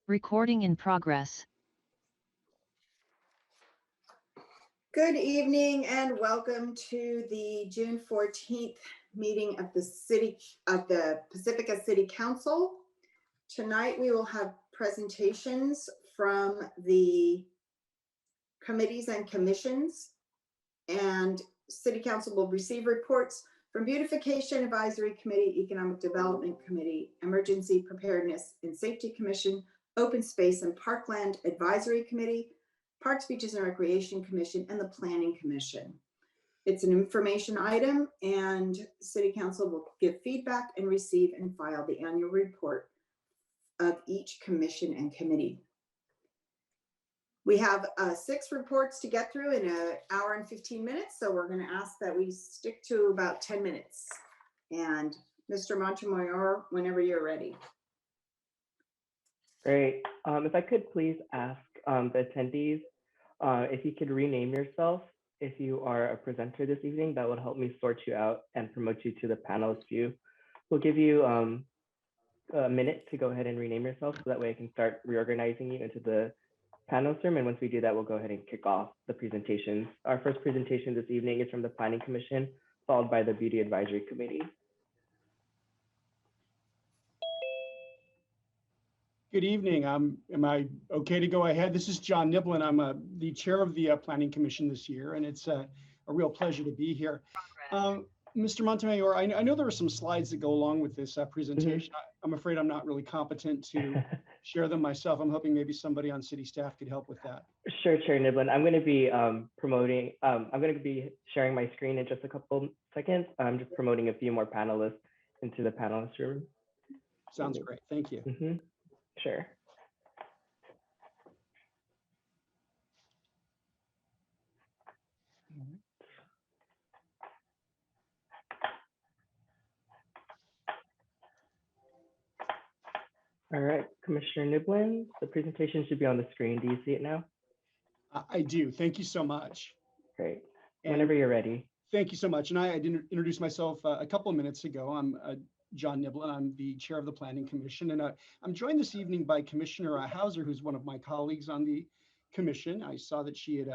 Recording in progress. Good evening and welcome to the June 14th meeting of the Pacifica City Council. Tonight we will have presentations from the committees and commissions, and City Council will receive reports from Beautification Advisory Committee, Economic Development Committee, Emergency Preparedness and Safety Commission, Open Space and Parkland Advisory Committee, Parks, Beaches and Recreation Commission, and the Planning Commission. It's an information item, and City Council will give feedback and receive and file the annual report of each commission and committee. We have 6 reports to get through in an hour and 15 minutes, so we're going to ask that we stick to about 10 minutes. And Mr. Montemayor, whenever you're ready. Great. If I could please ask the attendees if you could rename yourself if you are a presenter this evening, that would help me sort you out and promote you to the panelist view. We'll give you a minute to go ahead and rename yourself so that way I can start reorganizing you into the panelist room. And once we do that, we'll go ahead and kick off the presentations. Our first presentation this evening is from the Planning Commission, followed by the Beauty Advisory Committee. Good evening. Am I okay to go ahead? This is John Niblin. I'm the chair of the Planning Commission this year, and it's a real pleasure to be here. Mr. Montemayor, I know there are some slides that go along with this presentation. I'm afraid I'm not really competent to share them myself. I'm hoping maybe somebody on city staff could help with that. Sure, Chair Niblin. I'm going to be I'm going to be sharing my screen in just a couple seconds. I'm just promoting a few more panelists into the panelist room. Sounds great. Thank you. Sure. All right, Commissioner Niblin, the presentation should be on the screen. Do you see it now? I do. Thank you so much. Great. Whenever you're ready. Thank you so much. And I didn't introduce myself a couple of minutes ago. I'm John Niblin. I'm the chair of the Planning Commission, and I'm joined this evening by Commissioner Hauser, who's one of my colleagues on the commission. I saw that she had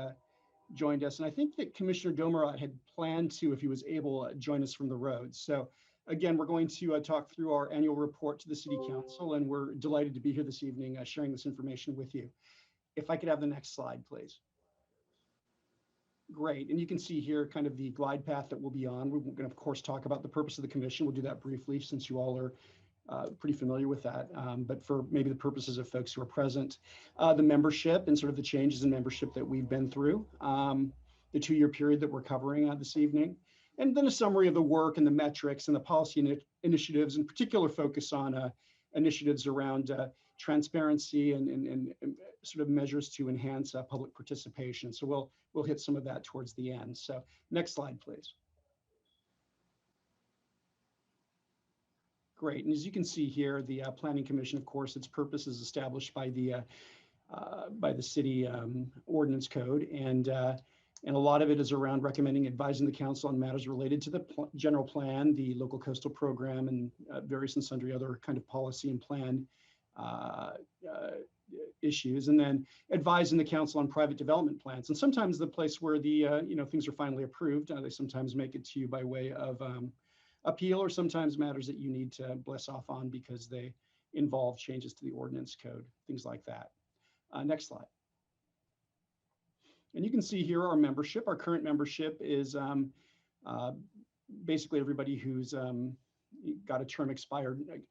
joined us, and I think that Commissioner Domerat had planned to, if he was able, join us from the road. So again, we're going to talk through our annual report to the City Council, and we're delighted to be here this evening sharing this information with you. If I could have the next slide, please. Great, and you can see here kind of the glide path that we'll be on. We're going to, of course, talk about the purpose of the commission. We'll do that briefly since you all are pretty familiar with that. But for maybe the purposes of folks who are present, the membership and sort of the changes in membership that we've been through, the 2-year period that we're covering this evening, and then a summary of the work and the metrics and the policy initiatives, in particular focus on initiatives around transparency and sort of measures to enhance public participation. So we'll hit some of that towards the end. So next slide, please. Great, and as you can see here, the Planning Commission, of course, its purpose is established by the city ordinance code, and a lot of it is around recommending, advising the council on matters related to the general plan, the local coastal program, and various and sundry other kind of policy and plan issues, and then advising the council on private development plans. And sometimes the place where the things are finally approved, they sometimes make it to you by way of appeal, or sometimes matters that you need to bless off on because they involve changes to the ordinance code, things like that. Next slide. And you can see here our membership. Our current membership is basically everybody who's got a term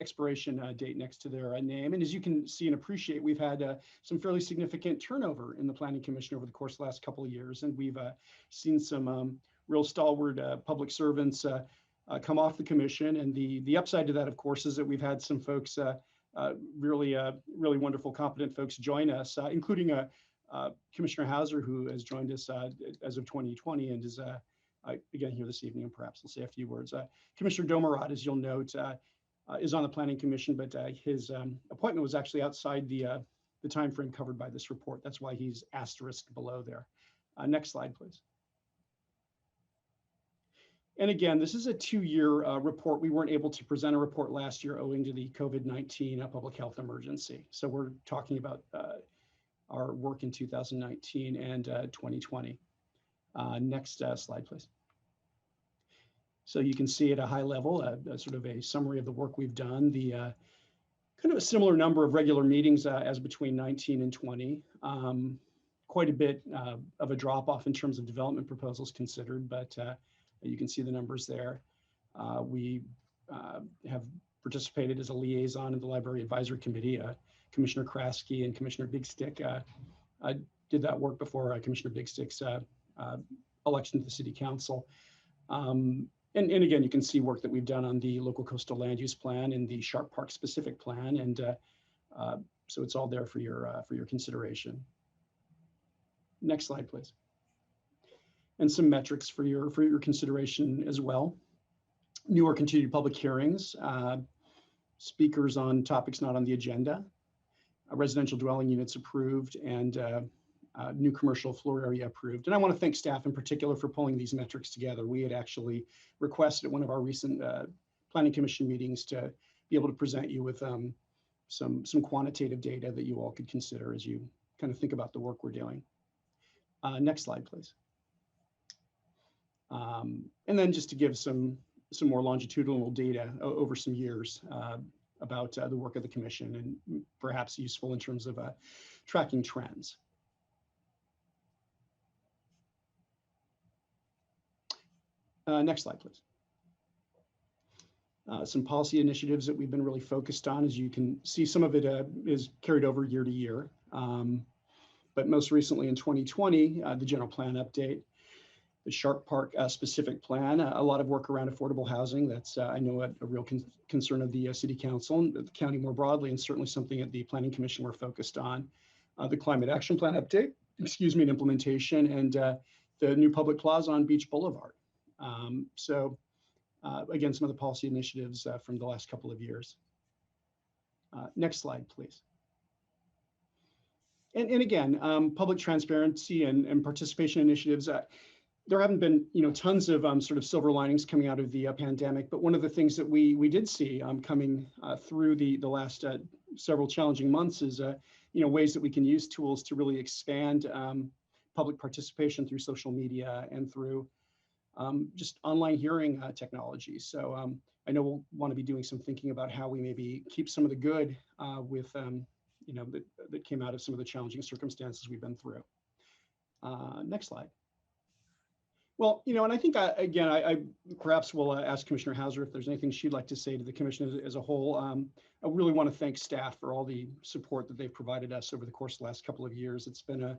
expiration date next to their name. And as you can see and appreciate, we've had some fairly significant turnover in the Planning Commission over the course of the last couple of years. And we've seen some real stalwart public servants come off the commission. And the upside to that, of course, is that we've had some folks, really wonderful, competent folks join us, including Commissioner Hauser, who has joined us as of 2020 and is again here this evening, and perhaps we'll say a few words. Commissioner Domerat, as you'll note, is on the Planning Commission, but his appointment was actually outside the time frame covered by this report. That's why he's asterisked below there. Next slide, please. And again, this is a 2-year report. We weren't able to present a report last year owing to the COVID-19 public health emergency. So we're talking about our work in 2019 and 2020. Next slide, please. So you can see at a high level, sort of a summary of the work we've done, the kind of a similar number of regular meetings as between 19 and 20. Quite a bit of a drop off in terms of development proposals considered, but you can see the numbers there. We have participated as a liaison in the Library Advisory Committee. Commissioner Kraske and Commissioner Big Stick did that work before Commissioner Big Stick's election to the City Council. And again, you can see work that we've done on the local coastal land use plan and the Sharp Park specific plan. And so it's all there for your consideration. Next slide, please. And some metrics for your consideration as well. New or continued public hearings, speakers on topics not on the agenda, residential dwelling units approved, and new commercial floor area approved. And I want to thank staff in particular for pulling these metrics together. We had actually requested at one of our recent Planning Commission meetings to be able to present you with some quantitative data that you all could consider as you kind of think about the work we're doing. Next slide, please. And then just to give some more longitudinal data over some years about the work of the commission, and perhaps useful in terms of tracking trends. Next slide, please. Some policy initiatives that we've been really focused on. As you can see, some of it is carried over year to year. But most recently in 2020, the general plan update, the Sharp Park specific plan, a lot of work around affordable housing. That's, I know, a real concern of the City Council and the county more broadly, and certainly something at the Planning Commission we're focused on. The Climate Action Plan update, excuse me, and implementation, and the new public plaza on Beach Boulevard. Again, some of the policy initiatives from the last couple of years. Next slide, please. And again, public transparency and participation initiatives. There haven't been, tons of sort of silver linings coming out of the pandemic, but one of the things that we did see coming through the last several challenging months is, ways that we can use tools to really expand public participation through social media and through just online hearing technology. So I know we'll want to be doing some thinking about how we maybe keep some of the good with, that came out of some of the challenging circumstances we've been through. Next slide. Well, and I think, again, I perhaps will ask Commissioner Hauser if there's anything she'd like to say to the commission as a whole. I really want to thank staff for all the support that they've provided us over the course of the last couple of years. It's been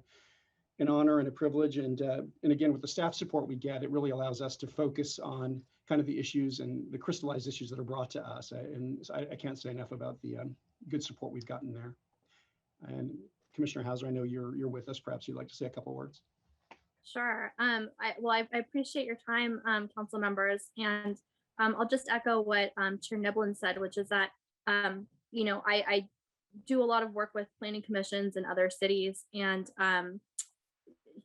an honor and a privilege. And again, with the staff support we get, it really allows us to focus on kind of the issues and the crystallized issues that are brought to us. And I can't say enough about the good support we've gotten there. And Commissioner Hauser, I know you're with us. Perhaps you'd like to say a couple words. Sure. I appreciate your time, council members, and I'll just echo what Chair Niblin said, which is that I do a lot of work with planning commissions in other cities, and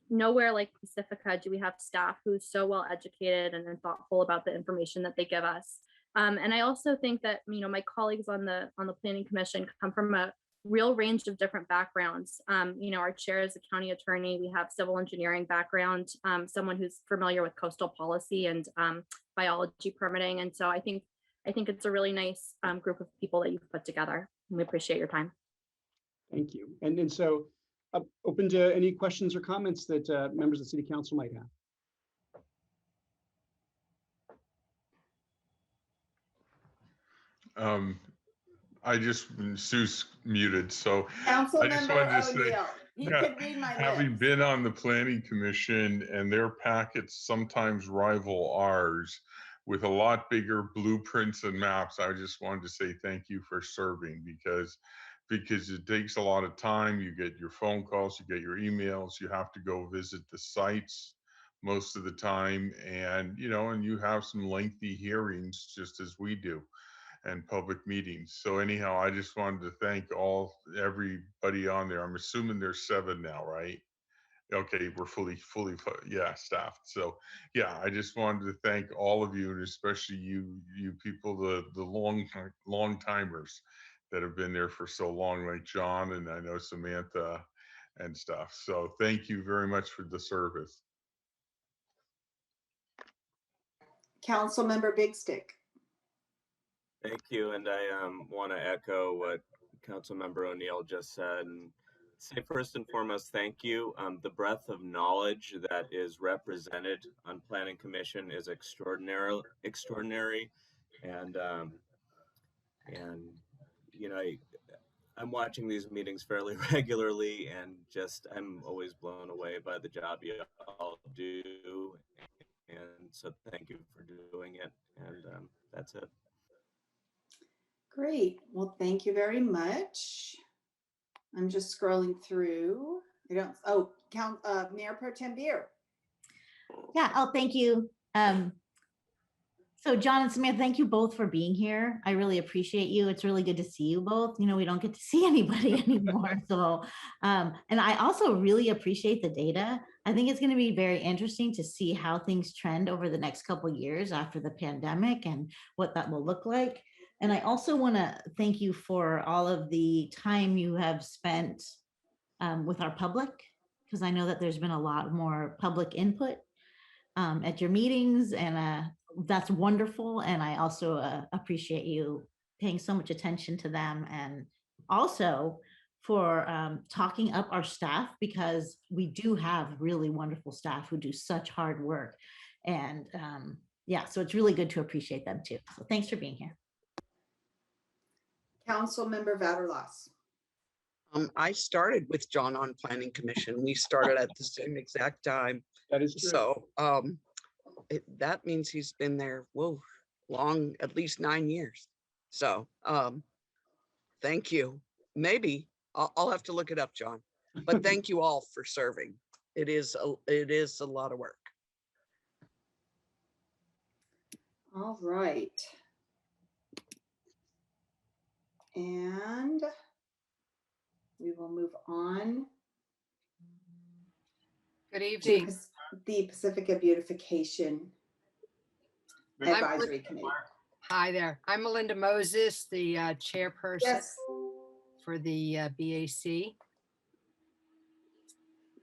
nowhere like Pacifica do we have staff who's so well educated and thoughtful about the information that they give us. And I also think that my colleagues on the planning commission come from a real range of different backgrounds. Our chair is a county attorney. We have civil engineering background, someone who's familiar with coastal policy and biology permitting. And so I think it's a really nice group of people that you've put together. And we appreciate your time. Thank you. And so open to any questions or comments that members of the City Council might have. Sue's muted, so Councilmember I just wanted to say, O'Neill, you could read my having lips. been on the Planning Commission and their packets sometimes rival ours with a lot bigger blueprints and maps, I just wanted to say thank you for serving, because it takes a lot of time. You get your phone calls, you get your emails, you have to go visit the sites most of the time, and you have some lengthy hearings just as we do, and public meetings. So anyhow, I just wanted to thank everybody on there. I'm assuming there's 7 now, right? Okay, we're yeah, staffed. So yeah, I just wanted to thank all of you, and especially you people, the long timers that have been there for so long, like John, and I know Samantha and stuff. So thank you very much for the service. Councilmember Big Stick. Thank you, and I want to echo what Councilmember O'Neill just said, and say first and foremost, thank you. The breadth of knowledge that is represented on Planning Commission is extraordinary, and you know, I'm watching these meetings fairly regularly, and just I'm always blown away by the job you all do, and so thank you for doing it, and that's it. Great. Well, thank you very much. I'm just scrolling through. Mayor Pro Tem Beer. Yeah, oh, thank you. So John and Samantha, thank you both for being here. I really appreciate you. It's really good to see you both. You know, we don't get to see anybody anymore. So, and I also really appreciate the data. I think it's going to be very interesting to see how things trend over the next couple of years after the pandemic and what that will look like. And I also want to thank you for all of the time you have spent with our public, because I know that there's been a lot more public input at your meetings, and that's wonderful. And I also appreciate you paying so much attention to them, and also for talking up our staff, because we do have really wonderful staff who do such hard work. And yeah, so it's really good to appreciate them too. So thanks for being here. Councilmember Vaterlos. I started with John on Planning Commission. We started at the same exact time. That is true. So that means he's been there, whoa, long, at least 9 years. So thank you. Maybe I'll have to look it up, John. But thank you all for serving. It is a lot of work. All right. And we will move on Good to evening. the Pacifica Beautification Advisory Committee. Hi there. I'm Melinda Moses, the chairperson Yes, for the BAC.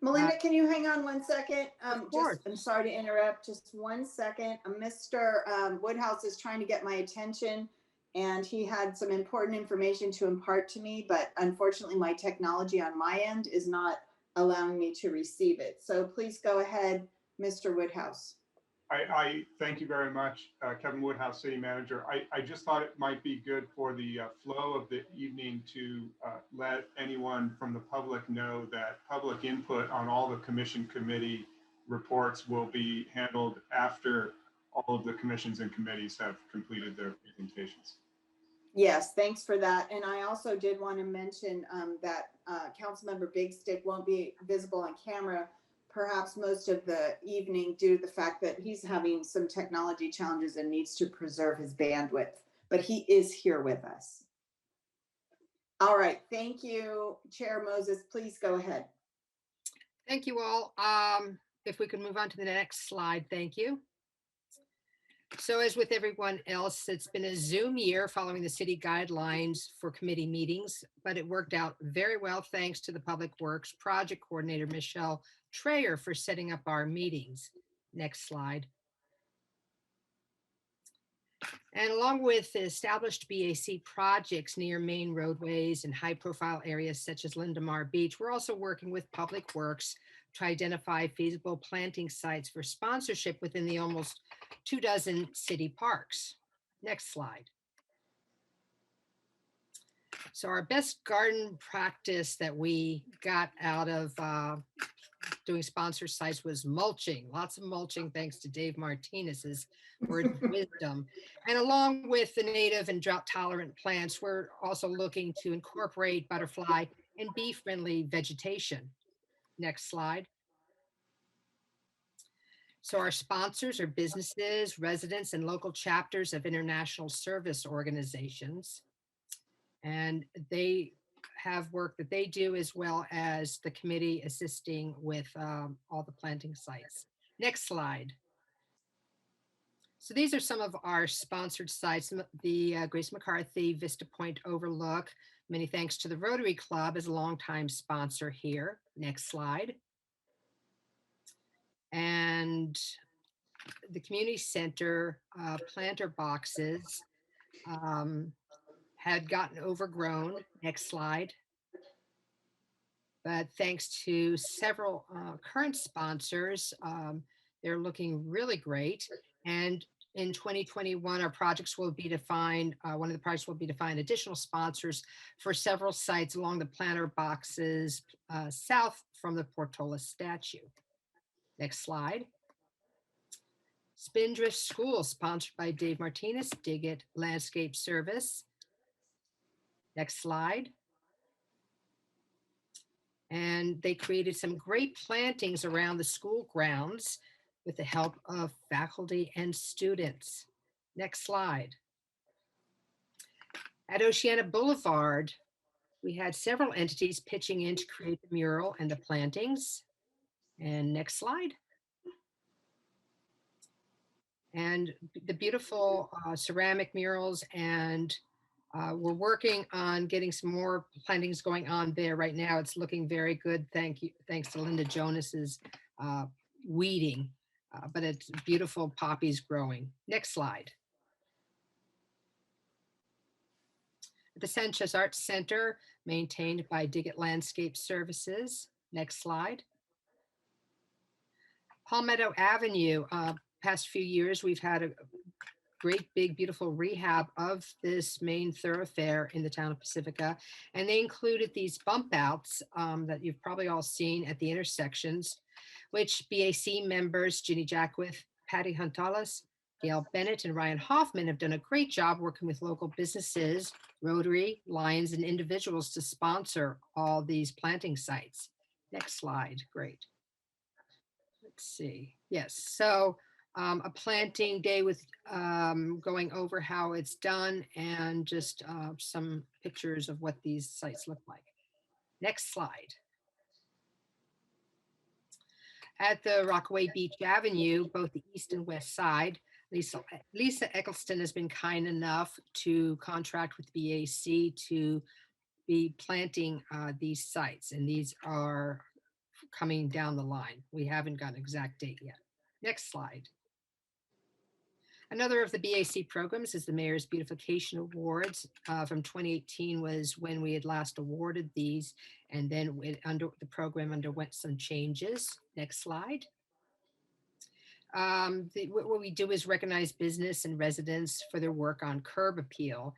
Melinda, can you hang on 1 second? course. I'm sorry to interrupt, just 1 second. Mr. Woodhouse is trying to get my attention, and he had some important information to impart to me, but unfortunately my technology on my end is not allowing me to receive it. So please go ahead, Mr. Woodhouse. I thank you very much, Kevin Woodhouse, City Manager. I just thought it might be good for the flow of the evening to let anyone from the public know that public input on all the commission committee reports will be handled after all of the commissions and committees have completed their presentations. Yes, thanks for that. And I also did want to mention that Councilmember Big Stick won't be visible on camera perhaps most of the evening due to the fact that he's having some technology challenges and needs to preserve his bandwidth, but he is here with us. All right, thank you, Chair Moses, please go ahead. Thank you all. If we could move on to the next slide, thank you. So as with everyone else, it's been a Zoom year following the city guidelines for committee meetings, but it worked out very well thanks to the Public Works Project Coordinator, Michelle Trayer, for setting up our meetings. Next slide. And along with established BAC projects near main roadways and high profile areas such as Lindemar Beach, we're also working with Public Works to identify feasible planting sites for sponsorship within the almost 24 city parks. Next slide. So our best garden practice that we got out of doing sponsor sites was mulching, lots of mulching, thanks to Dave Martinez's word of wisdom. And along with the native and drought tolerant plants, we're also looking to incorporate butterfly and bee friendly vegetation. Next slide. So our sponsors are businesses, residents, and local chapters of international service organizations. And they have work that they do, as well as the committee assisting with all the planting sites. Next slide. So these are some of our sponsored sites, the Grace McCarthy Vista Point Overlook. Many thanks to the Rotary Club as a longtime sponsor here. Next slide. And the community center planter boxes had gotten overgrown. Next slide. But thanks to several current sponsors, they're looking really great. And in 2021, our projects will be defined. One of the projects will be to find additional sponsors for several sites along the planter boxes south from the Portola statue. Next slide. Spindrift School, sponsored by Dave Martinez, Dig It Landscape Service. Next slide. And they created some great plantings around the school grounds with the help of faculty and students. Next slide. At Oceana Boulevard, we had several entities pitching in to create the mural and the plantings. And next slide. And the beautiful ceramic murals, and we're working on getting some more plantings going on there right now. It's looking very good. Thank you. Thanks to Linda Jonas's weeding, but it's beautiful poppies growing. Next slide. The Sanchez Arts Center, maintained by Dig It Landscape Services. Next slide. Palmetto Avenue, past few years, we've had a great, big, beautiful rehab of this main thoroughfare in the town of Pacifica. And they included these bump outs that you've probably all seen at the intersections, which BAC members, Ginny Jackwith, Patty Huntalas, Gail Bennett, and Ryan Hoffman have done a great job working with local businesses, Rotary, Lions, and individuals to sponsor all these planting sites. Next slide, great. Let's see, yes, so a planting day with going over how it's done and just some pictures of what these sites look like. Next slide. At the Rockaway Beach Avenue, both the east and west side, Lisa Eccleston has been kind enough to contract with BAC to be planting these sites, and these are coming down the line. We haven't got an exact date yet. Next slide. Another of the BAC programs is the Mayor's Beautification Awards. From 2018 was when we had last awarded these, and then the program underwent some changes. Next slide. What we do is recognize business and residents for their work on curb appeal,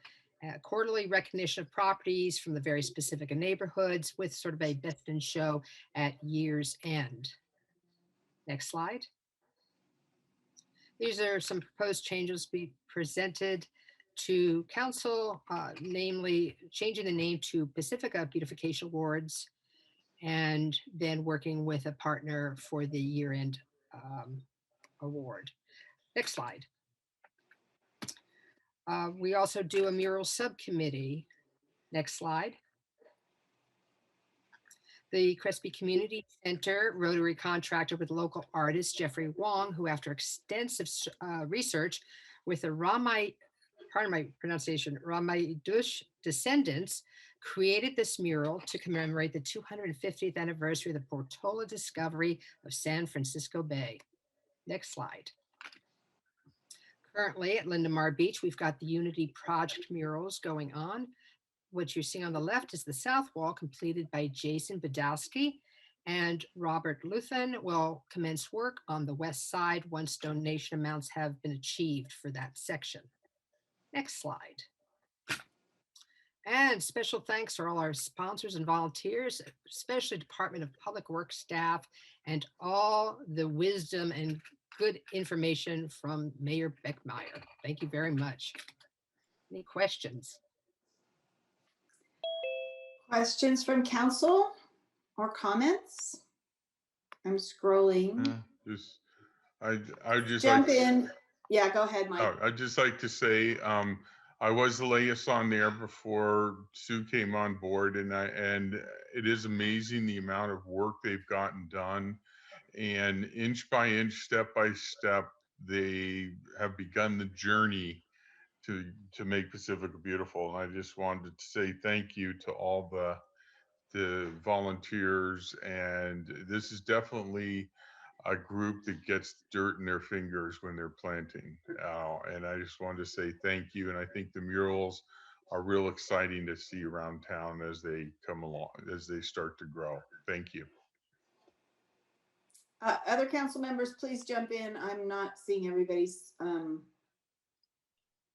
quarterly recognition of properties from the very specific neighborhoods with sort of a best in show at year's end. Next slide. These are some proposed changes we presented to council, namely changing the name to Pacifica Beautification Awards, and then working with a partner for the year-end award. Next slide. We also do a mural subcommittee. Next slide. The Crespi Community Center Rotary contracted with local artist Jeffrey Wong, who after extensive research with the pardon my pronunciation, Ramaidush descendants, created this mural to commemorate the 250th anniversary of the Portola discovery of San Francisco Bay. Next slide. Currently at Lindemar Beach, we've got the Unity Project murals going on. What you're seeing on the left is the south wall completed by Jason Badowski, and Robert Luthen will commence work on the west side once donation amounts have been achieved for that section. Next slide. And special thanks to all our sponsors and volunteers, especially Department of Public Works staff, and all the wisdom and good information from Mayor Beckmeyer. Thank you very much. Any questions? Questions from council or comments? I'm scrolling. I just Jump like in. Yeah, go ahead, Mike. I'd just like to say I was the liaison there before Sue came on board, and it is amazing the amount of work they've gotten done. And inch by inch, step by step, they have begun the journey to make Pacifica beautiful. And I just wanted to say thank you to all the volunteers. And this is definitely a group that gets dirt in their fingers when they're planting. And I just wanted to say thank you. And I think the murals are real exciting to see around town as they come along, as they start to grow. Thank you. Other council members, please jump in. I'm not seeing everybody's,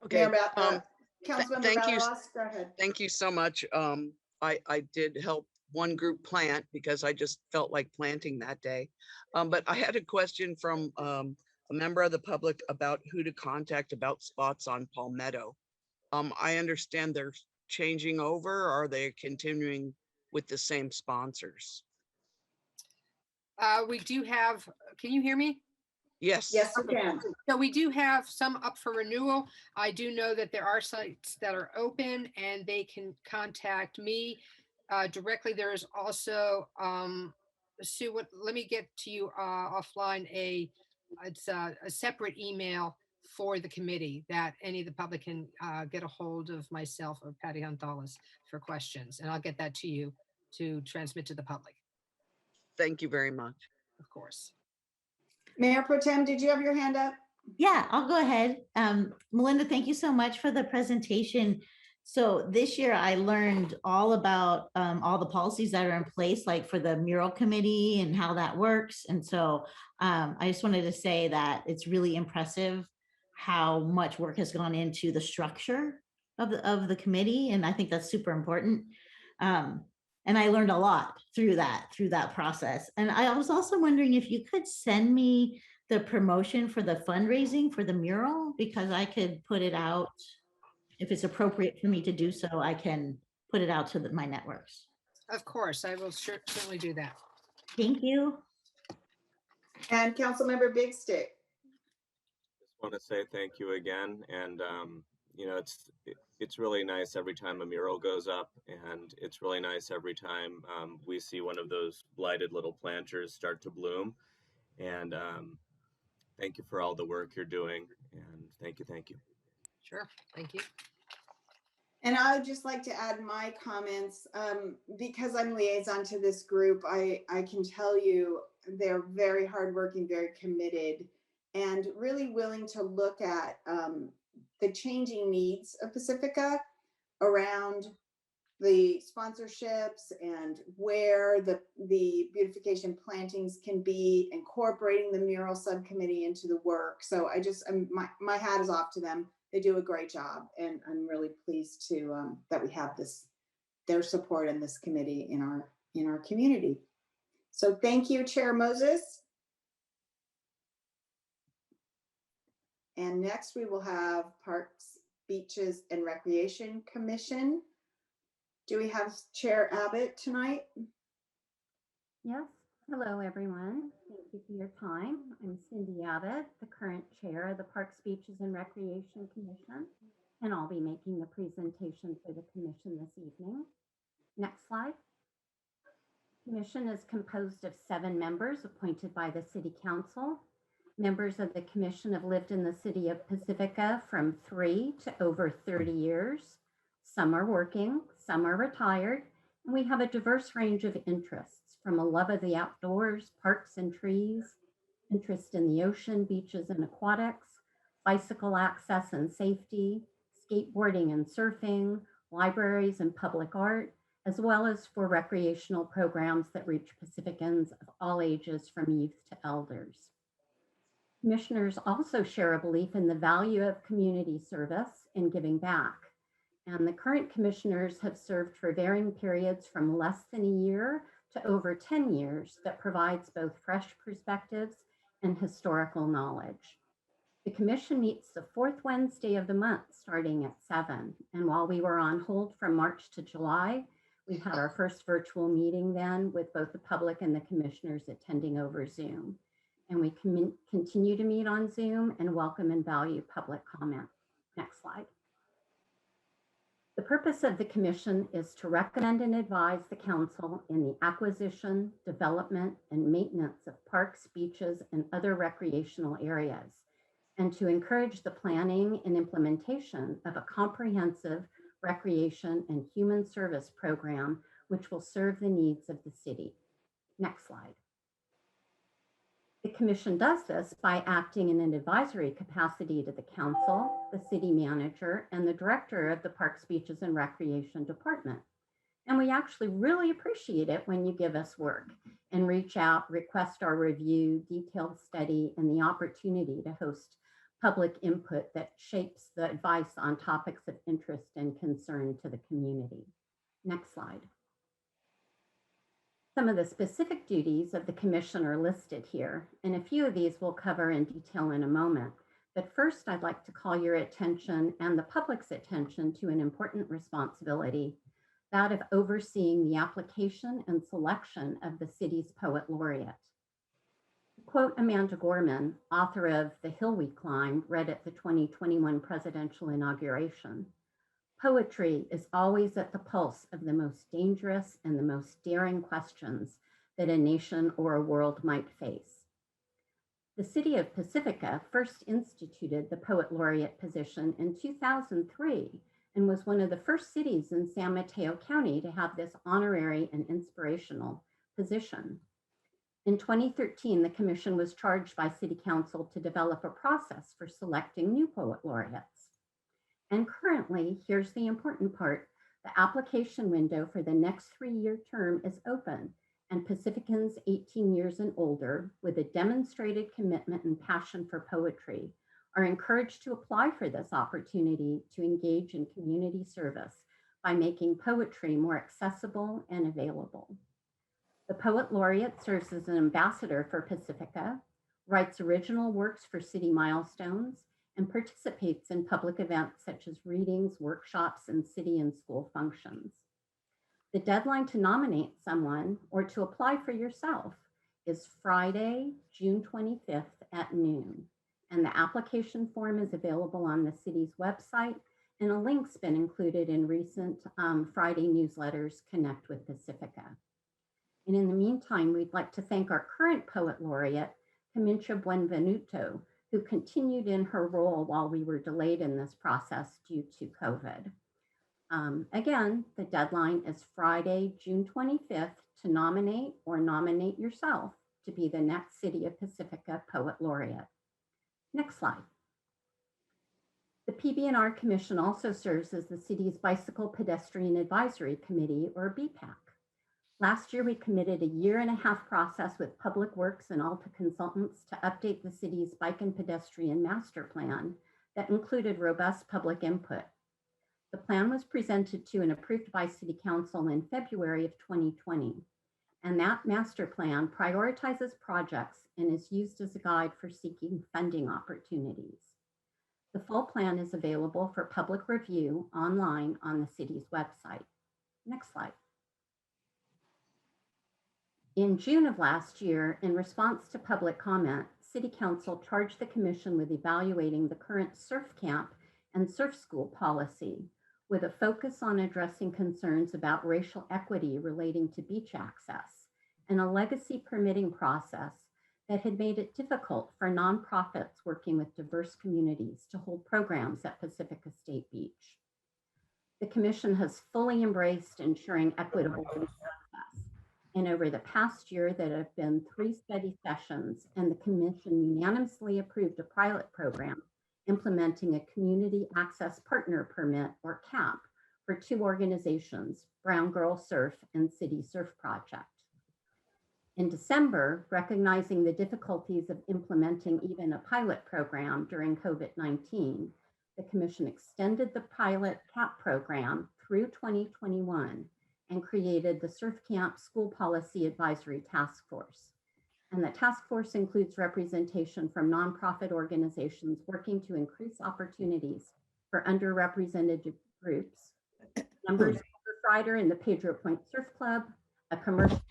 Okay. Councilmember Thank you. Balalos, go ahead. Thank you so much. I did help one group plant because I just felt like planting that day. But I had a question from a member of the public about who to contact about spots on Palmetto. I understand they're changing over. Or are they continuing with the same sponsors? We do have, can you hear me? Yes. Yes, you can. So we do have some up for renewal. I do know that there are sites that are open and they can contact me directly. There is also, Sue, let me get to you offline, it's a separate email for the committee that any of the public can get a hold of myself or Patty Gonzalez for questions. And I'll get that to you to transmit to the public, Thank you very much. of course. Mayor Pro Tem, did you have your hand up? Yeah, I'll go ahead. Melinda, thank you so much for the presentation. So this year I learned all about all the policies that are in place, like for the mural committee and how that works. And so I just wanted to say that it's really impressive how much work has gone into the structure of the committee. And I think that's super important. And I learned a lot through that process. And I was also wondering if you could send me the promotion for the fundraising for the mural, because I could put it out if it's appropriate for me to do so. I can put it out to my networks. Of course, I will certainly do that. Thank you. And Councilmember Big Stick. Just want to say thank you again. And, you know, it's really nice every time a mural goes up, and it's really nice every time we see one of those blighted little planters start to bloom. And thank you for all the work you're doing. And thank you. Thank you. Sure. Thank you. And I would just like to add my comments, because I'm liaison to this group. I can tell you they're very hardworking, very committed, and really willing to look at the changing needs of Pacifica around the sponsorships and where the beautification plantings can be, incorporating the mural subcommittee into the work. So I just, my hat is off to them. They do a great job, and I'm really pleased to that we have their support in this committee in our community. So thank you, Chair Moses. And next we will have Parks, Beaches, and Recreation Commission. Do we have Chair Abbott tonight? Yes. Hello, everyone. Thank you for your time. I'm Cindy Abbott, the current chair of the Parks, Beaches, and Recreation Commission, and I'll be making the presentation for the commission this evening. Next slide. The commission is composed of 7 members appointed by the City Council. Members of the commission have lived in the city of Pacifica from 3 to over 30 years. Some are working, some are retired, and we have a diverse range of interests, from a love of the outdoors, parks and trees, interest in the ocean, beaches and aquatics, bicycle access and safety, skateboarding and surfing, libraries and public art, as well as for recreational programs that reach Pacificans of all ages, from youth to elders. Commissioners also share a belief in the value of community service and giving back. And the current commissioners have served for varying periods from less than a year to over 10 years that provides both fresh perspectives and historical knowledge. The commission meets the 4th Wednesday of the month, starting at 7. And while we were on hold from March to July, we had our first virtual meeting then, with both the public and the commissioners attending over Zoom. And we continue to meet on Zoom and welcome and value public comment. Next slide. The purpose of the commission is to recommend and advise the council in the acquisition, development, and maintenance of parks, beaches, and other recreational areas, and to encourage the planning and implementation of a comprehensive recreation and human service program which will serve the needs of the city. Next slide. The commission does this by acting in an advisory capacity to the council, the city manager, and the director of the Parks, Beaches, and Recreation Department. And we actually really appreciate it when you give us work and reach out, request our review, detailed study, and the opportunity to host public input that shapes the advice on topics of interest and concern to the community. Next slide. Some of the specific duties of the commission are listed here, and a few of these we'll cover in detail in a moment. But first, I'd like to call your attention and the public's attention to an important responsibility, that of overseeing the application and selection of the city's poet laureate. To quote Amanda Gorman, author of The Hill We Climb, read at the 2021 presidential inauguration, poetry is always at the pulse of the most dangerous and the most daring questions that a nation or a world might face. The city of Pacifica first instituted the Poet Laureate position in 2003 and was one of the first cities in San Mateo County to have this honorary and inspirational position. In 2013, the commission was charged by City Council to develop a process for selecting new poet laureates. And currently, here's the important part, the application window for the next 3-year term is open, and Pacificans 18 years and older with a demonstrated commitment and passion for poetry are encouraged to apply for this opportunity to engage in community service by making poetry more accessible and available. The Poet Laureate serves as an ambassador for Pacifica, writes original works for city milestones, and participates in public events such as readings, workshops, and city and school functions. The deadline to nominate someone or to apply for yourself is Friday, June 25th at noon. And the application form is available on the city's website, and a link's been included in recent Friday newsletters, Connect with Pacifica. And in the meantime, we'd like to thank our current Poet Laureate, Camincha Buenvenuto, who continued in her role while we were delayed in this process due to COVID. Again, the deadline is Friday, June 25th to nominate or nominate yourself to be the next City of Pacifica Poet Laureate. Next slide. The PB&R Commission also serves as the city's Bicycle Pedestrian Advisory Committee, or BPAC. Last year, we committed a 1.5-year process with Public Works and Alta Consultants to update the city's bike and pedestrian master plan that included robust public input. The plan was presented to and approved by City Council in February of 2020, and that master plan prioritizes projects and is used as a guide for seeking funding opportunities. The full plan is available for public review online on the city's website. Next slide. In June of last year, in response to public comment, City Council charged the Commission with evaluating the current surf camp and surf school policy, with a focus on addressing concerns about racial equity relating to beach access and a legacy permitting process that had made it difficult for nonprofits working with diverse communities to hold programs at Pacifica State Beach. The Commission has fully embraced ensuring equitable access. And over the past year, there have been 3 study sessions, and the Commission unanimously approved a pilot program implementing a Community Access Partner Permit, or CAP, for 2 organizations, Brown Girl Surf and City Surf Project. In December, recognizing the difficulties of implementing even a pilot program during COVID-19, the Commission extended the pilot CAP program through 2021 and created the Surf Camp School Policy Advisory Task Force. And the task force includes representation from nonprofit organizations working to increase opportunities for underrepresented groups, members of Surf Rider and the Pedro Point Surf Club, a commercial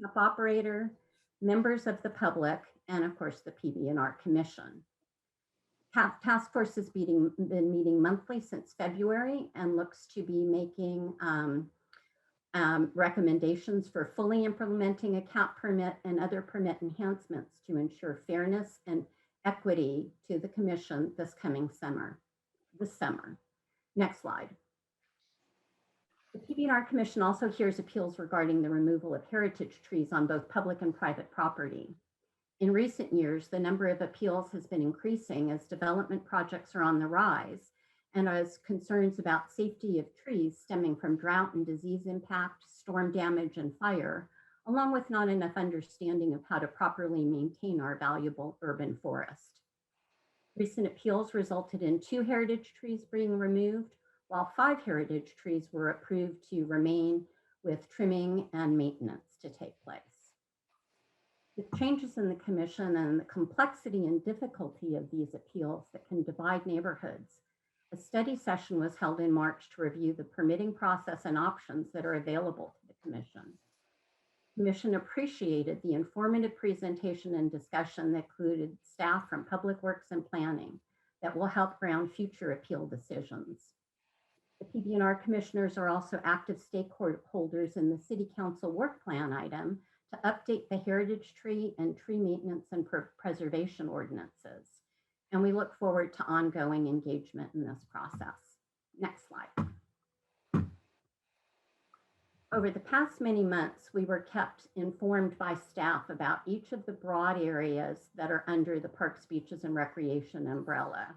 camp operator, members of the public, and of course the PB&R Commission. Task force has been meeting monthly since February and looks to be making recommendations for fully implementing a CAP permit and other permit enhancements to ensure fairness and equity to the commission this summer. Next slide. The PB&R Commission also hears appeals regarding the removal of heritage trees on both public and private property. In recent years, the number of appeals has been increasing as development projects are on the rise and as concerns about safety of trees stemming from drought and disease impact, storm damage, and fire, along with not enough understanding of how to properly maintain our valuable urban forest. Recent appeals resulted in 2 heritage trees being removed, while 5 heritage trees were approved to remain with trimming and maintenance to take place. With changes in the commission and the complexity and difficulty of these appeals that can divide neighborhoods, a study session was held in March to review the permitting process and options that are available to the commission. The commission appreciated the informative presentation and discussion that included staff from Public Works and Planning that will help ground future appeal decisions. The PB&R commissioners are also active stakeholders in the City Council work plan item to update the heritage tree and tree maintenance and preservation ordinances. And we look forward to ongoing engagement in this process. Next slide. Over the past many months, we were kept informed by staff about each of the broad areas that are under the Parks, Beaches, and Recreation umbrella,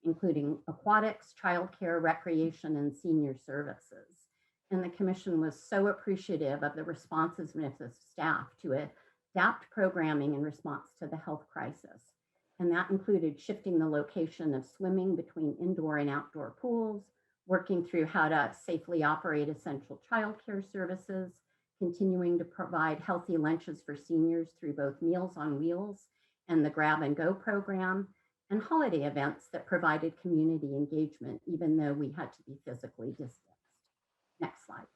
including aquatics, childcare, recreation, and senior services. And the commission was so appreciative of the responsiveness of staff to adapt programming in response to the health crisis. And that included shifting the location of swimming between indoor and outdoor pools, working through how to safely operate essential childcare services, continuing to provide healthy lunches for seniors through both Meals on Wheels and the Grab and Go program, and holiday events that provided community engagement, even though we had to be physically distanced. Next slide.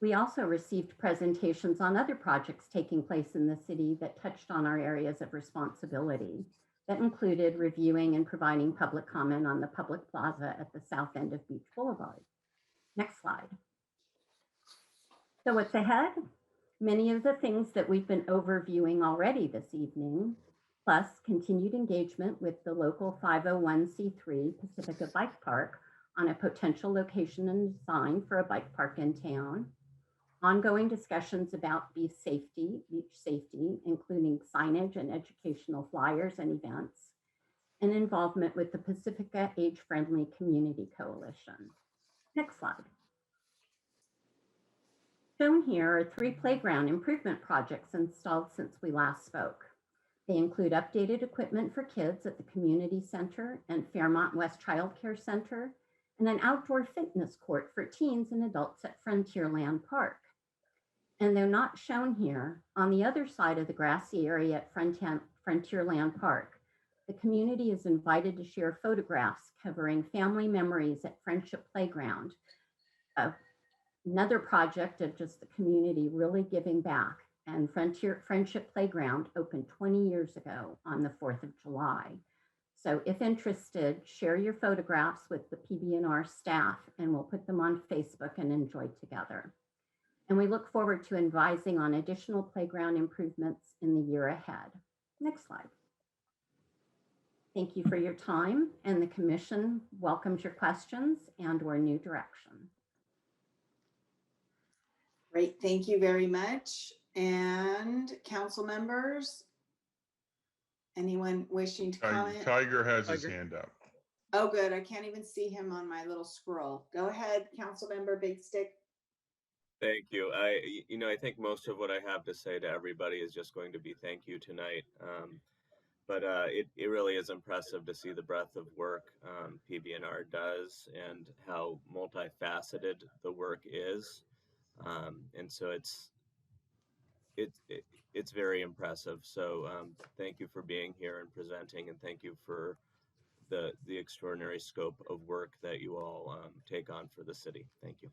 We also received presentations on other projects taking place in the city that touched on our areas of responsibility. That included reviewing and providing public comment on the public plaza at the south end of Beach Boulevard. Next slide. So what's ahead? Many of the things that we've been overviewing already this evening, plus continued engagement with the local 501c3 Pacifica Bike Park on a potential location and design for a bike park in town, ongoing discussions about beach safety, including signage and educational flyers and events, and involvement with the Pacifica Age-Friendly Community Coalition. Next slide. Shown here are 3 playground improvement projects installed since we last spoke. They include updated equipment for kids at the community center and Fairmont West Child Care Center, and an outdoor fitness court for teens and adults at Frontierland Park. And though not shown here, on the other side of the grassy area at Frontierland Park, the community is invited to share photographs covering family memories at Friendship Playground, another project of just the community really giving back. And Friendship Playground opened 20 years ago on the 4th of July. So if interested, share your photographs with the PB&R staff and we'll put them on Facebook and enjoy together. And we look forward to advising on additional playground improvements in the year ahead. Next slide. Thank you for your time, and the commission welcomes your questions and/or new direction. Great, thank you very much. And council members, anyone wishing to comment? Tiger has his hand up. Oh, good. I can't even see him on my little scroll. Go ahead, council member Big Stick. Thank you. I think most of what I have to say to everybody is just going to be thank you tonight. But it really is impressive to see the breadth of work PB&R does and how multifaceted the work is. And so it's very impressive. So thank you for being here and presenting, and thank you for the extraordinary scope of work that you all take on for the city. Thank you.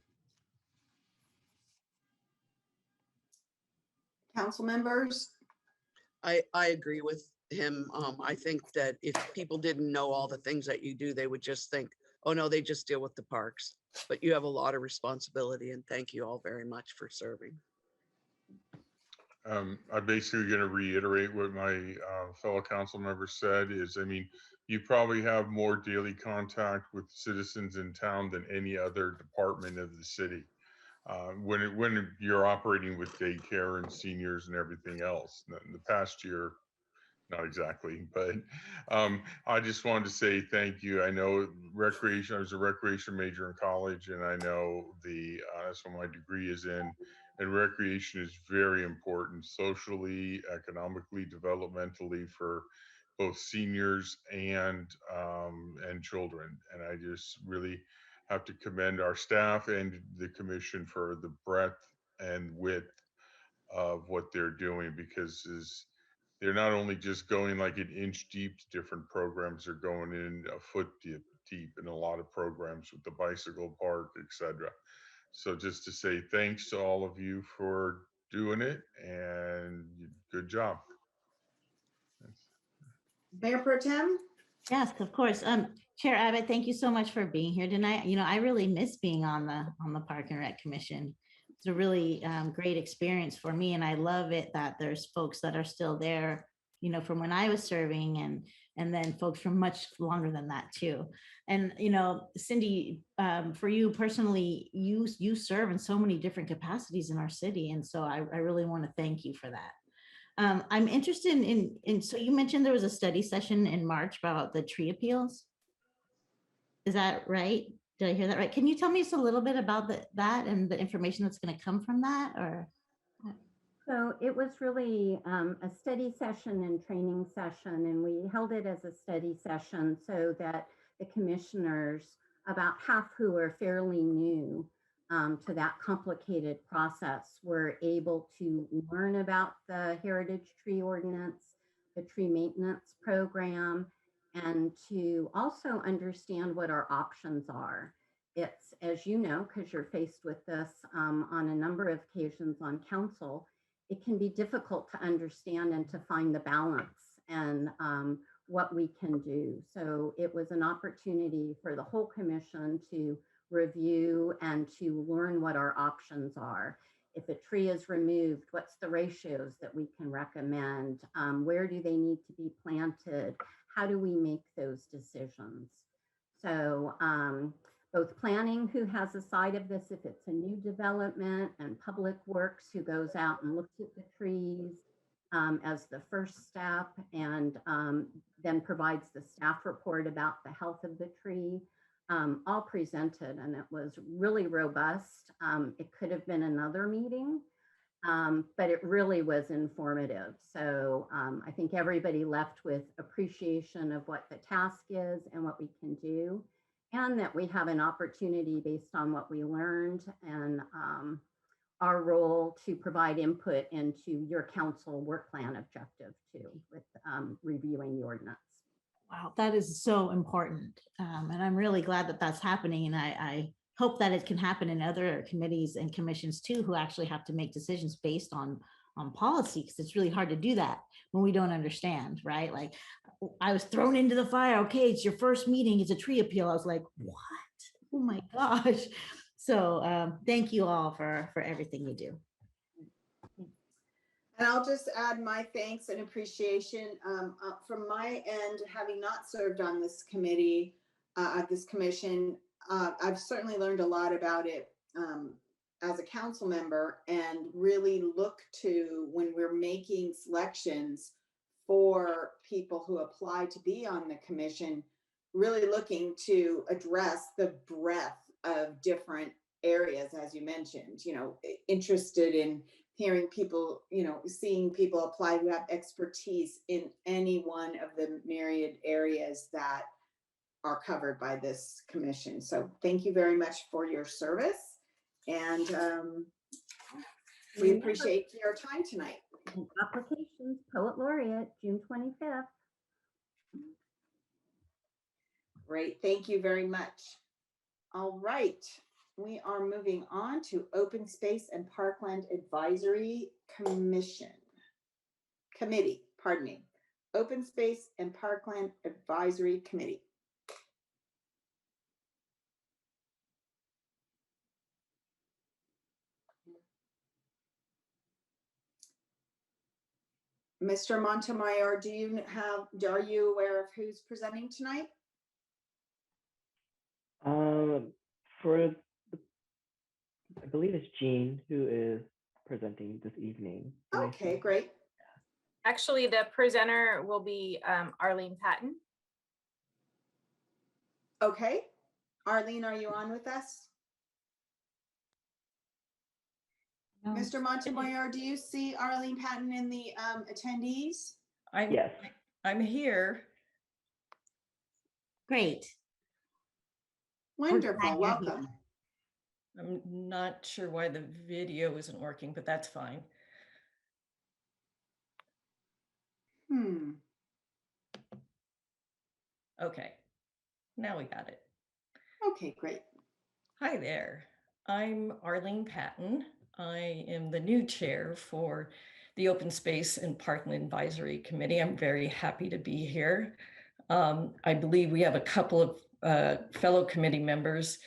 Council members? I agree with him. I think that if people didn't know all the things that you do, they would just think, oh no, they just deal with the parks. But you have a lot of responsibility, and thank you all very much for serving. I'm basically going to reiterate what my fellow council member said is, I mean, you probably have more daily contact with citizens in town than any other department of the city. When you're operating with daycare and seniors and everything else. In the past year, not exactly, but I just wanted to say thank you. I know recreation, I was a recreation major in college, and I know that's what my degree is in. And recreation is very important socially, economically, developmentally for both seniors and children. And I just really have to commend our staff and the commission for the breadth and width of what they're doing, because they're not only just going like an inch deep to different programs, they're going in a foot deep in a lot of programs with the bicycle park, etc. So just to say thanks to all of you for doing it, and good job. Mayor Pro Tem? Yes, of course. Chair Abbott, thank you so much for being here tonight. You know, I really miss being on the Park and Rec Commission. It's a really great experience for me, and I love it that there's folks that are still there, you know, from when I was serving, and then folks from much longer than that too. And you know, Cindy, for you personally, you serve in so many different capacities in our city, and so I really want to thank you for that. I'm interested in, so you mentioned there was a study session in March about the tree appeals. Is that right? Did I hear that right? Can you tell me just a little bit about that and the information that's going to come from that, or? So it was really a study session and training session, and we held it as a study session so that the commissioners, about half who are fairly new to that complicated process, were able to learn about the Heritage Tree Ordinance, the tree maintenance program, and to also understand what our options are. It's, as you know, because you're faced with this on a number of occasions on council, it can be difficult to understand and to find the balance and what we can do. So it was an opportunity for the whole commission to review and to learn what our options are. If a tree is removed, what's the ratios that we can recommend? Where do they need to be planted? How do we make those decisions? So both planning, who has a side of this if it's a new development, and public works, who goes out and looks at the trees as the first step, and then provides the staff report about the health of the tree, all presented, and it was really robust. It could have been another meeting, but it really was informative. So I think everybody left with appreciation of what the task is and what we can do, and that we have an opportunity based on what we learned and our role to provide input into your council work plan objective too, with reviewing the ordinance. Wow, that is so important. And I'm really glad that that's happening. And I hope that it can happen in other committees and commissions too, who actually have to make decisions based on policy, because it's really hard to do that when we don't understand, right? Like, I was thrown into the fire. Okay, it's your first meeting, it's a tree appeal. I was like, what? Oh my gosh. So thank you all for everything you do. And I'll just add my thanks and appreciation from my end, having not served on this committee, this commission. I've certainly learned a lot about it as a council member, and really look to, when we're making selections for people who apply to be on the commission, really looking to address the breadth of different areas, as you mentioned, you know, interested in hearing people, you know, seeing people apply who have expertise in any one of the myriad areas that are covered by this commission. So thank you very much for your service, and we appreciate your time tonight. Applications, Poet Laureate, June 25th. Great, thank you very much. All right, we are moving on to Open Space and Parkland Advisory Committee, pardon me. Open Space and Parkland Advisory Committee. Mr. Montemayor, are you aware of who's presenting tonight? For I believe it's Jean who is presenting this evening. Okay, great. Actually, the presenter will be Arlene Patton. Okay. Arlene, are you on with us? Mr. Montemayor, do you see Arlene Patton in the attendees? Yes. I'm here. Great. Wonderful, welcome. I'm not sure why the video isn't working, but that's fine. Okay, now we got it. Okay, great. Hi there. I'm Arlene Patton. I am the new chair for the Open Space and Parkland Advisory Committee. I'm very happy to be here. I believe we have a couple of fellow committee members,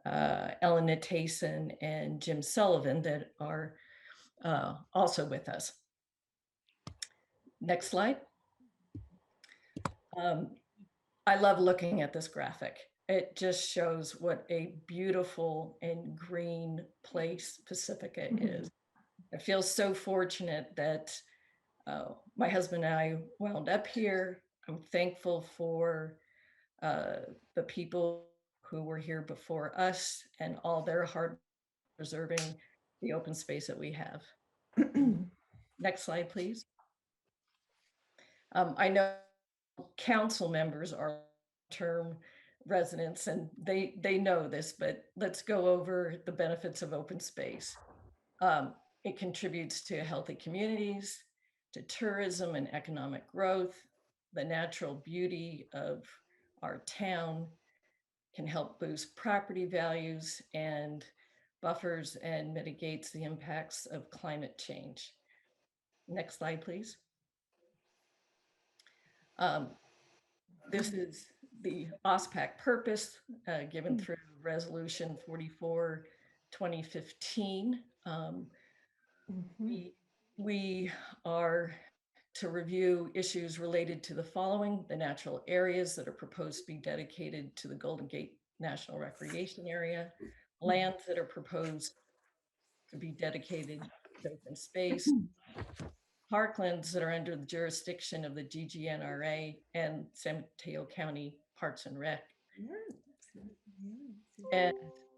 Ellen Natason and Jim Sullivan, that are also with us. Next slide. I love looking at this graphic. It just shows what a beautiful and green place Pacifica is. I feel so fortunate that my husband and I wound up here. I'm thankful for the people who were here before us and all their hard preserving the open space that we have. Next slide, please. I know council members are term residents and they know this, but let's go over the benefits of open space. It contributes to healthy communities, to tourism and economic growth, the natural beauty of our town, can help boost property values and buffers and mitigates the impacts of climate change. Next slide, please. This is the OSPAC purpose given through Resolution 44, 2015. We are to review issues related to the following: the natural areas that are proposed to be dedicated to the Golden Gate National Recreation Area, lands that are proposed to be dedicated to open space, parklands that are under the jurisdiction of the GGNRA and San Mateo County Parks and Rec, and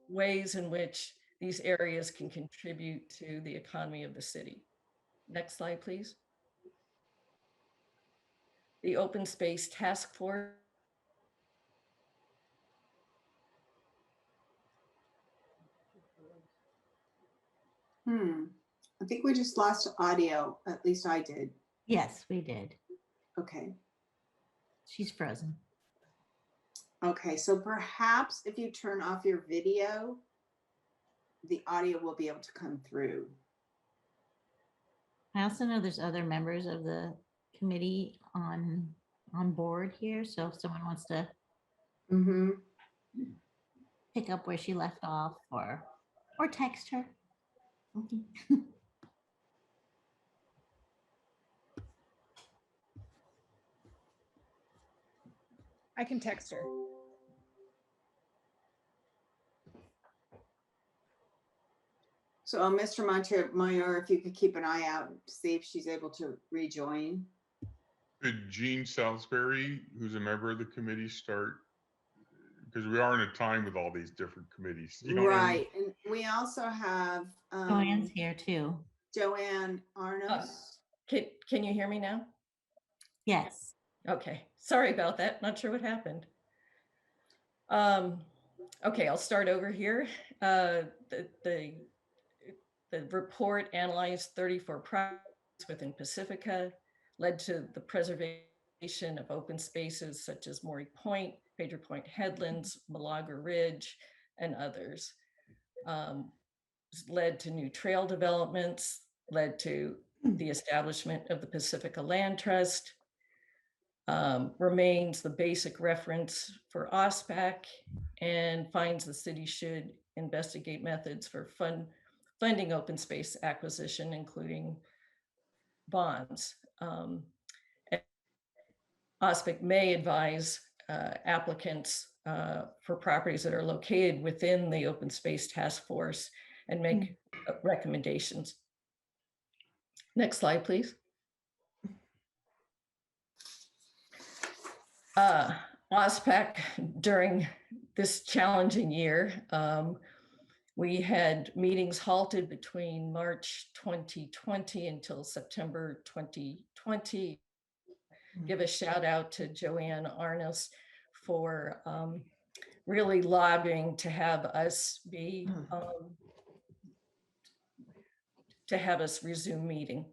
ways in which these areas can contribute to the economy of the city. Next slide, please. The Open Space Task Force. I think we just lost audio, at least I did. Yes, we did. Okay. She's frozen. Okay, so perhaps if you turn off your video, the audio will be able to come through. I also know there's other members of the committee on board here. So if someone wants to pick up where she left off or text her. Okay. I can text her. So Mr. Montemayor, if you could keep an eye out to see if she's able to rejoin. Could Jean Salisbury, who's a member of the committee, start? Because we are in a time with all these different committees. You know what I mean? Right, and we also have Joanne's here too. Joanne Arnos. Can you hear me now? Yes. Okay, sorry about that. Not sure what happened. Okay, I'll start over here. The report analyzed 34 projects within Pacifica, led to the preservation of open spaces such as Maury Point, Pedro Point Headlands, Malaga Ridge, and others. Led to new trail developments, led to the establishment of the Pacifica Land Trust, remains the basic reference for OSPAC and finds the city should investigate methods for funding open space acquisition, including bonds. OSPAC may advise applicants for properties that are located within the open space task force and make recommendations. Next slide, please. OSPAC, during this challenging year, we had meetings halted between March 2020 until September 2020. Give a shout out to Joanne Arness for really lobbying to have us resume meeting.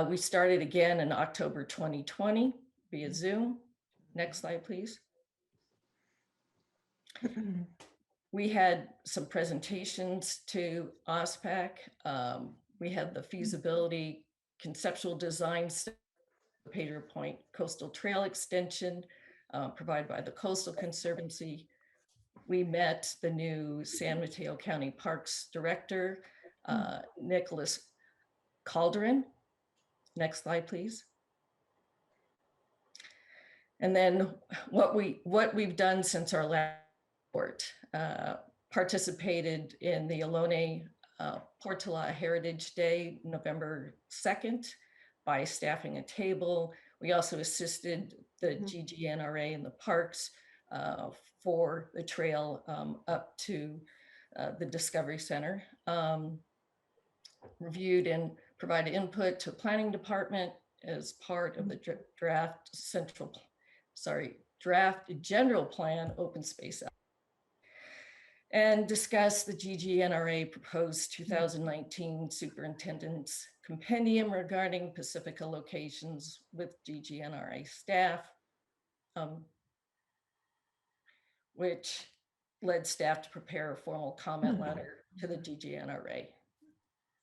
We started again in October 2020 via Zoom. Next slide, please. We had some presentations to OSPAC. We had the feasibility conceptual design Pater Point Coastal Trail Extension provided by the Coastal Conservancy. We met the new San Mateo County Parks Director, Nicholas Calderon. Next slide, please. And then what we've done since our last report, participated in the Ohlone Portola Heritage Day, November 2nd, by staffing a table. We also assisted the GGNRA and the parks for the trail up to the Discovery Center. Reviewed and provided input to planning department as part of the draft general plan open space, and discuss the GGNRA proposed 2019 superintendent's compendium regarding Pacifica locations with GGNRA staff, which led staff to prepare a formal comment letter to the GGNRA.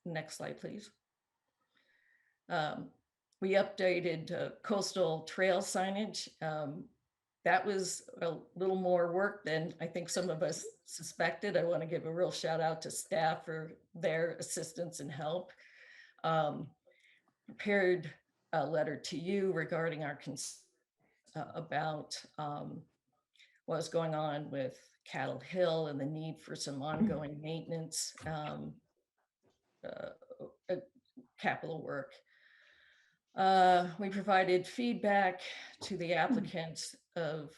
Next slide, please. We updated coastal trail signage. That was a little more work than I think some of us suspected. I want to give a real shout out to staff for their assistance and help. Prepared a letter to you regarding our concerns about what was going on with Cattle Hill and the need for some ongoing maintenance, capital work. We provided feedback to the applicants of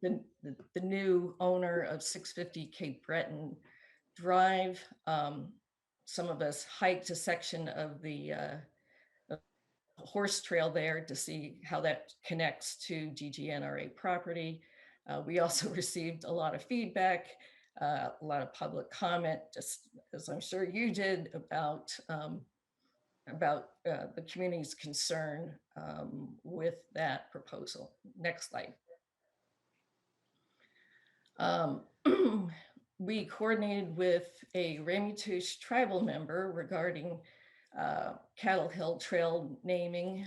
the new owner of 650 Cape Breton Drive. Some of us hiked a section of the horse trail there to see how that connects to GGNRA property. We also received a lot of feedback, a lot of public comment, just as I'm sure you did, about the community's concern with that proposal. Next slide. We coordinated with a Ramaytush tribal member regarding Cattle Hill Trail naming,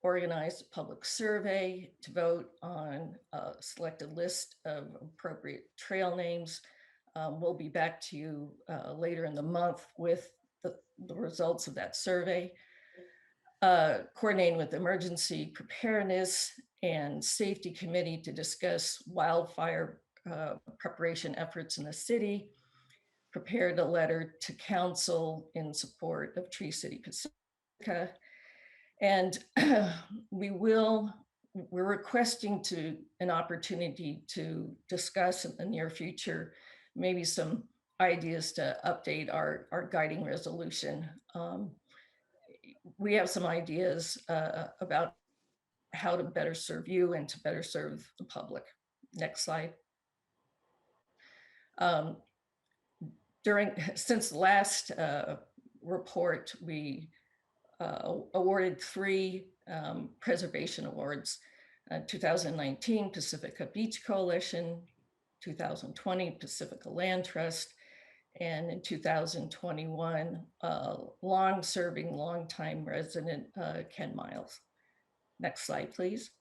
organized a public survey to vote on a selected list of appropriate trail names. We'll be back to you later in the month with the results of that survey. Coordinating with emergency preparedness and safety committee to discuss wildfire preparation efforts in the city. Prepared a letter to council in support of Tree City Pacifica. And we're requesting an opportunity to discuss in the near future, maybe some ideas to update our guiding resolution. We have some ideas about how to better serve you and to better serve the public. Next slide. Since the last report, we awarded 3 preservation awards, 2019 Pacifica Beach Coalition, 2020 Pacifica Land Trust, And in 2021, long-serving, long-time resident Ken Miles. Next slide, please.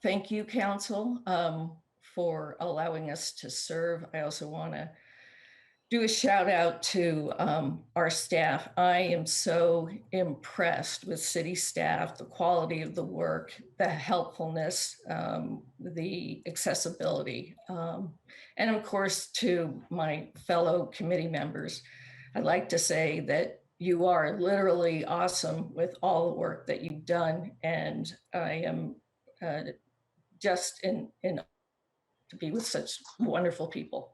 Thank you, Council, for allowing us to serve. I also want to do a shout out to our staff. I am so impressed with city staff, the quality of the work, the helpfulness, the accessibility. And of course, to my fellow committee members, I'd like to say that you are literally awesome with all the work that you've done. And I am just in to be with such wonderful people.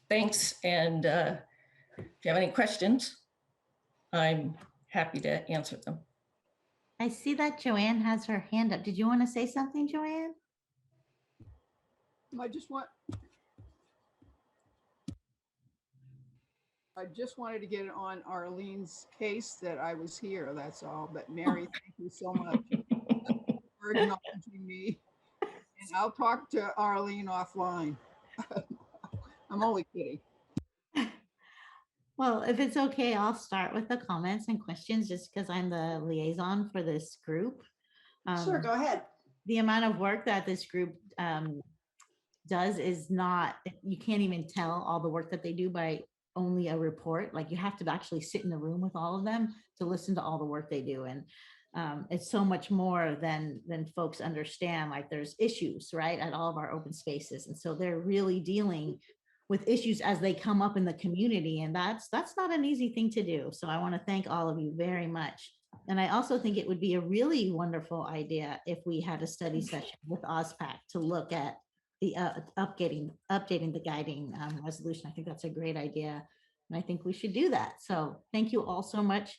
Thanks. And if you have any questions, I'm happy to answer them. I see that Joanne has her hand up. Did you want to say something, Joanne? I just wanted to get on Arlene's case that I was here, that's all. But Mary, thank you so much for acknowledging me. And I'll talk to Arlene offline. I'm only kidding. Well, if it's okay, I'll start with the comments and questions just because I'm the liaison for this group. Sure, go ahead. The amount of work that this group does is not, you can't even tell all the work that they do by only a report. Like you have to actually sit in the room with all of them to listen to all the work they do. And it's so much more than folks understand. Like there's issues, right, at all of our open spaces. And so they're really dealing with issues as they come up in the community. And that's not an easy thing to do. So I want to thank all of you very much. And I also think it would be a really wonderful idea if we had a study session with OSPAC to look at the updating the guiding resolution. I think that's a great idea. And I think we should do that. So thank you all so much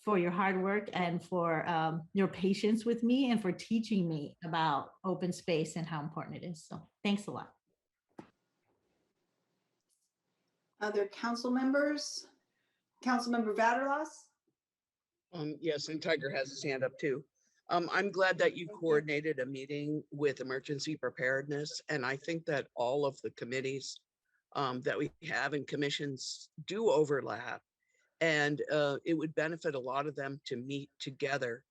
for your hard work and for your patience with me and for teaching me about open space and how important it is. So thanks a lot. Other council members? Councilmember Vaterlos? Yes, and Tiger has his hand up too. I'm glad that you coordinated a meeting with emergency preparedness. And I think that all of the committees that we have and commissions do overlap. And it would benefit a lot of them to meet together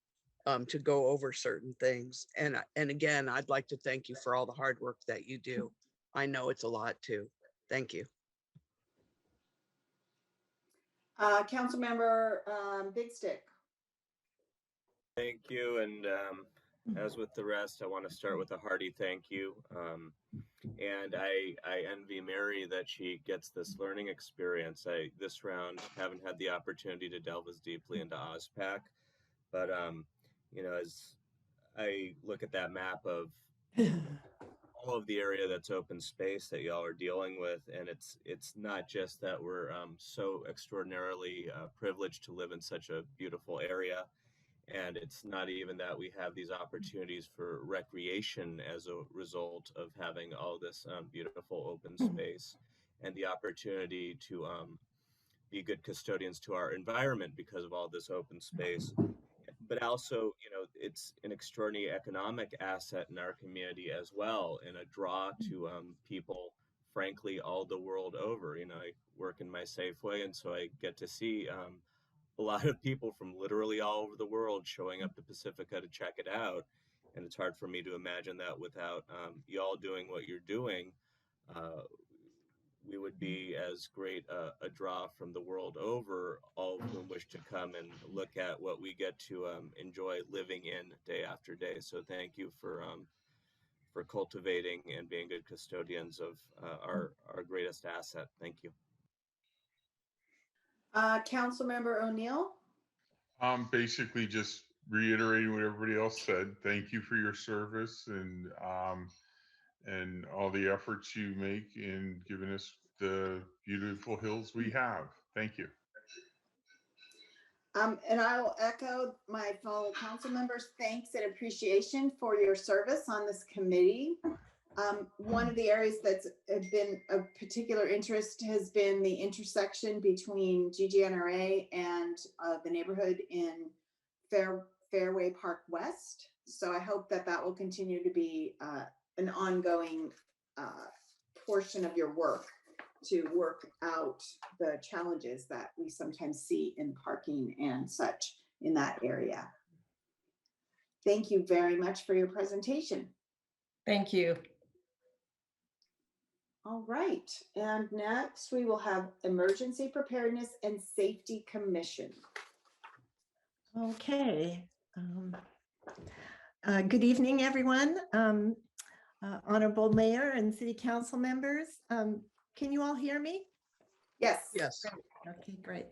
to go over certain things. And again, I'd like to thank you for all the hard work that you do. I know it's a lot too. Thank you. Councilmember Big Stick. Thank you. And as with the rest, I want to start with a hearty thank you. And I envy Mary that she gets this learning experience. This round haven't had the opportunity to delve as deeply into OSPAC, but you know, as I look at that map of all of the area that's open space that y'all are dealing with, and it's not just that we're so extraordinarily privileged to live in such a beautiful area. And it's not even that we have these opportunities for recreation as a result of having all this beautiful open space and the opportunity to be good custodians to our environment because of all this open space. But also, you know, it's an extraordinary economic asset in our community as well, and a draw to people, frankly, all the world over. You know, I work in my Safeway, and so I get to see a lot of people from literally all over the world showing up to Pacifica to check it out. And it's hard for me to imagine that without y'all doing what you're doing, we would be as great a draw from the world over, all of whom wish to come and look at what we get to enjoy living in day after day. So thank you for cultivating and being good custodians of our greatest asset. Thank you. Councilmember O'Neill? Basically just reiterating what everybody else said. Thank you for your service and all the efforts you make in giving us the beautiful hills we have. Thank you. And I'll echo my fellow council members' thanks and appreciation for your service on this committee. One of the areas that's been of particular interest has been the intersection between GGNRA and the neighborhood in Fairway Park West. So I hope that will continue to be an ongoing portion of your work. to work out the challenges that we sometimes see in parking and such in that area. Thank you very much for your presentation. Thank you. All right, and next we will have Emergency Preparedness and Safety Commission. Okay. Good evening, everyone. Honorable Mayor and City Council members. Can you all hear me? Yes. Yes. Okay, great.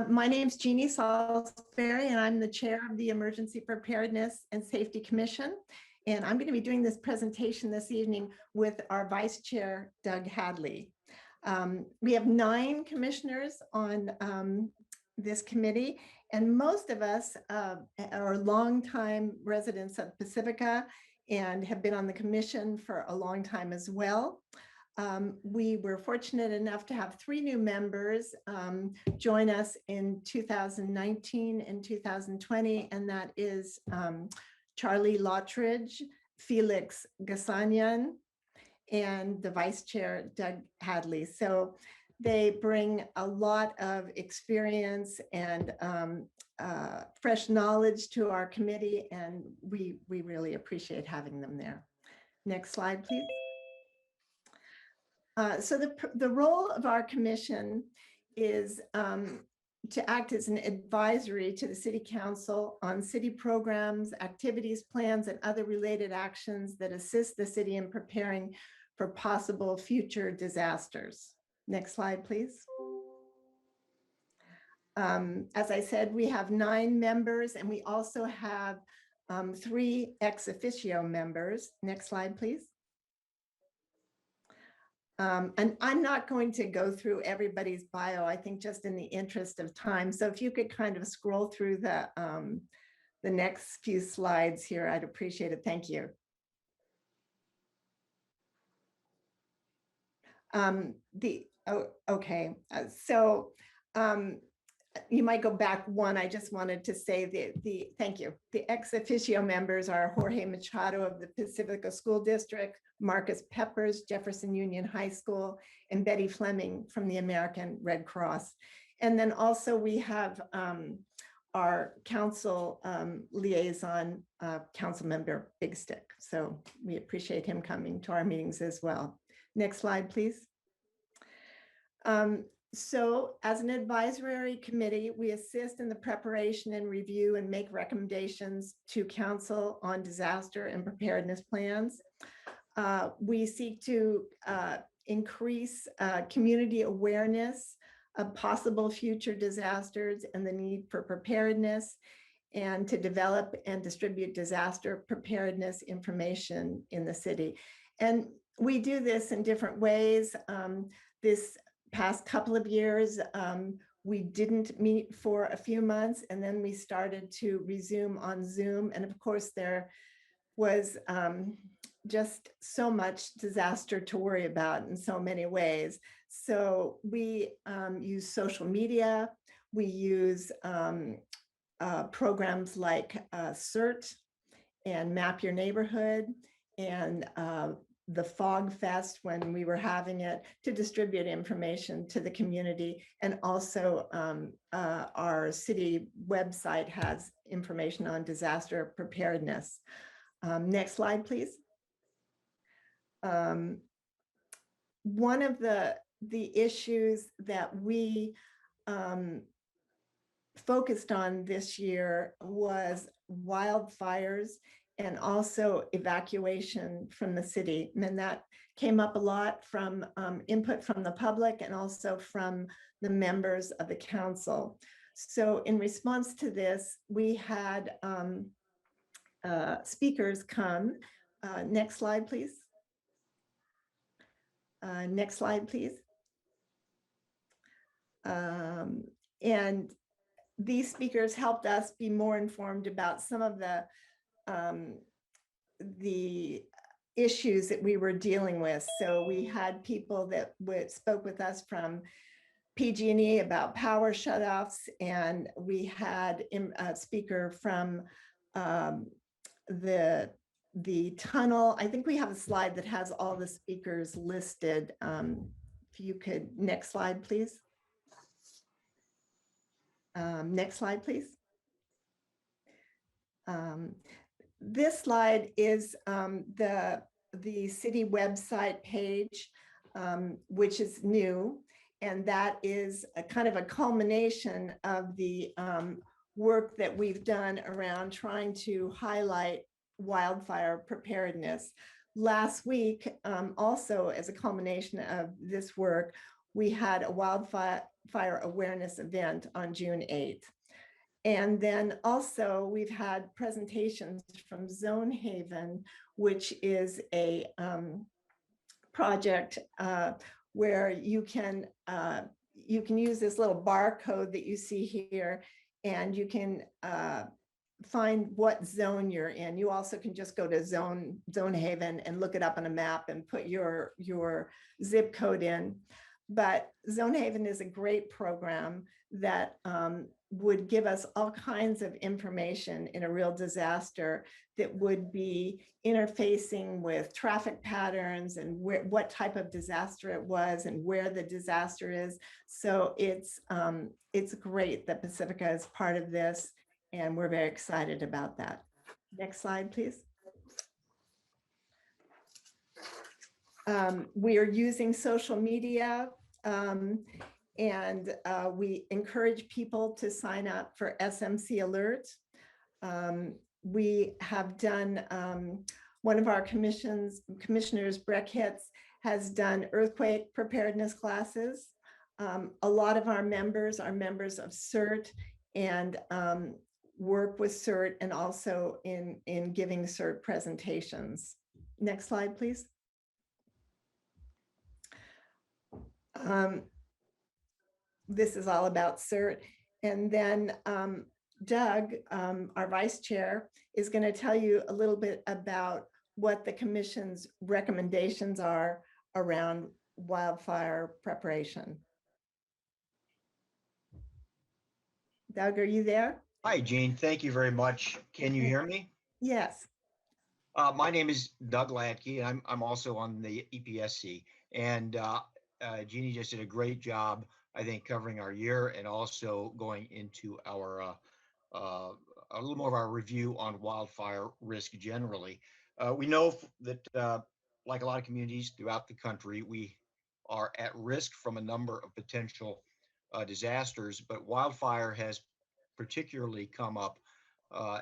My name's Jeannie Salisbury, and I'm the chair of the Emergency Preparedness and Safety Commission. And I'm going to be doing this presentation this evening with our vice chair, Doug Hadley. We have 9 commissioners on this committee, and most of us are longtime residents of Pacifica and have been on the commission for a long time as well. We were fortunate enough to have 3 new members join us in 2019 and 2020, and that is Charlie Lottridge, Felix Gassanyan, and the vice chair, Doug Hadley. So they bring a lot of experience and fresh knowledge to our committee, and we really appreciate having them there. Next slide, please. So the role of our commission is to act as an advisory to the City Council on city programs, activities, plans, and other related actions that assist the city in preparing for possible future disasters. Next slide, please. As I said, we have 9 members, and we also have 3 ex officio members. Next slide, please. And I'm not going to go through everybody's bio, I think just in the interest of time. So if you could kind of scroll through the next few slides here, I'd appreciate it. Thank you. Okay, so you might go back one. I just wanted to say thank you. The ex officio members are Jorge Machado of the Pacifica School District, Marcus Peppers, Jefferson Union High School, and Betty Fleming from the American Red Cross. And then also we have our council liaison, council member Big Stick. So we appreciate him coming to our meetings as well. Next slide, please. So as an advisory committee, we assist in the preparation and review and make recommendations to council on disaster and preparedness plans. We seek to increase community awareness of possible future disasters and the need for preparedness, and to develop and distribute disaster preparedness information in the city. And we do this in different ways. This past couple of years, we didn't meet for a few months, and then we started to resume on Zoom. And of course, there was just so much disaster to worry about in so many ways. So we use social media, we use programs like CERT and Map Your Neighborhood, and the Fog Fest when we were having it, to distribute information to the community. And also our city website has information on disaster preparedness. Next slide, please. One of the issues that we focused on this year was wildfires and also evacuation from the city. And that came up a lot from input from the public and also from the members of the council. So in response to this, we had speakers come. Next slide, please. Next slide, please. And these speakers helped us be more informed about some of the issues that we were dealing with. So we had people that spoke with us from PG&E about power shutoffs, and we had a speaker from the tunnel. I think we have a slide that has all the speakers listed If you could, next slide, please. Next slide, please. This slide is the city website page, which is new, and that is a kind of a culmination of the work that we've done around trying to highlight wildfire preparedness. Last week, also as a culmination of this work, we had a wildfire awareness event on June 8th. And then also we've had presentations from Zone Haven, which is a project where you can use this little barcode that you see here, and you can find what zone you're in. You also can just go to Zone Haven and look it up on a map and put your zip code in. But Zone Haven is a great program that would give us all kinds of information in a real disaster that would be interfacing with traffic patterns and what type of disaster it was and where the disaster is. So it's great that Pacifica is part of this, and we're very excited about that. Next slide, please. We are using social media, and we encourage people to sign up for SMC Alert. We have done, one of our commissioners, Breck Hitz, has done earthquake preparedness classes. A lot of our members are members of CERT and work with CERT and also in giving CERT presentations. Next slide, please. This is all about CERT. And then Doug, our vice chair, is going to tell you a little bit about what the commission's recommendations are around wildfire preparation. Doug, are you there? Hi, Jean. Thank you very much. Can you hear me? Yes. My name is Doug Latke, and I'm also on the EPSC. And Jeannie just did a great job, I think, covering our year and also going into our a little more of our review on wildfire risk generally. We know that, like a lot of communities throughout the country, we are at risk from a number of potential disasters, but wildfire has particularly come up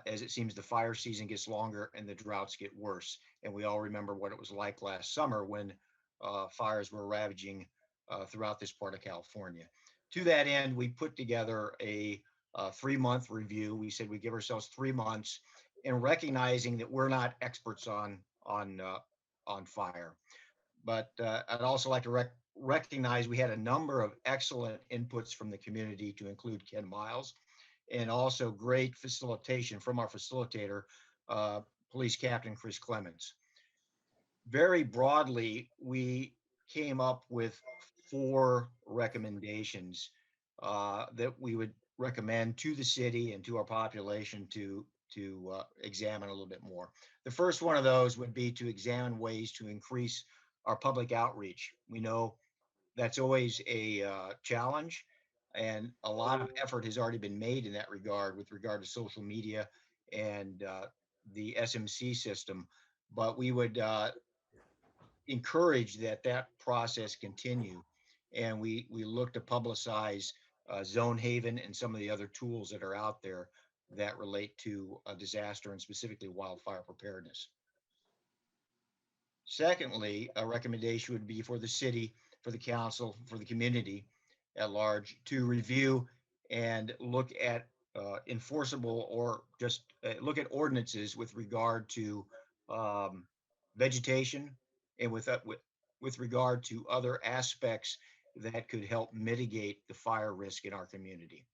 as it seems the fire season gets longer and the droughts get worse. And we all remember what it was like last summer when fires were ravaging throughout this part of California. To that end, we put together a 3-month review. We said we give ourselves 3 months, and recognizing that we're not experts on fire. But I'd also like to recognize we had a number of excellent inputs from the community, to include Ken Miles, and also great facilitation from our facilitator, Police Captain Chris Clemens. Very broadly, we came up with 4 recommendations that we would recommend to the city and to our population to examine a little bit more. The first one of those would be to examine ways to increase our public outreach. We know that's always a challenge, and a lot of effort has already been made in that regard with regard to social media and the SMC system. But we would encourage that process continue, and we look to publicize Zone Haven and some of the other tools that are out there that relate to a disaster and specifically wildfire preparedness. Secondly, a recommendation would be for the city, for the council, for the community at large to review and look at enforceable or just look at ordinances with regard to vegetation and with regard to other aspects that could help mitigate the fire risk in our community.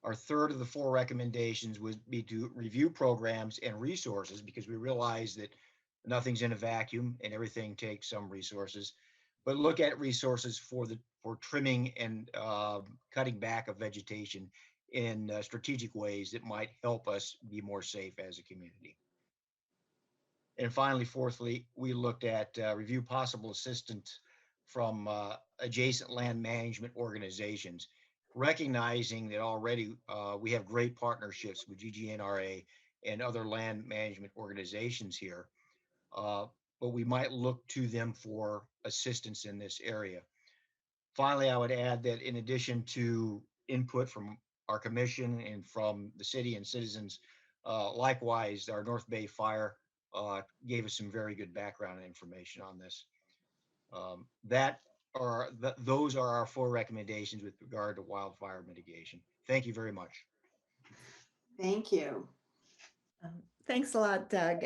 Our third of the 4 recommendations would be to review programs and resources, because we realize that nothing's in a vacuum and everything takes some resources, but look at resources for trimming and cutting back of vegetation in strategic ways that might help us be more safe as a community. And finally, fourthly, we looked at review possible assistance from adjacent land management organizations, recognizing that already we have great partnerships with GGNRA and other land management organizations here, but we might look to them for assistance in this area. Finally, I would add that in addition to input from our commission and from the city and citizens, likewise, our North Bay Fire gave us some very good background information on this. Those are our 4 recommendations with regard to wildfire mitigation. Thank you very much. Thank you. Thanks a lot, Doug.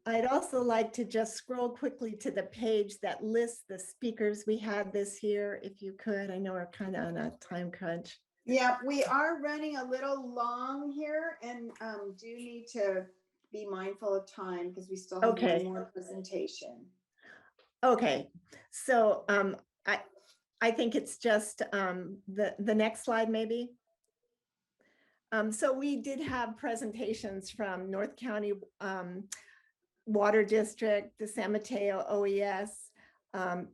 I'd also like to just scroll quickly to the page that lists the speakers we had this year, if you could. I know we're kind of on a time crunch. Yeah, we are running a little long here and do need to be mindful of time because we still have one more presentation. Okay, so I think it's just the next slide maybe. So we did have presentations from North County Water District, the San Mateo OES,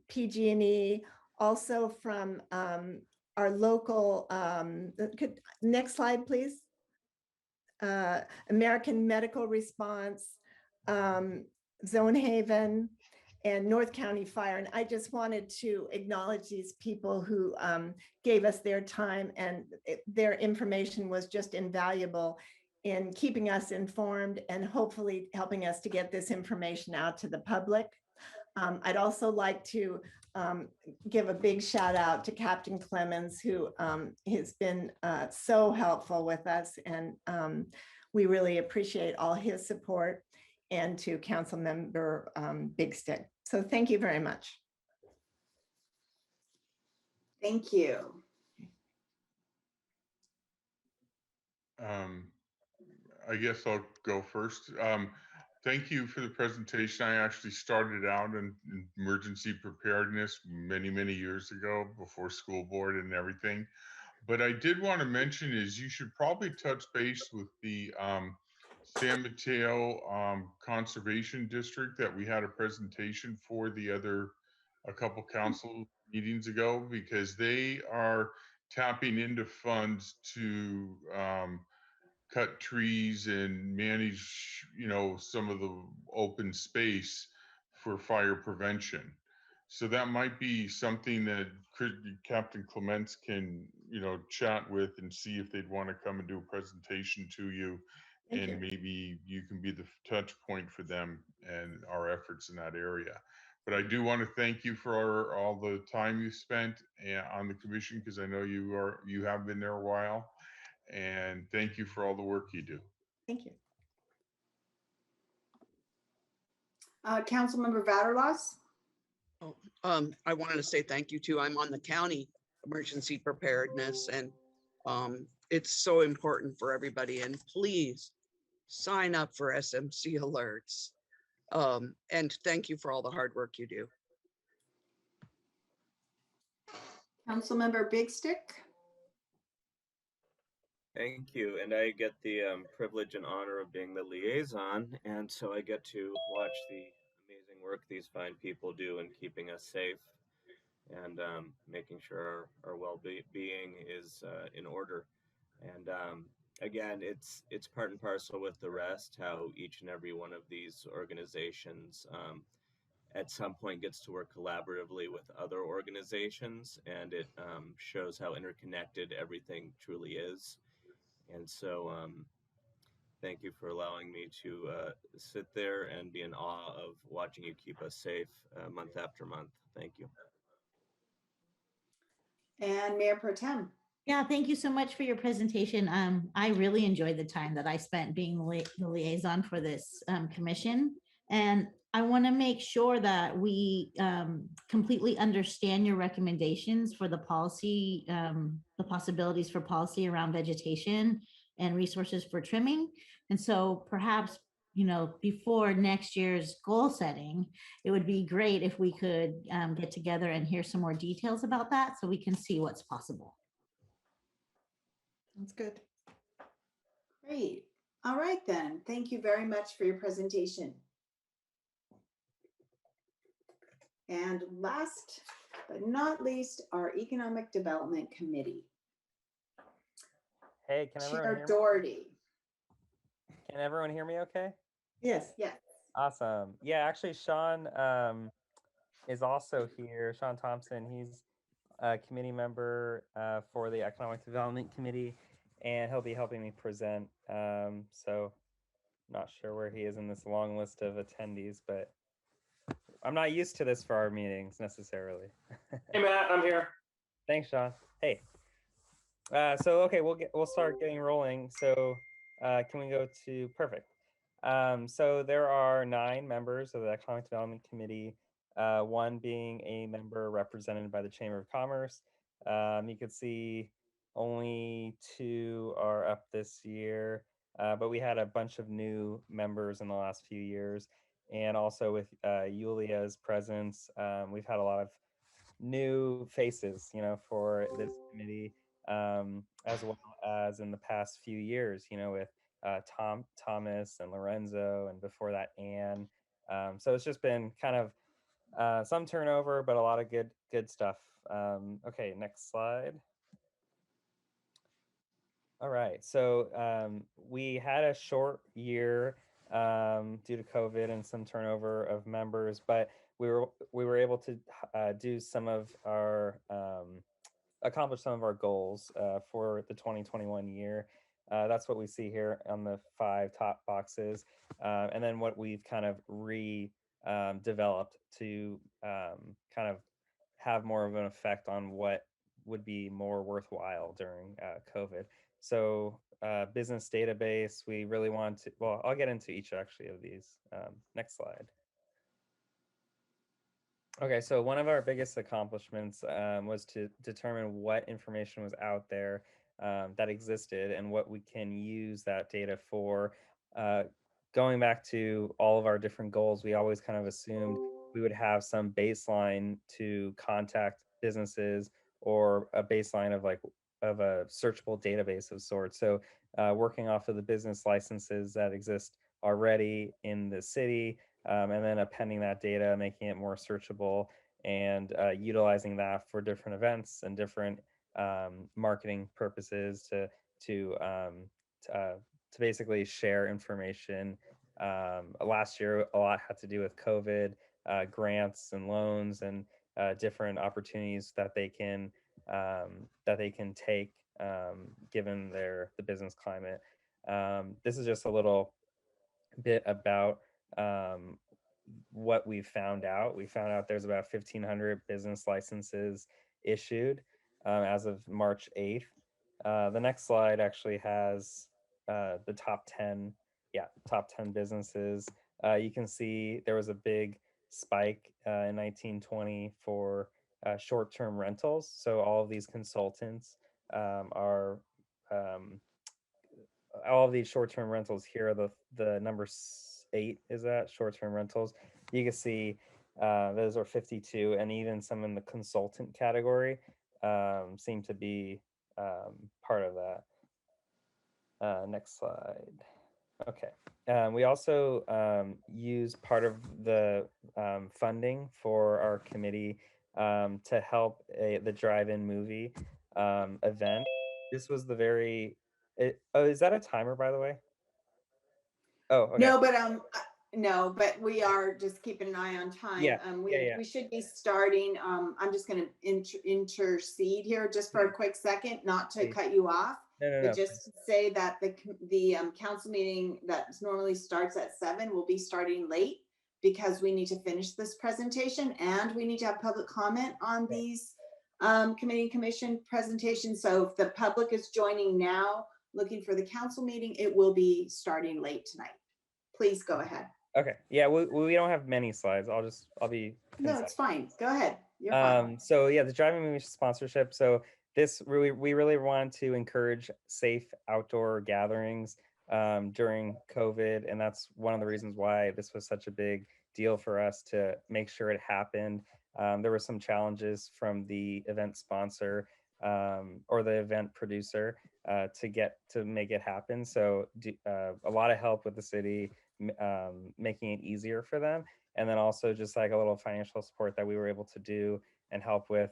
PG&E, also from our local, next slide, please. American Medical Response, Zone Haven, and North County Fire. And I just wanted to acknowledge these people who gave us their time, and their information was just invaluable in keeping us informed and hopefully helping us to get this information out to the public. I'd also like to give a big shout out to Captain Clemens, who has been so helpful with us, and we really appreciate all his support, and to Council Member Big Stick. So thank you very much. Thank you. I guess I'll go first. Thank you for the presentation. I actually started out in emergency preparedness many, many years ago before school board and everything. But I did want to mention is you should probably touch base with the San Mateo Conservation District that we had a presentation for a couple council meetings ago, because they are tapping into funds to cut trees and manage, some of the open space for fire prevention. So that might be something that Captain Clements can, chat with and see if they'd want to come and do a presentation to you. Thank you. Maybe you can be the touch point for them and our efforts in that area. But I do want to thank you for all the time you spent on the commission, because I know you have been there a while. And thank you for all the work you do. Thank you. Councilmember Vaterlos. I wanted to say thank you too. I'm on the county emergency preparedness, and it's so important for everybody. And please sign up for SMC alerts. And thank you for all the hard work you do. Councilmember Big Stick. Thank you. And I get the privilege and honor of being the liaison. And so I get to watch the amazing work these fine people do in keeping us safe and making sure our well-being is in order. And again, it's part and parcel with the rest, how each and every one of these organizations at some point gets to work collaboratively with other organizations, and it shows how interconnected everything truly is. And so thank you for allowing me to sit there and be in awe of watching you keep us safe month after month. Thank you. And Mayor Pro Tem. Yeah, thank you so much for your presentation. I really enjoyed the time that I spent being the liaison for this commission. And I want to make sure that we completely understand your recommendations for the policy, the possibilities for policy around vegetation and resources for trimming. And so perhaps, before next year's goal setting, it would be great if we could get together and hear some more details about that so we can see what's possible. That's good. Great. All right, then. Thank you very much for your presentation. And last but not least, our Economic Development Committee. Hey, can everyone Chair hear me? Doherty. Can everyone hear me okay? Yes. Yes. Awesome. Yeah, actually, Sean is also here. Sean Thompson, he's a committee member for the Economic Development Committee, and he'll be helping me present. So not sure where he is in this long list of attendees, but I'm not used to this for our meetings necessarily. Hey Matt, I'm here. Thanks, Sean. Hey. So okay, we'll start getting rolling. So can we go to perfect? So there are 9 members of the Economic Development Committee, one being a member represented by the Chamber of Commerce. You can see only 2 are up this year, but we had a bunch of new members in the last few years. And also with Yulia's presence, we've had a lot of new faces, for this committee, as well as in the past few years, with Thomas and Lorenzo, and before that Anne. So it's just been kind of some turnover, but a lot of good stuff. Okay, next slide. All right, so we had a short year due to COVID and some turnover of members, but we were able to do some of our accomplish some of our goals for the 2021 year. That's what we see here on the 5 top boxes, and then what we've kind of developed to kind of have more of an effect on what would be more worthwhile during COVID. So business database, we really want to, well, I'll get into each actually of these. Next slide. Okay, so one of our biggest accomplishments was to determine what information was out there that existed and what we can use that data for. Going back to all of our different goals, we always kind of assumed we would have some baseline to contact businesses, or a baseline of a searchable database of sorts. So working off of the business licenses that exist already in the city, and then appending that data, making it more searchable, and utilizing that for different events and different marketing purposes to basically share information. Last year, a lot had to do with COVID, grants and loans, and different opportunities that they can take given the business climate. This is just a little bit about what we found out. We found out there's about 1,500 business licenses issued as of March 8th. The next slide actually has the top 10 businesses. You can see there was a big spike in 1920 for short-term rentals. So all of these consultants are all of these short-term rentals here are the number 8 is that short-term rentals. You can see those are 52, and even some in the consultant category seem to be part of that. Next slide. Okay. We also use part of the funding for our committee to help the drive-in movie event. This was the very oh, is that a timer, by the way? Oh, okay. No, but we are just keeping an eye on time. Yeah. We should be starting. I'm just going to intercede here just for a quick second, not to cut you off, but just to say that the council meeting that normally starts at 7 will be starting late because we need to finish this presentation and we need to have public comment on these committee and commission presentations. So if the public is joining now, looking for the council meeting, it will be starting late tonight. Please go ahead. Okay. Yeah, we don't have many slides. I'll be concise. No, it's fine. Go ahead. You're fine. So yeah, the driving movie sponsorship. So this we really want to encourage safe outdoor gatherings during COVID, and that's one of the reasons why this was such a big deal for us to make sure it happened. There were some challenges from the event sponsor or the event producer to make it happen. So a lot of help with the city. making it easier for them. And then also just like a little financial support that we were able to do and help with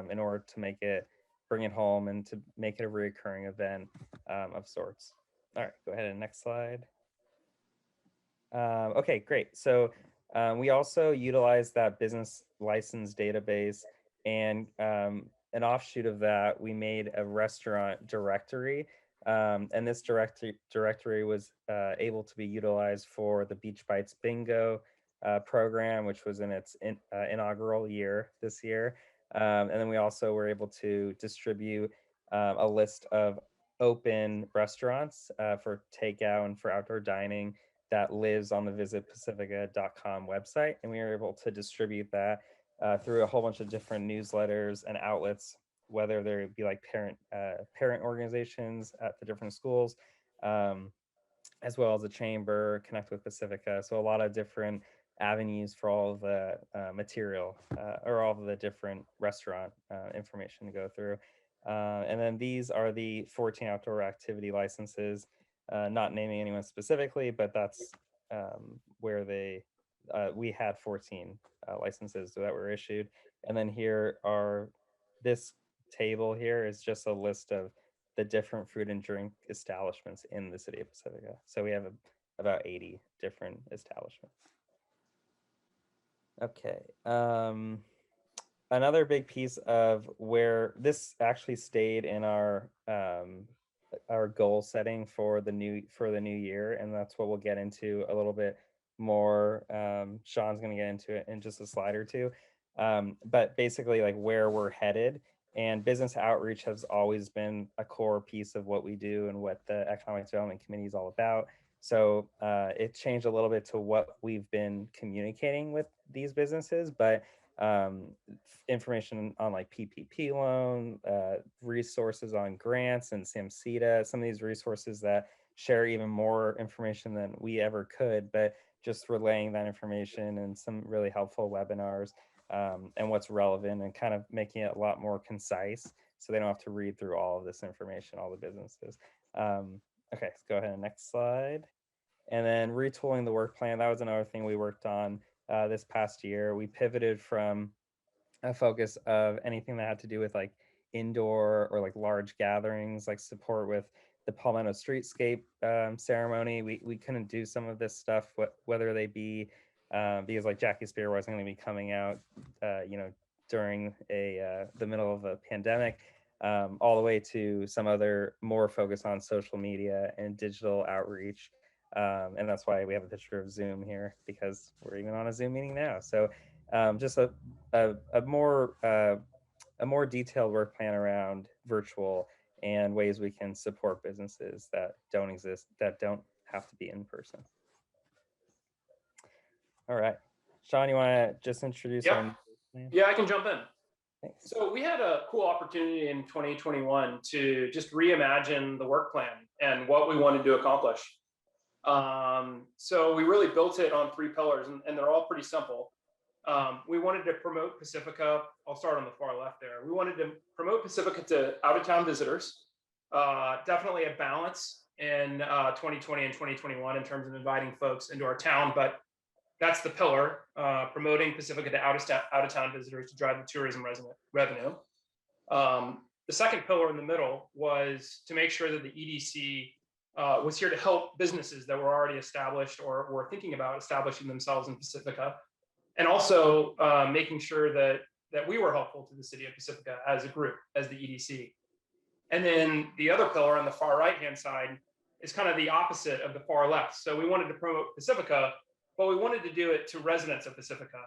in order to bring it home and to make it a recurring event of sorts. All right, go ahead and next slide. Okay, great. So we also utilize that business license database, and an offshoot of that, we made a restaurant directory. And this directory was able to be utilized for the Beach Bites Bingo program, which was in its inaugural year this year. And then we also were able to distribute a list of open restaurants for takeout and for outdoor dining that lives on the visitpacifica.com website. And we were able to distribute that through a whole bunch of different newsletters and outlets, whether there be like parent organizations at the different schools, as well as the chamber, Connect with Pacifica. So a lot of different avenues for all of the material or all of the different restaurant information to go through. And then these are the 14 outdoor activity licenses, not naming anyone specifically, but that's where we had 14 licenses that were issued. And then this table here is just a list of the different food and drink establishments in the city of Pacifica. So we have about 80 different establishments. Okay. Another big piece of where this actually stayed in our goal setting for the new year, and that's what we'll get into a little bit more. Sean's going to get into it in just a slide or two. But basically, like where we're headed, and business outreach has always been a core piece of what we do and what the Economic Development Committee is all about. So it changed a little bit to what we've been communicating with these businesses, but information on like PPP loan, resources on grants and SAMCETA, some of these resources that share even more information than we ever could, but just relaying that information and some really helpful webinars and what's relevant and kind of making it a lot more concise so they don't have to read through all of this information, all the businesses. Okay, let's go ahead and next slide. And then retooling the work plan, that was another thing we worked on this past year. We pivoted from a focus of anything that had to do with like indoor or like large gatherings, like support with the Palmetto Streetscape ceremony. We couldn't do some of this stuff, whether they be because like Jackie Spear wasn't going to be coming out, during the middle of a pandemic, all the way to some other more focus on social media and digital outreach. And that's why we have a picture of Zoom here, because we're even on a Zoom meeting now. So just a more detailed work plan around virtual and ways we can support businesses that don't exist, that don't have to be in person. All right, Sean, you want to just introduce? Yeah, yeah, I can jump in. Thanks. So we had a cool opportunity in 2021 to just reimagine the work plan and what we wanted to accomplish. So we really built it on 3 pillars, and they're all pretty simple. We wanted to promote Pacifica. I'll start on the far left there. We wanted to promote Pacifica to out-of-town visitors. Definitely a balance in 2020 and 2021 in terms of inviting folks into our town, but that's the pillar, promoting Pacifica to out-of-town visitors to drive the tourism revenue. The second pillar in the middle was to make sure that the EDC was here to help businesses that were already established or were thinking about establishing themselves in Pacifica, and also making sure that we were helpful to the city of Pacifica as a group, as the EDC. And then the other pillar on the far right-hand side is kind of the opposite of the far left. So we wanted to promote Pacifica, but we wanted to do it to residents of Pacifica.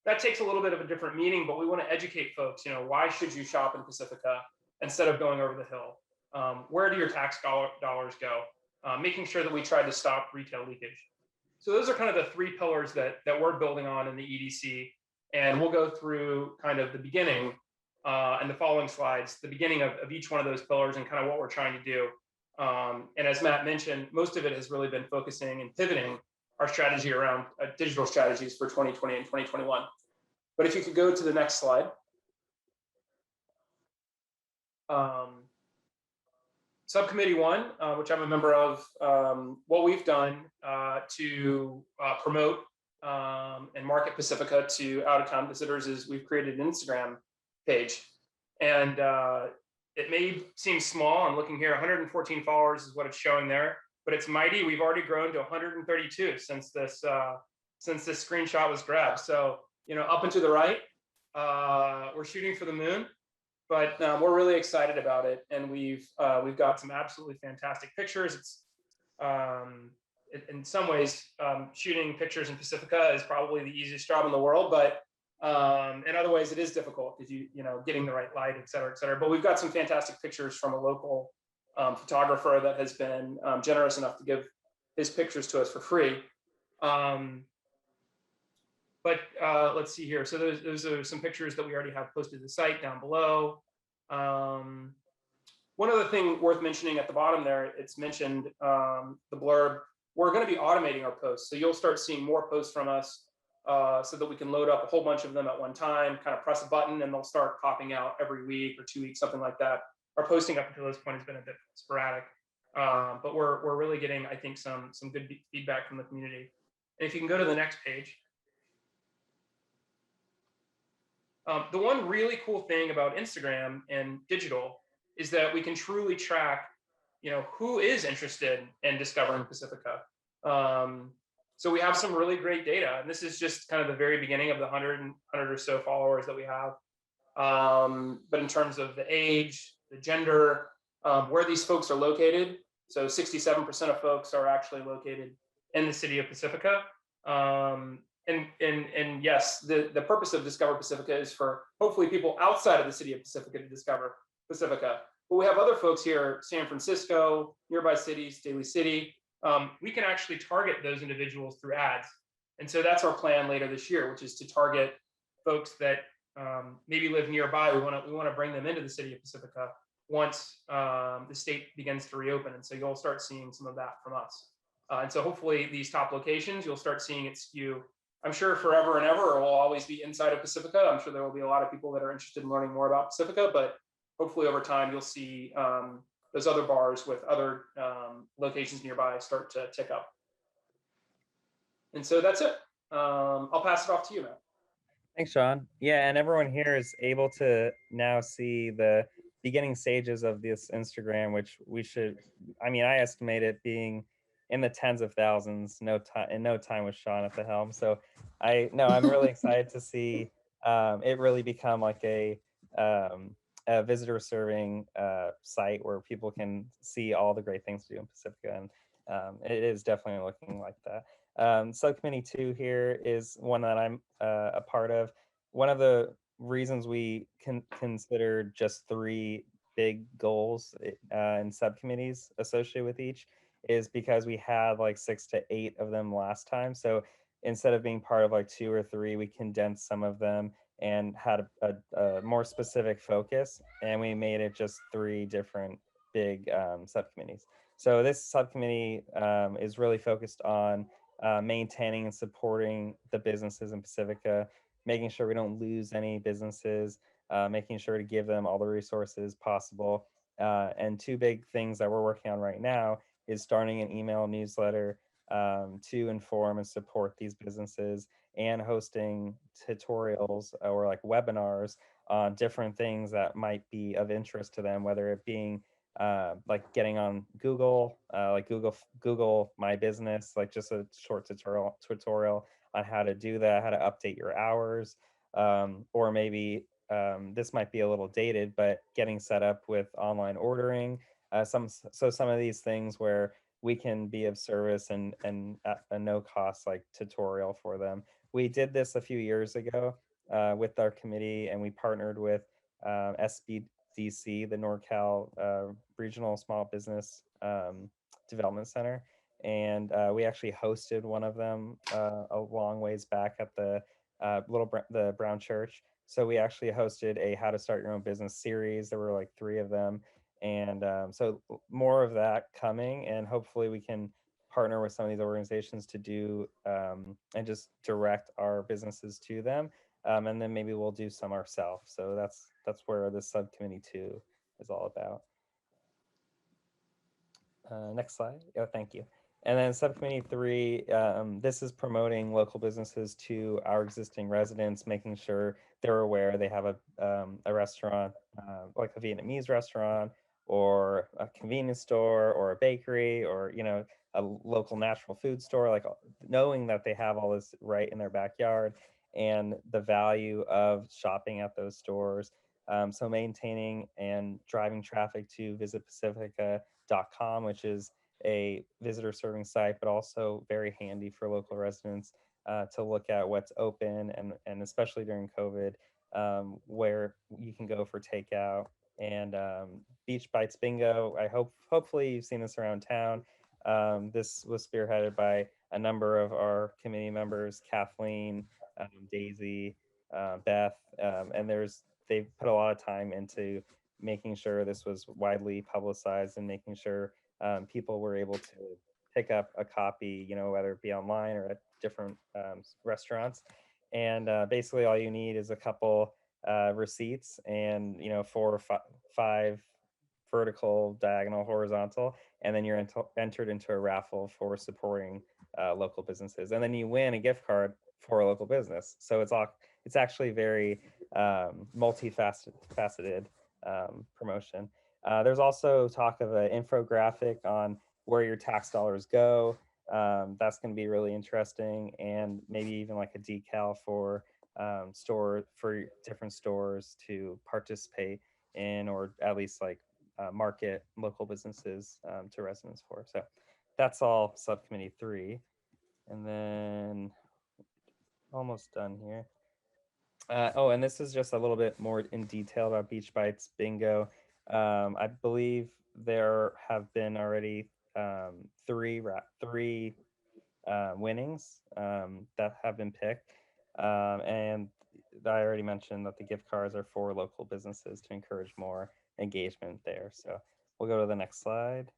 That takes a little bit of a different meaning, but we want to educate folks, why should you shop in Pacifica instead of going over the hill? Where do your tax dollars go? Making sure that we try to stop retail leakage. So those are kind of the 3 pillars that we're building on in the EDC. And we'll go through kind of the beginning and the following slides, the beginning of each one of those pillars and kind of what we're trying to do. And as Matt mentioned, most of it has really been focusing and pivoting our strategy around digital strategies for 2020 and 2021. But if you could go to the next slide. Subcommittee 1, which I'm a member of, what we've done to promote and market Pacifica to out-of-town visitors is we've created an Instagram page. And it may seem small. I'm looking here, 114 followers is what it's showing there, but it's mighty. We've already grown to 132 since this screenshot was grabbed. So, up and to the right, we're shooting for the moon. But we're really excited about it, and we've got some absolutely fantastic pictures. It's in some ways shooting pictures in Pacifica is probably the easiest job in the world, but in other ways it is difficult because getting the right light, et cetera, et cetera. But we've got some fantastic pictures from a local photographer that has been generous enough to give his pictures to us for free. But let's see here. So those are some pictures that we already have posted to the site down below. One other thing worth mentioning at the bottom there, it's mentioned the blurb. We're going to be automating our posts. So you'll start seeing more posts from us so that we can load up a whole bunch of them at one time, kind of press a button and they'll start popping out every week or 2 weeks, something like that. Our posting up until this point has been a bit sporadic, but we're really getting, I think, some good feedback from the community. And if you can go to the next page. The one really cool thing about Instagram and digital is that we can truly track, who is interested in discovering Pacifica. So we have some really great data, and this is just kind of the very beginning of the 100 or so followers that we have. But in terms of the age, the gender, where these folks are located, so 67% of folks are actually located in the city of Pacifica. And yes, the purpose of Discover Pacifica is for hopefully people outside of the city of Pacifica to discover Pacifica. But we have other folks here, San Francisco, nearby cities, Daly City. We can actually target those individuals through ads. And so that's our plan later this year, which is to target folks that maybe live nearby. We want to bring them into the city of Pacifica once the state begins to reopen. And so you'll start seeing some of that from us. And so hopefully these top locations, you'll start seeing it skew. I'm sure forever and ever, it will always be inside of Pacifica. I'm sure there will be a lot of people that are interested in learning more about Pacifica, but hopefully over time, you'll see those other bars with other locations nearby start to tick up. And so that's it. I'll pass it off to you, Matt. Thanks, Sean. Yeah, and everyone here is able to now see the beginning stages of this Instagram, which I estimate it being in the tens of thousands, in no time with Sean at the helm. So I'm really excited to see it really become like a visitor serving site where people can see all the great things to do in Pacifica. And it is definitely looking like that. Subcommittee 2 here is one that I'm a part of. One of the reasons we considered just 3 big goals and subcommittees associated with each is because we had like 6 to 8 of them last time. So instead of being part of like 2 or 3, we condensed some of them and had a more specific focus, and we made it just 3 different big subcommittees. So this subcommittee is really focused on maintaining and supporting the businesses in Pacifica, making sure we don't lose any businesses, making sure to give them all the resources possible. And 2 big things that we're working on right now is starting an email newsletter to inform and support these businesses, and hosting tutorials or like webinars on different things that might be of interest to them, whether it being like getting on Google, like Google My Business, like just a short tutorial on how to do that, how to update your hours, or maybe this might be a little dated, but getting set up with online ordering. Some of these things where we can be of service and at a no cost like tutorial for them. We did this a few years ago with our committee, and we partnered with SBDC, the NorCal Regional Small Business Development Center. And we actually hosted one of them a long ways back at the the Brown Church. So we actually hosted a How to Start Your Own Business series. There were like 3 of them. And so more of that coming, and hopefully we can partner with some of these organizations to do and just direct our businesses to them. And then maybe we'll do some ourselves. So that's where this subcommittee 2 is all about. Next slide. Oh, thank you. And then subcommittee 3, this is promoting local businesses to our existing residents, making sure they're aware they have a restaurant, like a Vietnamese restaurant or a convenience store or a bakery or, a local natural food store, like knowing that they have all this right in their backyard and the value of shopping at those stores. So maintaining and driving traffic to Visit Pacifica.com, which is a visitor serving site, but also very handy for local residents to look at what's open and especially during COVID, where you can go for takeout. And Beach Bites Bingo, hopefully you've seen this around town. This was spearheaded by a number of our committee members, Kathleen, Daisy, Beth, and they've put a lot of time into making sure this was widely publicized and making sure people were able to pick up a copy, whether it be online or at different restaurants. And basically all you need is a couple receipts and, 4 or 5 vertical, diagonal, horizontal, and then you're entered into a raffle for supporting local businesses. And then you win a gift card for a local business. So it's actually very multifaceted promotion. There's also talk of an infographic on where your tax dollars go. That's going to be really interesting, and maybe even like a decal for different stores to participate in, or at least like market local businesses to residents for. So that's all subcommittee 3, and then almost done here. And this is just a little bit more in detail about Beach Bites Bingo. I believe there have been already three winnings that have been picked. And I already mentioned that the gift cards are for local businesses to encourage more engagement there. So we'll go to the next slide.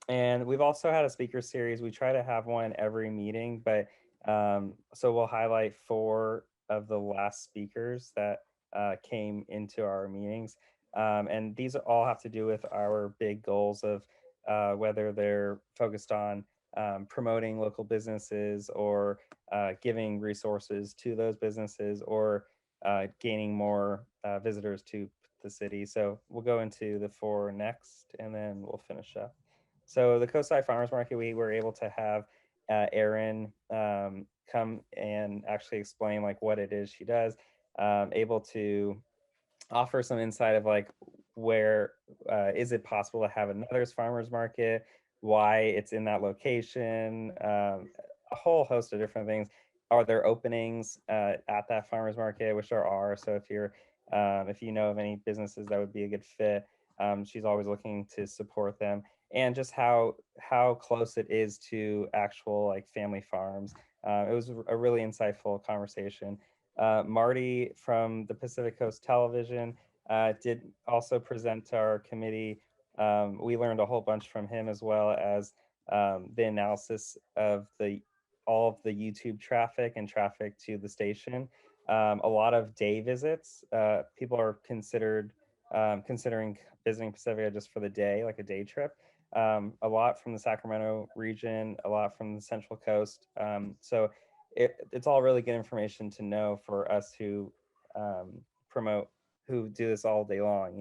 And we've also had a speaker series. We try to have one every meeting, but so we'll highlight 4 of the last speakers that came into our meetings. And these all have to do with our big goals of whether they're focused on promoting local businesses or giving resources to those businesses or gaining more visitors to the city. So we'll go into the 4 next, and then we'll finish up. So the Coastside Farmers Market, we were able to have Erin come and actually explain like what it is she does, able to offer some insight of like where is it possible to have another farmers market, why it's in that location, a whole host of different things. Are there openings at that farmers market, which there are? So if you know of any businesses that would be a good fit, she's always looking to support them, and just how close it is to actual like family farms. It was a really insightful conversation. Marty from the Pacific Coast Television did also present to our committee. We learned a whole bunch from him, as well as the analysis of all of the YouTube traffic and traffic to the station. A lot of day visits. People are considering visiting Pacifica just for the day, like a day trip. A lot from the Sacramento region, a lot from the Central Coast. So it's all really good information to know for us who who do this all day long,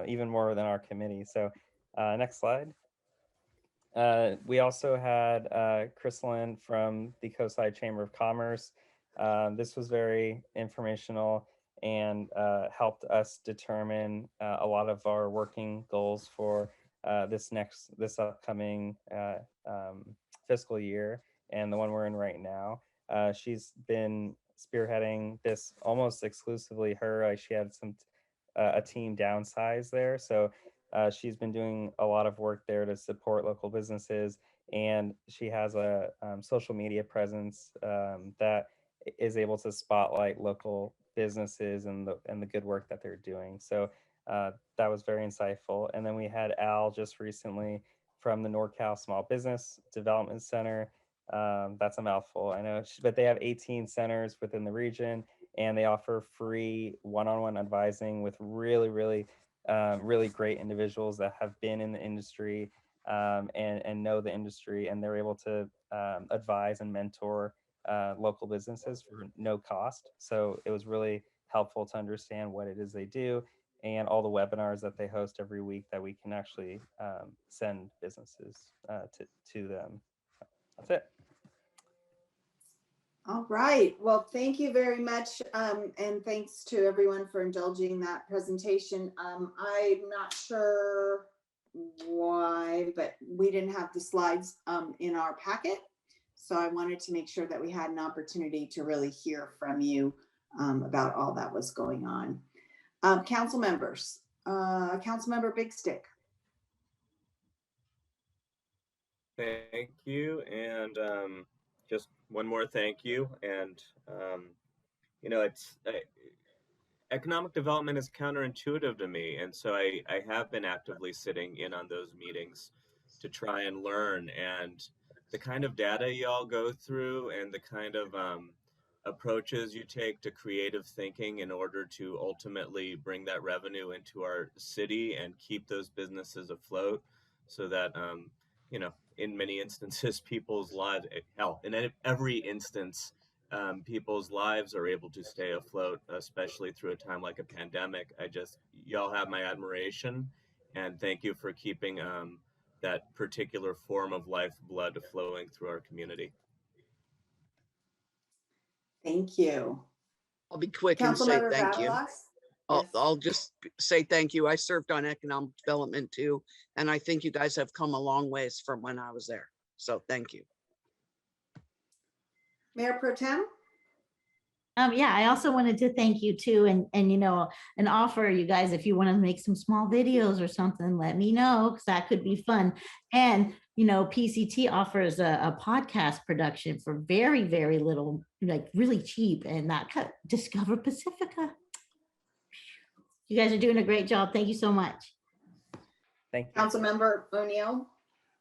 even more than our committee. So next slide. We also had Chrysalin from the Coastside Chamber of Commerce. This was very informational and helped us determine a lot of our working goals for this upcoming fiscal year, and the one we're in right now. She's been spearheading this almost exclusively her. She had a team downsize there, so she's been doing a lot of work there to support local businesses, and she has a social media presence that is able to spotlight local businesses and the good work that they're doing. So that was very insightful. And then we had Al just recently from the NorCal Small Business Development Center. That's a mouthful, I know, but they have 18 centers within the region, and they offer free one-on-one advising with really, really really great individuals that have been in the industry and know the industry, and they're able to advise and mentor local businesses for no cost. So it was really helpful to understand what it is they do and all the webinars that they host every week that we can actually send businesses to them. That's it. All right. Well, thank you very much. And thanks to everyone for indulging that presentation. I'm not sure why, but we didn't have the slides in our packet. So I wanted to make sure that we had an opportunity to really hear from you about all that was going on. Council members, Councilmember Big Stick. Thank you. And just one more thank you. And, you know, economic development is counterintuitive to me. And so I have been actively sitting in on those meetings to try and learn. And the kind of data y'all go through and the kind of approaches you take to creative thinking in order to ultimately bring that revenue into our city and keep those businesses afloat so that, you know, in many instances, people's lives, hell, in every instance, people's lives are able to stay afloat, especially through a time like a pandemic. Y'all have my admiration, and thank you for keeping that particular form of lifeblood flowing through our community. Thank you. I'll be quick and say Councilmember thank you. Vavalas? I'll just say thank you. I served on economic development too, and I think you guys have come a long ways from when I was there. So thank you. Mayor Pro Tem? Yeah, I also wanted to thank you too, and you know, and offer you guys, if you want to make some small videos or something, let me know, because that could be fun. And you know, PCT offers a podcast production for very, very little, like really cheap, and that Discover Pacifica. You guys are doing a great job. Thank you so much. Thank you. Councilmember O'Neill?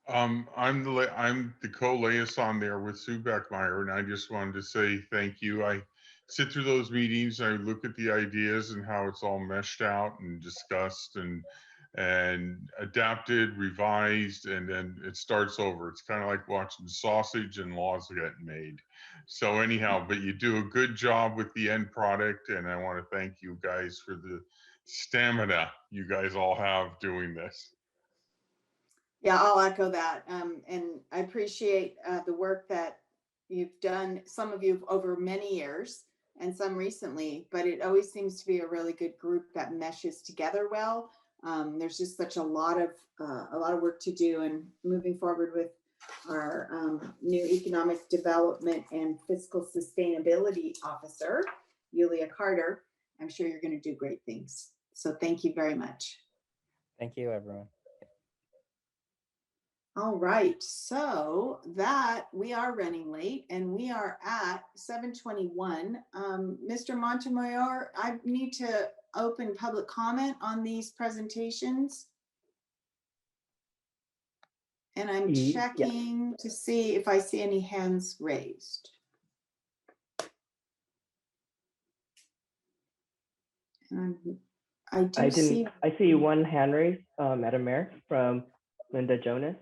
I'm the co-liaison there with Sue Beckmeyer, and I just wanted to say thank you. I sit through those meetings, I look at the ideas and how it's all meshed out and discussed and adapted, revised, and then it starts over. It's kind of like watching sausage and laws getting made. So anyhow, but you do a good job with the end product, and I want to thank you guys for the stamina you guys all have doing this. Yeah, I'll echo that. And I appreciate the work that you've done, some of you over many years and some recently, but it always seems to be a really good group that meshes together well. There's just such a lot of work to do, and moving forward with our new economic development and fiscal sustainability officer, Yulia Carter, I'm sure you're going to do great things. So thank you very much. Thank you, everyone. All right, so that we are running late and we are at 7:21. Mr. Montemayor, I need to open public comment on these presentations. And I'm checking to see if I see any hands raised. I see one hand raised, Madam Mayor, from Linda Jonas.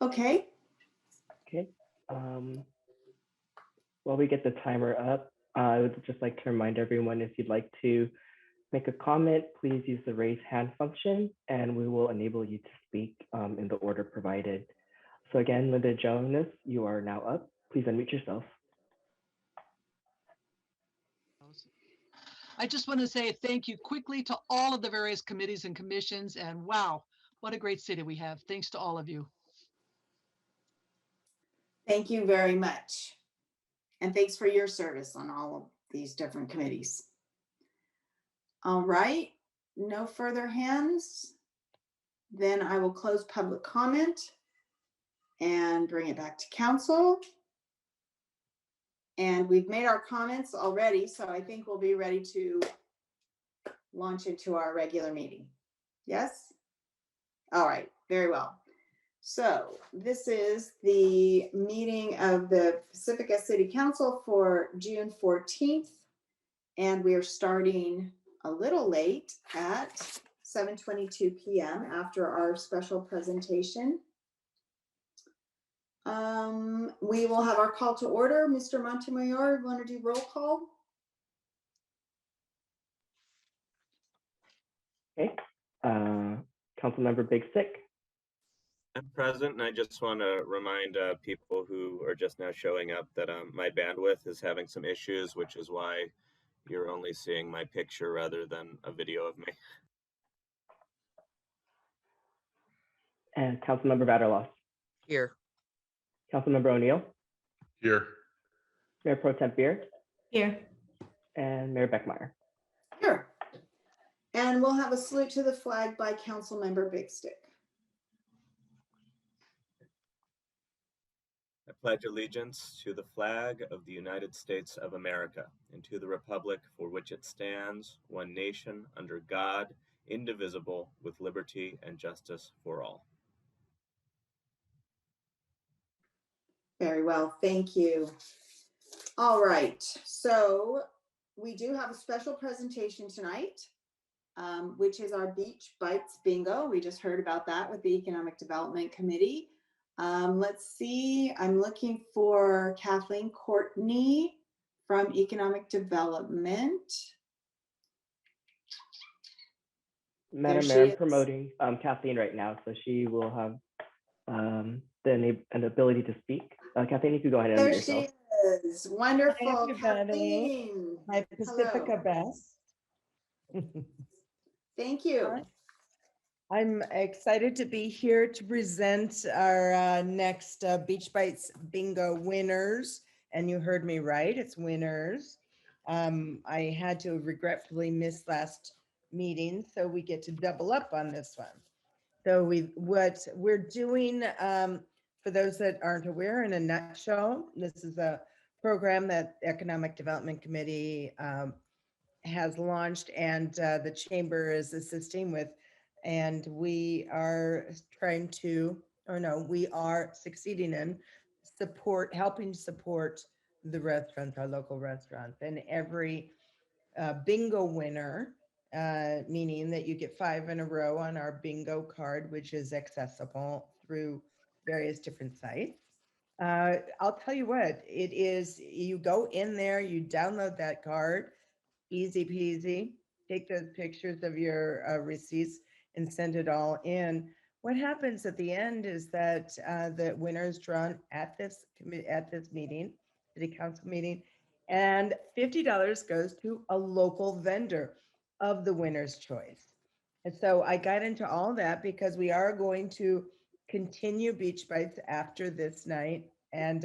Okay. Okay. While we get the timer up, I would just like to remind everyone, if you'd like to make a comment, please use the raise hand function and we will enable you to speak in the order provided. So again, Linda Jonas, you are now up. Please unmute yourself. I just want to say thank you quickly to all of the various committees and commissions, and wow, what a great city we have. Thanks to all of you. Thank you very much. And thanks for your service on all of these different committees. All right, no further hands. Then I will close public comment and bring it back to council. And we've made our comments already, so I think we'll be ready to launch into our regular meeting. Yes? All right, very well. So this is the meeting of the Pacifica City Council for June 14th, and we are starting a little late at 7:22 p.m. after our special presentation. We will have our call to order. Mr. Montemayor, want to do roll call? Okay. Councilmember Big Stick. I'm present, and I just want to remind people who are just now showing up that my bandwidth is having some issues, which is why you're only seeing my picture rather than a video of me. And Councilmember Vatterloss. Here. Councilmember O'Neill. Here. Mayor Pro Tem Beard. Here. And Mayor Beckmeyer. Here. And we'll have a salute to the flag by Councilmember Big Stick. I pledge allegiance to the flag of the United States of America and to the republic for which it stands, one nation, under God, indivisible, with liberty and justice for all. Very well, thank you. All right, so we do have a special presentation tonight, which is our Beach Bites Bingo. We just heard about that with the Economic Development Committee. Let's see, I'm looking for Kathleen Courtney from Economic Development. Madam Mayor, I'm promoting Kathleen right now, so she will have an ability to speak. Kathleen, you can go ahead and There unmute she yourself. is. Wonderful, Hi, everybody. Kathleen. My Pacifica Hello. best. Thank you. I'm excited to be here to present our next Beach Bites Bingo winners. And you heard me right, it's winners. I had to regretfully miss last meeting, so we get to double up on this one. So what we're doing, for those that aren't aware, in a nutshell, this is a program that the Economic Development Committee has launched, and the Chamber is assisting with. And we are trying to, or no, we are succeeding in helping support the restaurants, our local restaurants. And every bingo winner, meaning that you get 5 in a row on our bingo card, which is accessible through various different sites. I'll tell you what, it is, you go in there, you download that card, easy peasy, take those pictures of your receipts and send it all in. What happens at the end is that the winner is drawn at this meeting, city council meeting, and $50 goes to a local vendor of the winner's choice. And so I got into all that because we are going to continue Beach Bites after this night, and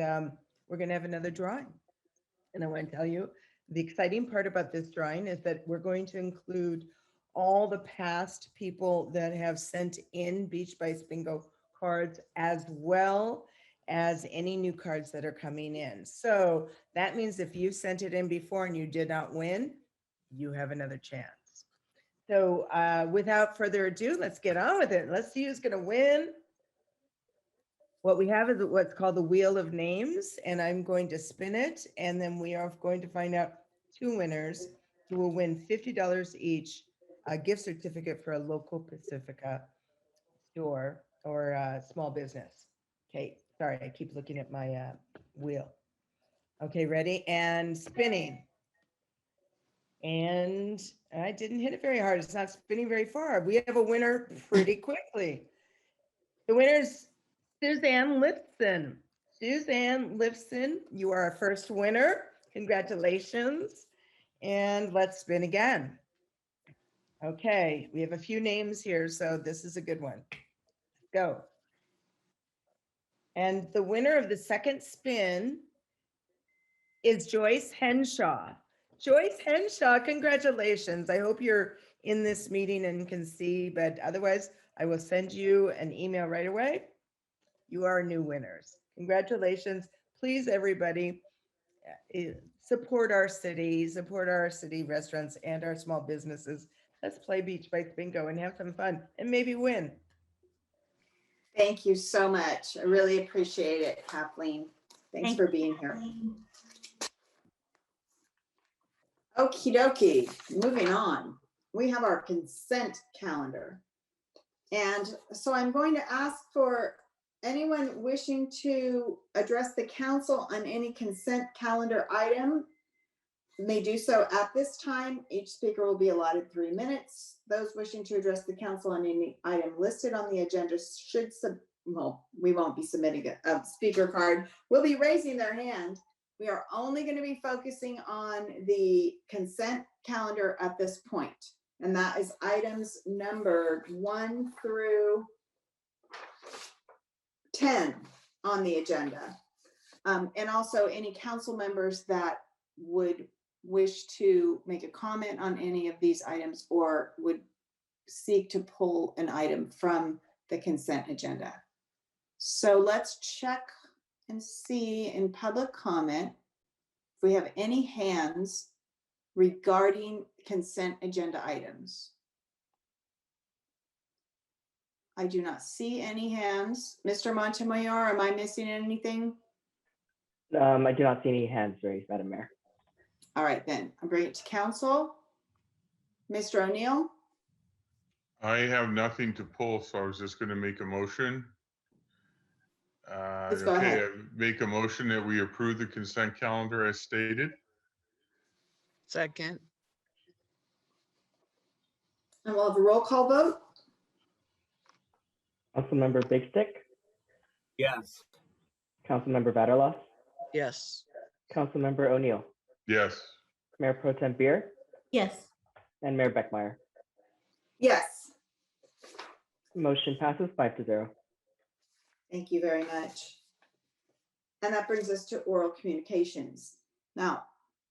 we're going to have another drawing. And I want to tell you, the exciting part about this drawing is that we're going to include all the past people that have sent in Beach Bites Bingo cards, as well as any new cards that are coming in. So that means if you sent it in before and you did not win, you have another chance. So without further ado, let's get on with it. Let's see who's going to win. What we have is what's called the Wheel of Names, and I'm going to spin it, and then we are going to find out 2 winners who will win $50 each, a gift certificate for a local Pacifica store or small business. Okay, sorry, I keep looking at my wheel. Okay, ready? And spinning. And I didn't hit it very hard. It's not spinning very far. We have a winner pretty quickly. The winner's Suzanne Lipson. Suzanne Lipson, you are our first winner. Congratulations. And let's spin again. Okay, we have a few names here, so this is a good one. Go. And the winner of the second spin is Joyce Henshaw. Joyce Henshaw, congratulations. I hope you're in this meeting and can see, but otherwise I will send you an email right away. You are new winners. Congratulations. Please, everybody, support our city restaurants and our small businesses. Let's play Beach Bites Bingo and have some fun and maybe win. Thank you so much. I really appreciate it, Kathleen. Thanks for being here. Okie dokie, moving on. we have our consent calendar. And so I'm going to ask for anyone wishing to address the council on any consent calendar item may do so at this time. Each speaker will be allotted 3 minutes. Those wishing to address the council on any item listed on the agenda should, well, we won't be submitting a speaker card. We'll be raising their hand. We are only going to be focusing on the consent calendar at this point. And that is items numbered 1 through 10 on the agenda. And also any council members that would wish to make a comment on any of these items or would seek to pull an item from the consent agenda. So let's check and see in public comment if we have any hands regarding consent agenda items. I do not see any hands. Mr. Montemayor, am I missing anything? I do not see any hands raised, Madam Mayor. All right, then I'll bring it to council. Mr. O'Neill? I have nothing to pull, so I was just going to make a motion. Let's go ahead. I make a motion that we approve the consent calendar as stated. Second. And we'll have a roll call vote. Councilmember Big Stick, Yes. Councilmember Vatterloss, Yes. Councilmember O'Neill, Yes. Mayor Pro Tem Beer, Yes. and Mayor Beckmeyer. Yes. Motion passes 5-0. Thank you very much. And that brings us to oral communications. Now,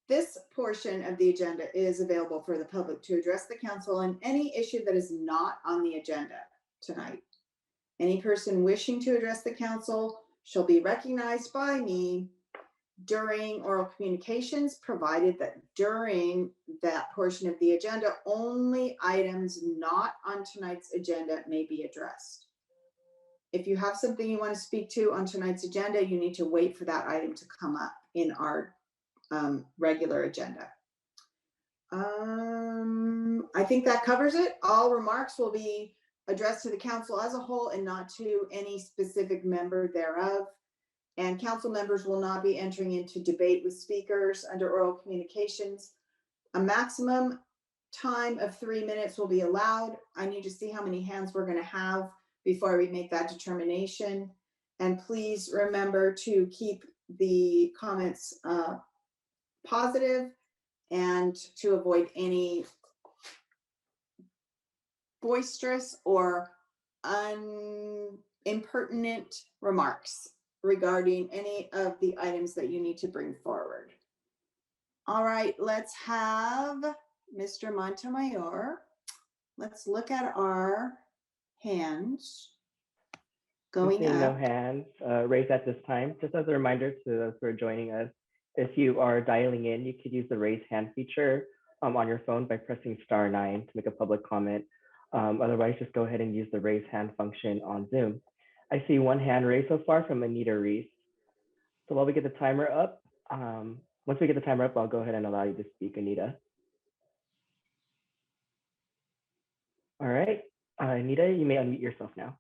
this portion of the agenda is available for the public to address the council on any issue that is not on the agenda tonight. Any person wishing to address the council shall be recognized by me during oral communications, provided that during that portion of the agenda, only items not on tonight's agenda may be addressed. If you have something you want to speak to on tonight's agenda, you need to wait for that item to come up in our regular agenda. I think that covers it. All remarks will be addressed to the council as a whole and not to any specific member thereof. And council members will not be entering into debate with speakers under oral communications. A maximum time of 3 minutes will be allowed. I need to see how many hands we're going to have before we make that determination. And please remember to keep the comments positive and to avoid any boisterous or impertinent remarks regarding any of the items that you need to bring forward. All right, let's have Mr. Montemayor. Let's look at our hands going Seeing no up. hands raised at this time. Just as a reminder to those who are joining us, if you are dialing in, you could use the raise hand feature on your phone by pressing *9 to make a public comment. Otherwise, just go ahead and use the raise hand function on Zoom. I see one hand raised so far from Anita Reese. So while we get the timer up, once we get the timer up, I'll go ahead and allow you to speak, Anita. All right, Anita, you may unmute yourself now.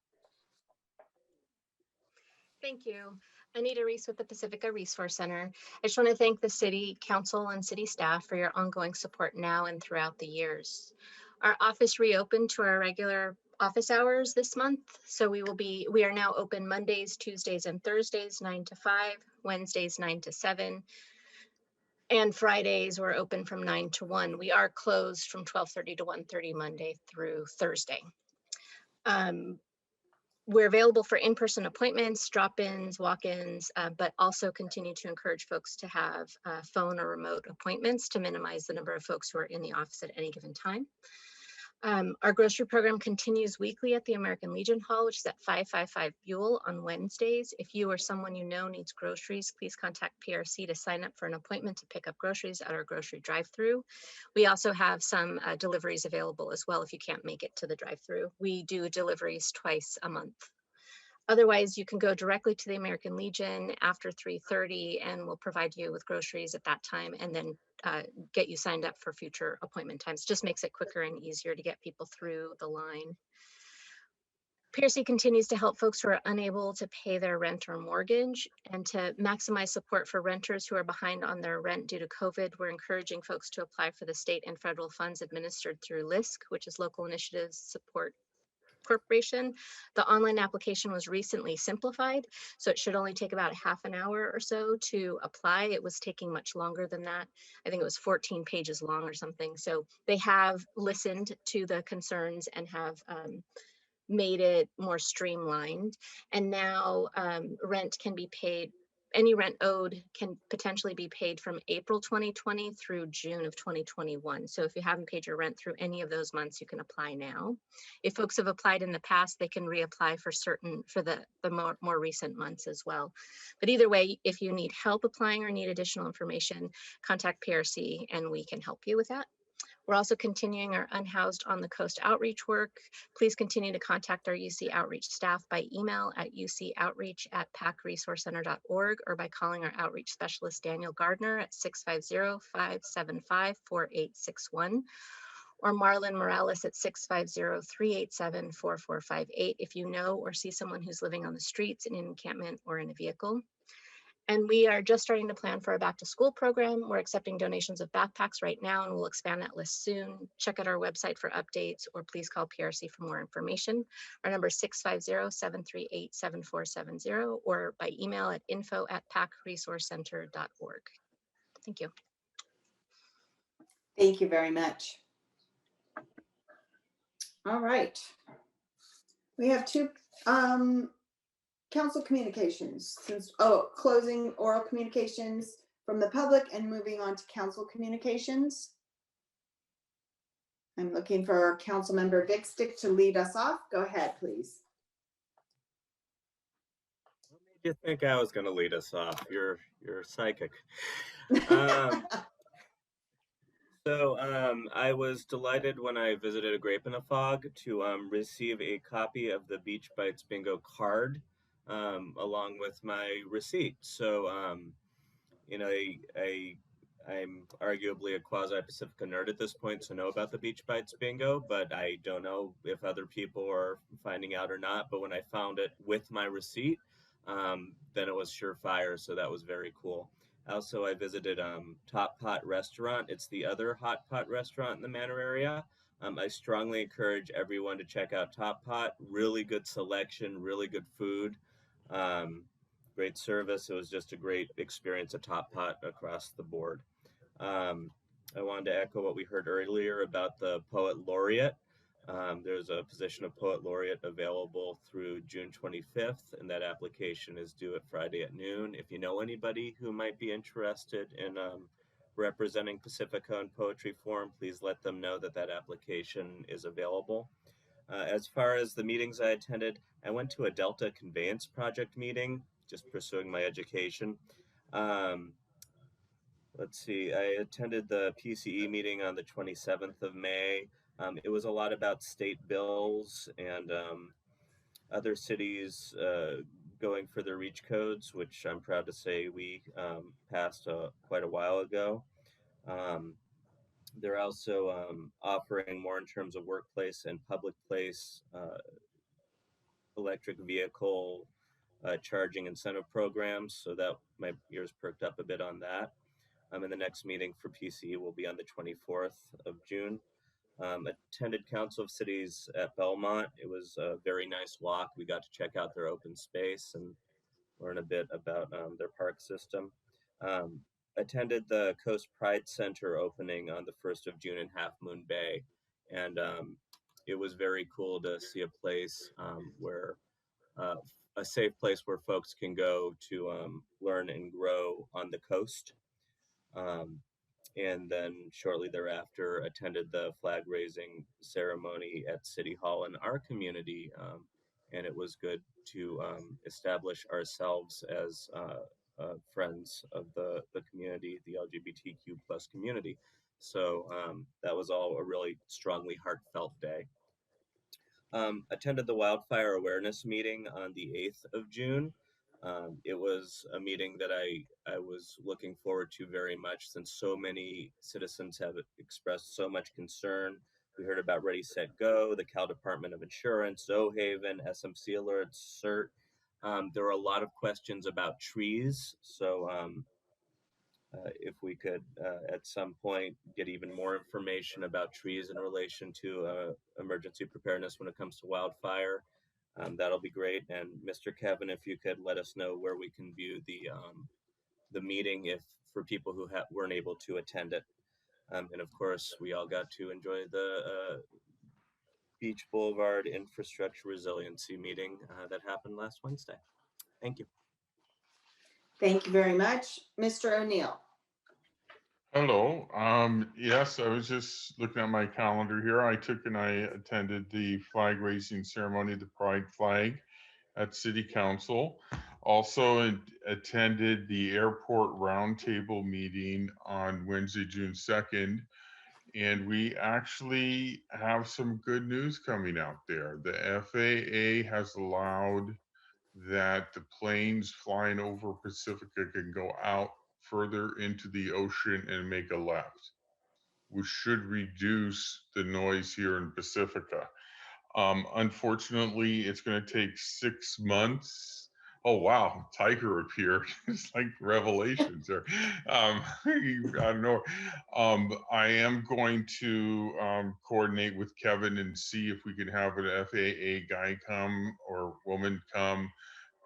Thank you. Anita Reese with the Pacifica Resource Center. I just want to thank the City Council and City staff for your ongoing support now and throughout the years. Our office reopened to our regular office hours this month, so we are now open Mondays, Tuesdays, and Thursdays 9 to 5, Wednesdays 9 to 7, and Fridays we're open from 9 to 1. We are closed from 12:30 to 1:30 Monday through Thursday. We're available for in-person appointments, drop-ins, walk-ins, but also continue to encourage folks to have phone or remote appointments to minimize the number of folks who are in the office at any given time. Our grocery program continues weekly at the American Legion Hall, which is at 555 Buell on Wednesdays. If you or someone you know needs groceries, please contact PRC to sign up for an appointment to pick up groceries at our grocery drive-through. We also have some deliveries available as well if you can't make it to the drive-through. We do deliveries twice a month. Otherwise, you can go directly to the American Legion after 3:30 and we'll provide you with groceries at that time and then get you signed up for future appointment times. Just makes it quicker and easier to get people through the line. PRC continues to help folks who are unable to pay their rent or mortgage, and to maximize support for renters who are behind on their rent due to COVID. We're encouraging folks to apply for the state and federal funds administered through LISC, which is Local Initiatives Support Corporation. The online application was recently simplified, so it should only take about half an hour or so to apply. It was taking much longer than that. I think it was 14 pages long or something. So they have listened to the concerns and have made it more streamlined. And now rent can be paid, any rent owed can potentially be paid from April 2020 through June of 2021. So if you haven't paid your rent through any of those months, you can apply now. If folks have applied in the past, they can reapply for the more recent months as well. But either way, if you need help applying or need additional information, contact PRC and we can help you with that. We're also continuing our Unhoused on the Coast outreach work. Please continue to contact our UC Outreach staff by email at ucoutreach@pacresourcecenter.org or by calling our outreach specialist, Daniel Gardner, at 650-575-4861, or Marlon Morales at 650-387-4458 if you know or see someone who's living on the streets, in an encampment, or in a vehicle. And we are just starting to plan for a back to school program. We're accepting donations of backpacks right now, and we'll expand that list soon. Check out our website for updates, or please call PRC for more information. Our number is 650-738-7470, or by email at info@pacresourcecenter.org. Thank you. Thank you very much. All right. We have two council communications, closing oral communications from the public and moving on to council communications. I'm looking for Council Member Vic Stick to lead us off. Go ahead, please. What made you think I was going to lead us off? You're psychic. I was delighted when I visited A Grape in a Fog to receive a copy of the Beach Bites Bingo card along with my receipt. So, I'm arguably a quasi-Pacifica nerd at this point to know about the Beach Bites Bingo, but I don't know if other people are finding out or not. But when I found it with my receipt, then it was surefire. So that was very cool. Also, I visited Top Pot Restaurant. It's the other hot pot restaurant in the Manor area. I strongly encourage everyone to check out Top Pot. Really good selection, really good food, great service. It was just a great experience at Top Pot across the board. I wanted to echo what we heard earlier about the Poet Laureate. There's a position of Poet Laureate available through June 25th, and that application is due at Friday at noon. If you know anybody who might be interested in representing Pacifica in poetry form, please let them know that that application is available. As far as the meetings I attended, I went to a Delta Conveyance Project meeting, just pursuing my education. Let's see, I attended the PCE meeting on the 27th of May. It was a lot about state bills and other cities going for their REACH codes, which I'm proud to say we passed quite a while ago. They're also offering more in terms of workplace and public place electric vehicle charging incentive programs, so that my ears perked up a bit on that. And the next meeting for PCE will be on the 24th of June. Attended Council of Cities at Belmont. It was a very nice walk. We got to check out their open space and learn a bit about their park system. Attended the Coast Pride Center opening on the 1st of June in Half Moon Bay. And it was very cool to see a place where a safe place where folks can go to learn and grow on the coast. And then shortly thereafter attended the flag raising ceremony at City Hall in our community. And it was good to establish ourselves as friends of the community, the LGBTQ plus community. So that was all a really strongly heartfelt day. attended the wildfire awareness meeting on the 8th of June. It was a meeting that I was looking forward to very much, since so many citizens have expressed so much concern. We heard about Ready, Set, Go, the Cal Department of Insurance, Zohaven, SMC alerts, CERT. There were a lot of questions about trees. So if we could at some point get even more information about trees in relation to emergency preparedness when it comes to wildfire, that'll be great. And Mr. Kevin, if you could let us know where we can view the meeting, if for people who weren't able to attend it. And of course, we all got to enjoy the Beach Boulevard Infrastructure Resiliency meeting that happened last Wednesday. Thank you. Thank you very much. Mr. O'Neill. Hello. Yes, I was just looking at my calendar here. I attended the flag raising ceremony, the Pride flag at City Council. Also attended the airport roundtable meeting on Wednesday, June 2nd. And we actually have some good news coming out there. The FAA has allowed that the planes flying over Pacifica can go out further into the ocean and make a left, which should reduce the noise here in Pacifica. Unfortunately, it's going to take 6 months. Oh, wow. Tiger appeared. It's like revelations there. I don't know. I am going to coordinate with Kevin and see if we can have an FAA guy come or woman come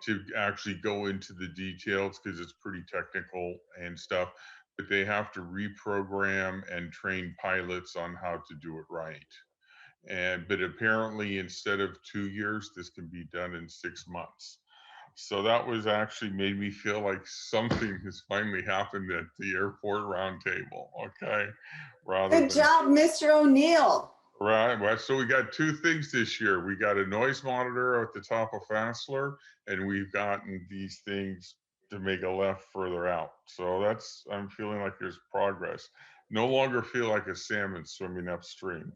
to actually go into the details, because it's pretty technical and stuff. But they have to reprogram and train pilots on how to do it right. But apparently, instead of 2 years, this can be done in 6 months. So that was actually made me feel like something has finally happened at the airport roundtable. Okay, Good job, Mr. O'Neill. Right. Well, so we got 2 things this year. We got a noise monitor at the top of Fassler, and we've gotten these things to make a left further out. So I'm feeling like there's progress. No longer feel like a salmon swimming upstream.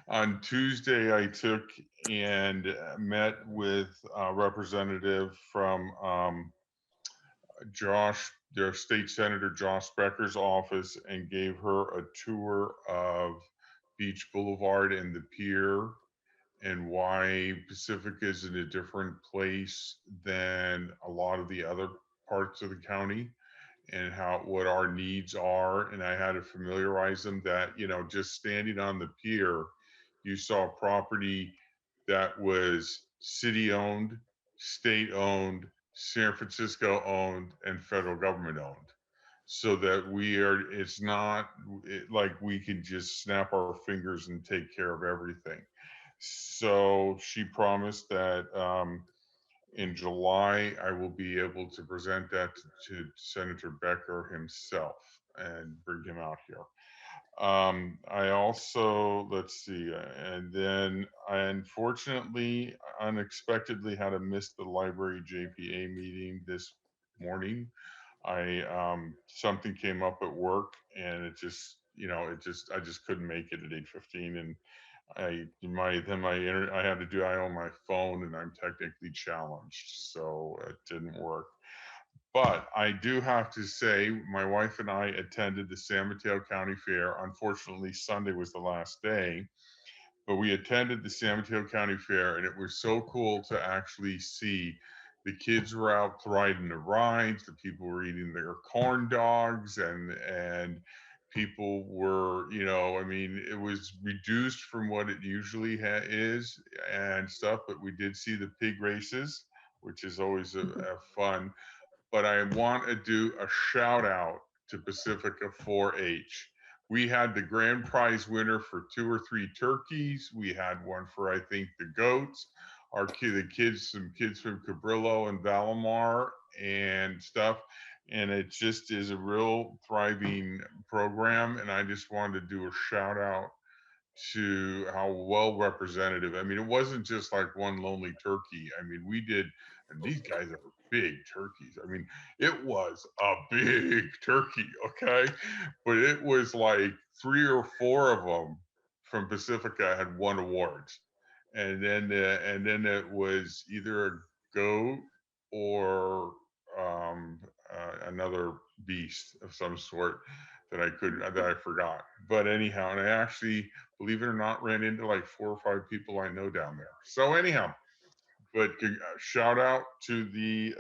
On Tuesday, I took and met with a representative from their state senator, Josh Becker's office, and gave her a tour of Beach Boulevard and the pier, and why Pacifica is in a different place than a lot of the other parts of the county, and what our needs are. And I had to familiarize them that, just standing on the pier, you saw property that was city owned, state owned, San Francisco owned, and federal government owned. So that it's not like we can just snap our fingers and take care of everything. So she promised that in July, I will be able to present that to Senator Becker himself and bring him out here. I also, let's see, and then I unfortunately, unexpectedly had to miss the library JPA meeting this morning. Something came up at work, and I just couldn't make it at 8:15, and I own my phone, and I'm technically challenged, so it didn't work. But I do have to say, my wife and I attended the San Mateo County Fair. Unfortunately, Sunday was the last day, but we attended the San Mateo County Fair, and it was so cool to actually see the kids were out riding the rides, the people were eating their corn dogs, and people were, it was reduced from what it usually is and stuff, but we did see the pig races, which is always a fun. But I want to do a shout out to Pacifica 4-H. We had the grand prize winner for 2 or 3 turkeys. We had one for, I think, the goats. Some kids from Cabrillo and Valimar and stuff. And it just is a real thriving program. And I just wanted to do a shout out to how well representative. I mean, it wasn't just like one lonely turkey. I mean, and these guys are big turkeys. I mean, it was a big turkey, okay? But it was like 3 or 4 of them from Pacifica had won awards, and then it was either a goat or another beast of some sort that I forgot. But anyhow, and I actually, believe it or not, ran into like 4 or 5 people I know down there. So anyhow, but shout out to the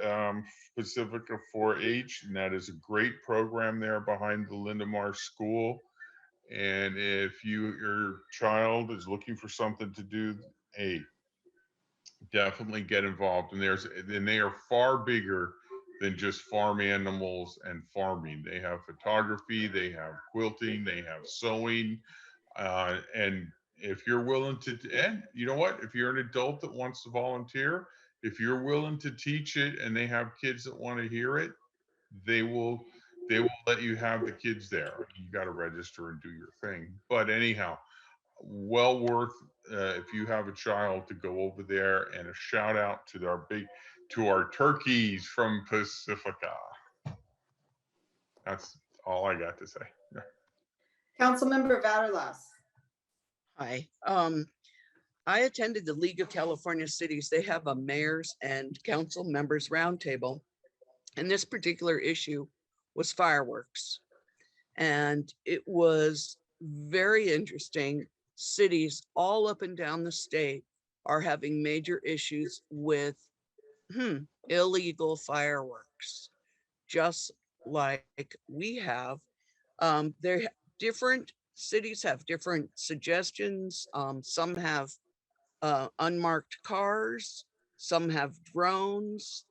Pacifica 4-H, and that is a great program there behind the Lindemar School. And if your child is looking for something to do, hey, definitely get involved. And they are far bigger than just farm animals and farming. They have photography, they have quilting, they have sewing, and if you're willing to, and you know what, if you're an adult that wants to volunteer, if you're willing to teach it and they have kids that want to hear it, they will let you have the kids there. You got to register and do your thing. But anyhow, well worth, if you have a child, to go over there. And a shout out to our turkeys from Pacifica. That's all I got to say. Councilmember Vaterlas. Hi. I attended the League of California Cities. They have a mayors and council members roundtable. And this particular issue was fireworks. And it was very interesting. Cities all up and down the state are having major issues with illegal fireworks, just like we have. Different cities have different suggestions. Some have unmarked cars, some have drones.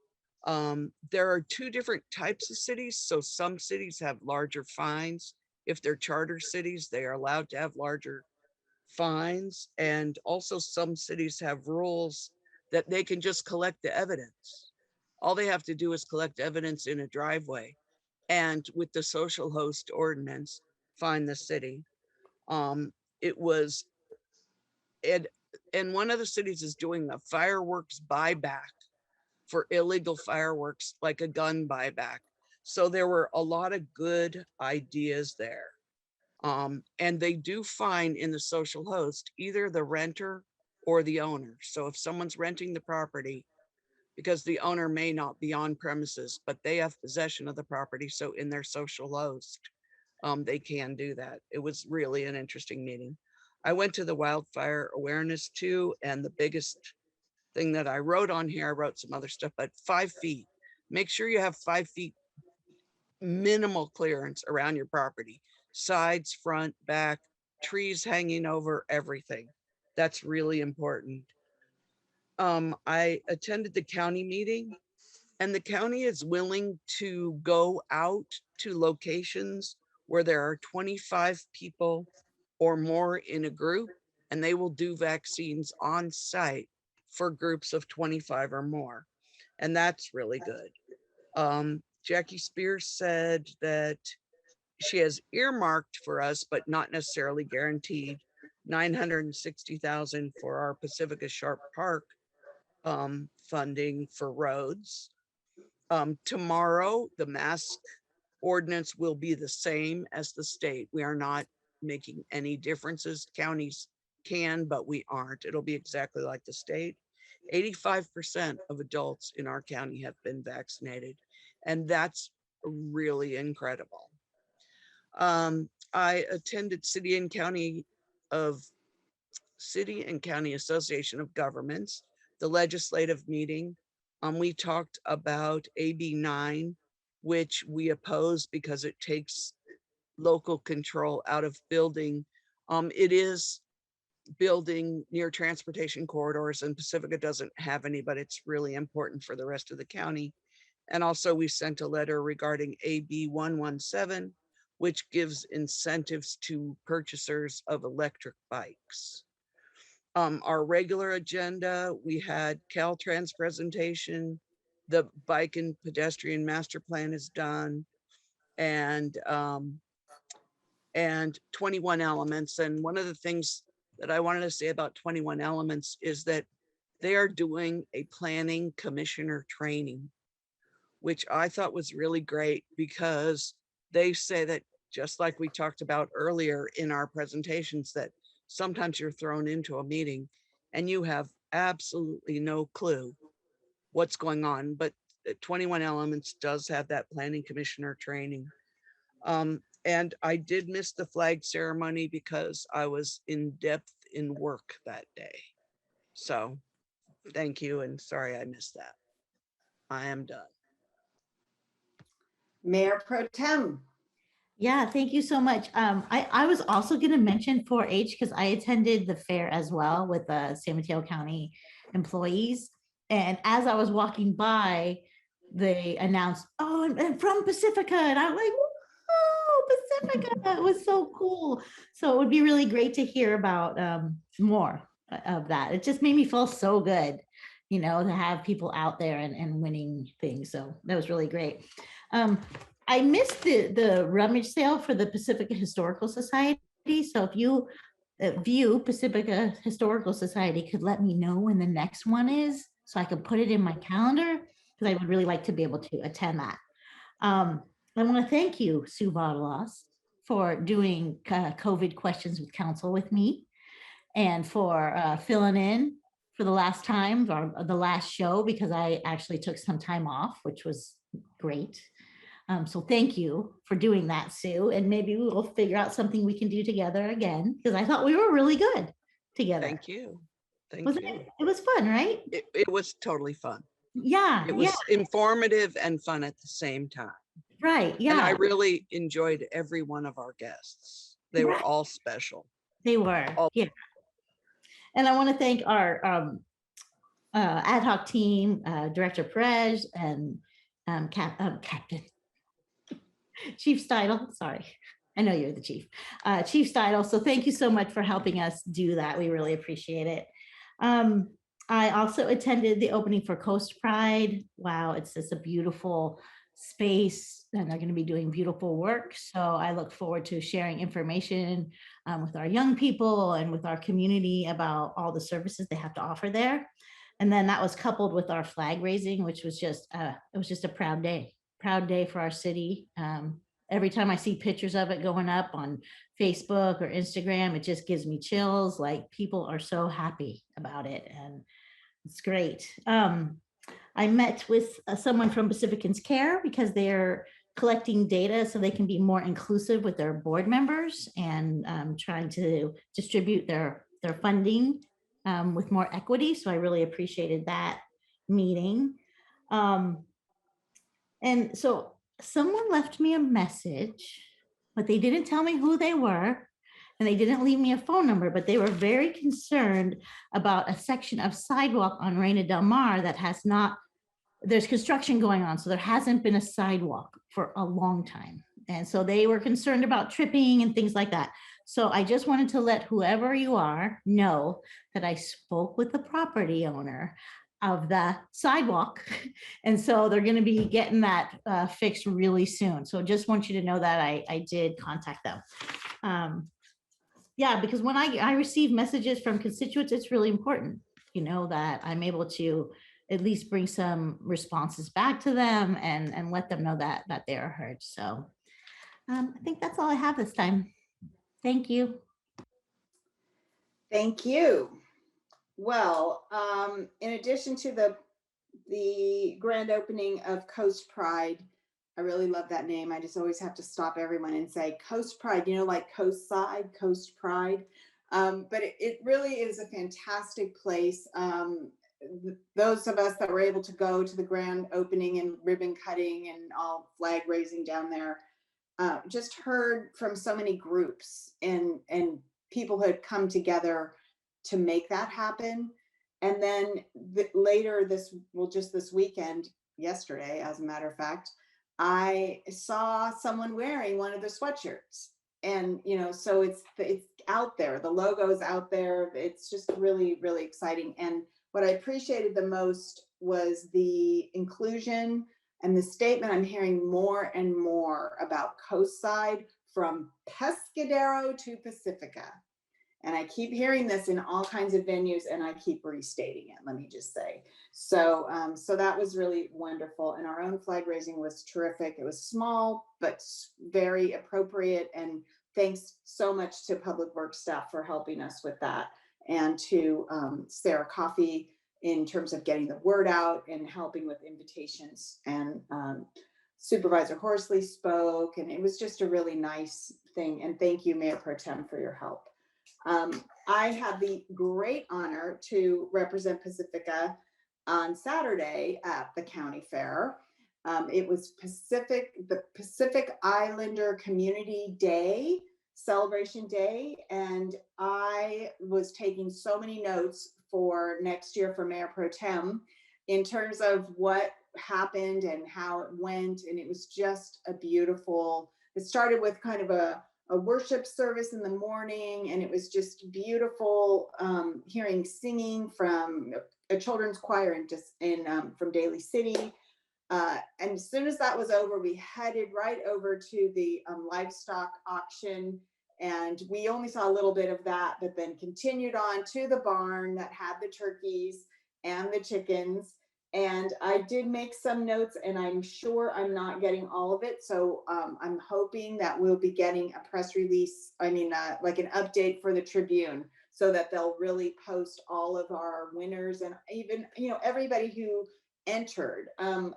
There are 2 different types of cities. So some cities have larger fines. If they're charter cities, they are allowed to have larger fines. And also some cities have rules that they can just collect the evidence. All they have to do is collect evidence in a driveway, and with the social host ordinance, fine the city. It was, and one of the cities is doing a fireworks buyback for illegal fireworks, like a gun buyback. So there were a lot of good ideas there. And they do fine in the social host, either the renter or the owner. So if someone's renting the property, because the owner may not be on premises, but they have possession of the property, so in their social host, they can do that. It was really an interesting meeting. I went to the wildfire awareness too, and the biggest thing that I wrote on here, I wrote some other stuff, but 5 feet. Make sure you have 5 feet minimal clearance around your property, sides, front, back, trees hanging over, everything. That's really important. I attended the county meeting, and the county is willing to go out to locations where there are 25 people or more in a group, and they will do vaccines on site for groups of 25 or more. And that's really good. Jackie Spears said that she has earmarked for us, but not necessarily guaranteed, $960,000 for our Pacifica Sharp Park funding for roads. Tomorrow, the mask ordinance will be the same as the state. We are not making any differences. Counties can, but we aren't. It'll be exactly like the state. 85% of adults in our county have been vaccinated, and that's really incredible. I attended City and County Association of Governments, the legislative meeting. We talked about AB 9, which we oppose because it takes local control out of building. It is building near transportation corridors, and Pacifica doesn't have any, but it's really important for the rest of the county. And also we sent a letter regarding AB 117, which gives incentives to purchasers of electric bikes. Our regular agenda, we had Caltrans presentation, the bike and pedestrian master plan is done, and 21 Elements. And one of the things that I wanted to say about 21 Elements is that they are doing a planning commissioner training, which I thought was really great, because they say that, just like we talked about earlier in our presentations, that sometimes you're thrown into a meeting and you have absolutely no clue what's going on, but 21 Elements does have that planning commissioner training. And I did miss the flag ceremony because I was in depth in work that day. So thank you, and sorry I missed that. I am done. Mayor Pro Tem. Yeah, thank you so much. I was also going to mention 4-H because I attended the fair as well with the San Mateo County employees. And as I was walking by, they announced, "Oh, and from Pacifica." And I'm like, "Whoa, Pacifica." It was so cool. So it would be really great to hear about more of that. It just made me feel so good, you know, to have people out there and winning things. So that was really great. I missed the rummage sale for the Pacifica Historical Society. So if you view Pacifica Historical Society could let me know when the next one is so I can put it in my calendar because I would really like to be able to attend that. I want to thank you, Sue Vadalos, for doing COVID questions with council with me and for filling in for the last time or the last show because I actually took some time off, which was great. So thank you for doing that, Sue. And maybe we will figure out something we can do together again because I thought we were really good together. Thank you. Thank Wasn't you. it was fun, right? It was totally fun. Yeah. It was informative and fun at the same time. Right. Yeah. And I really enjoyed every one of our guests. They were all special. They were. Yeah. And I want to thank our ad hoc team, Director Perez and Captain Chief Steidel. Sorry, I know you're the chief. Chief Steidel. So thank you so much for helping us do that. We really appreciate it. I also attended the opening for Coast Pride. Wow, it's just a beautiful space and they're going to be doing beautiful work. So I look forward to sharing information with our young people and with our community about all the services they have to offer there. And then that was coupled with our flag raising, which was just, it was just a proud day for our city. Every time I see pictures of it going up on Facebook or Instagram, it just gives me chills. Like people are so happy about it and it's great. I met with someone from Pacificans Care because they're collecting data so they can be more inclusive with their board members and trying to distribute their funding with more equity. So I really appreciated that meeting. And so someone left me a message, but they didn't tell me who they were. And they didn't leave me a phone number, but they were very concerned about a section of sidewalk on Reina Del Mar that has not, there's construction going on. So there hasn't been a sidewalk for a long time. And so they were concerned about tripping and things like that. So I just wanted to let whoever you are know that I spoke with the property owner of the sidewalk. And so they're going to be getting that fixed really soon. So just want you to know that I did contact them. Yeah, because when I receive messages from constituents, it's really important, you know, that I'm able to at least bring some responses back to them and let them know that they are heard. So I think that's all I have this time. Thank you. Thank you. Well, in addition to the grand opening of Coast Pride, I really love that name. I just always have to stop everyone and say Coast Pride, you know, like Coast Side, Coast Pride. But it really is a fantastic place. Those of us that were able to go to the grand opening and ribbon cutting and all flag raising down there, just heard from so many groups and people who had come together to make that happen. And then later just this weekend, yesterday, as a matter of fact, I saw someone wearing one of the sweatshirts. And, you know, so it's out there, the logo's out there. It's just really, really exciting. And what I appreciated the most was the inclusion and the statement I'm hearing more and more about Coastside from Pescadero to Pacifica. And I keep hearing this in all kinds of venues and I keep restating it, let me just say. So, so that was really wonderful. And our own flag raising was terrific. It was small, but very appropriate and thanks so much to Public Works staff for helping us with that, and to Sarah Coffey in terms of getting the word out and helping with invitations. And Supervisor Horsley spoke, and it was just a really nice thing. And thank you, Mayor Pro Tem, for your help. I have the great honor to represent Pacifica on Saturday at the county fair. It was the Pacific Islander Community Day, Celebration Day, and I was taking so many notes for next year for Mayor Pro Tem in terms of what happened and how it went. And it was just a beautiful, it started with kind of a worship service in the morning, and it was just beautiful hearing singing from a children's choir from Daly City. And as soon as that was over, we headed right over to the livestock auction, and we only saw a little bit of that, but then continued on to the barn that had the turkeys and the chickens. And I did make some notes, and I'm sure I'm not getting all of it. So I'm hoping that we'll be getting a press release, like an update for the Tribune, so that they'll really post all of our winners and even, everybody who entered.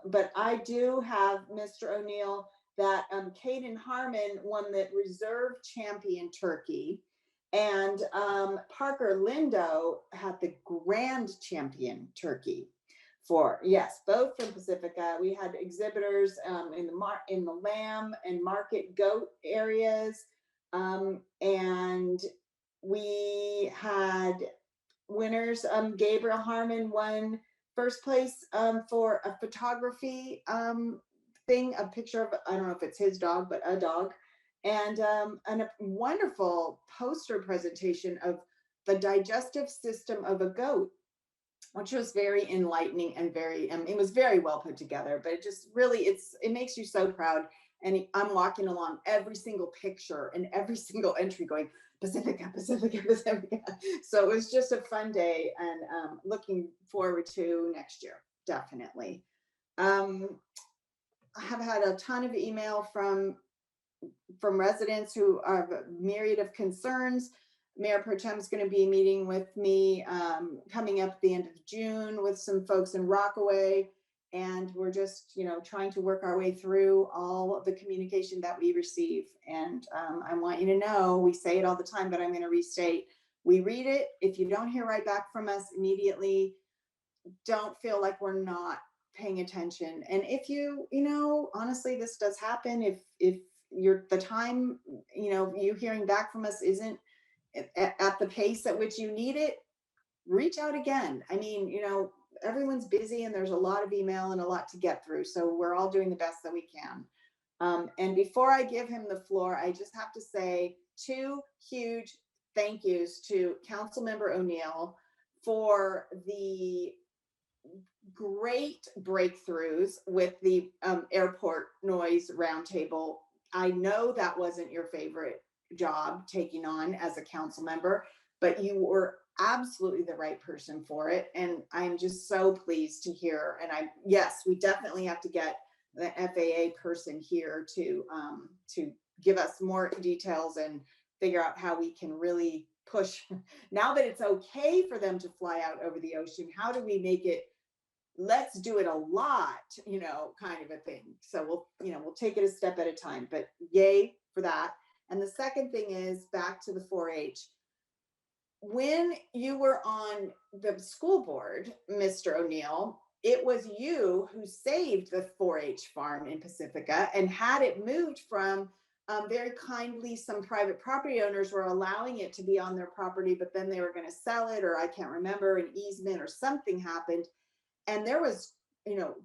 But I do have, Mr. O'Neill, that Caden Harmon won the reserve champion turkey, and Parker Lindo had the grand champion turkey. Both from Pacifica. We had exhibitors in the lamb and market goat areas, and we had winners. Gabriel Harmon won first place for a photography thing, a picture of, I don't know if it's his dog, but a dog, and a wonderful poster presentation of the digestive system of a goat, which was very enlightening and it was very well put together. But it just really, it makes you so proud. And I'm walking along every single picture and every single entry going, Pacifica, Pacifica, Pacifica. So it was just a fun day, and looking forward to next year, definitely. I have had a ton of email from residents who have a myriad of concerns. Mayor Pro Tem is going to be meeting with me coming up at the end of June with some folks in Rockaway. And we're just, trying to work our way through all of the communication that we receive. And I want you to know, we say it all the time, but I'm going to restate, we read it. If you don't hear right back from us immediately, don't feel like we're not paying attention. And if you honestly, this does happen. If the time, you hearing back from us isn't at the pace at which you need it, reach out again. Everyone's busy, and there's a lot of email and a lot to get through. So we're all doing the best that we can. And before I give him the floor, I just have to say 2 huge thank yous to Councilmember O'Neill for the great breakthroughs with the airport noise roundtable. I know that wasn't your favorite job taking on as a council member, but you were absolutely the right person for it. And I'm just so pleased to hear. And yes, we definitely have to get the FAA person here to give us more details and figure out how we can really push. Now that it's okay for them to fly out over the ocean, how do we make it, let's do it a lot, kind of a thing. So we'll take it a step at a time, but yay for that. And the second thing is back to the 4-H. When you were on the school board, Mr. O'Neill, it was you who saved the 4-H farm in Pacifica and had it moved from very kindly, some private property owners were allowing it to be on their property, but then they were going to sell it, or I can't remember, an easement or something happened. And there was,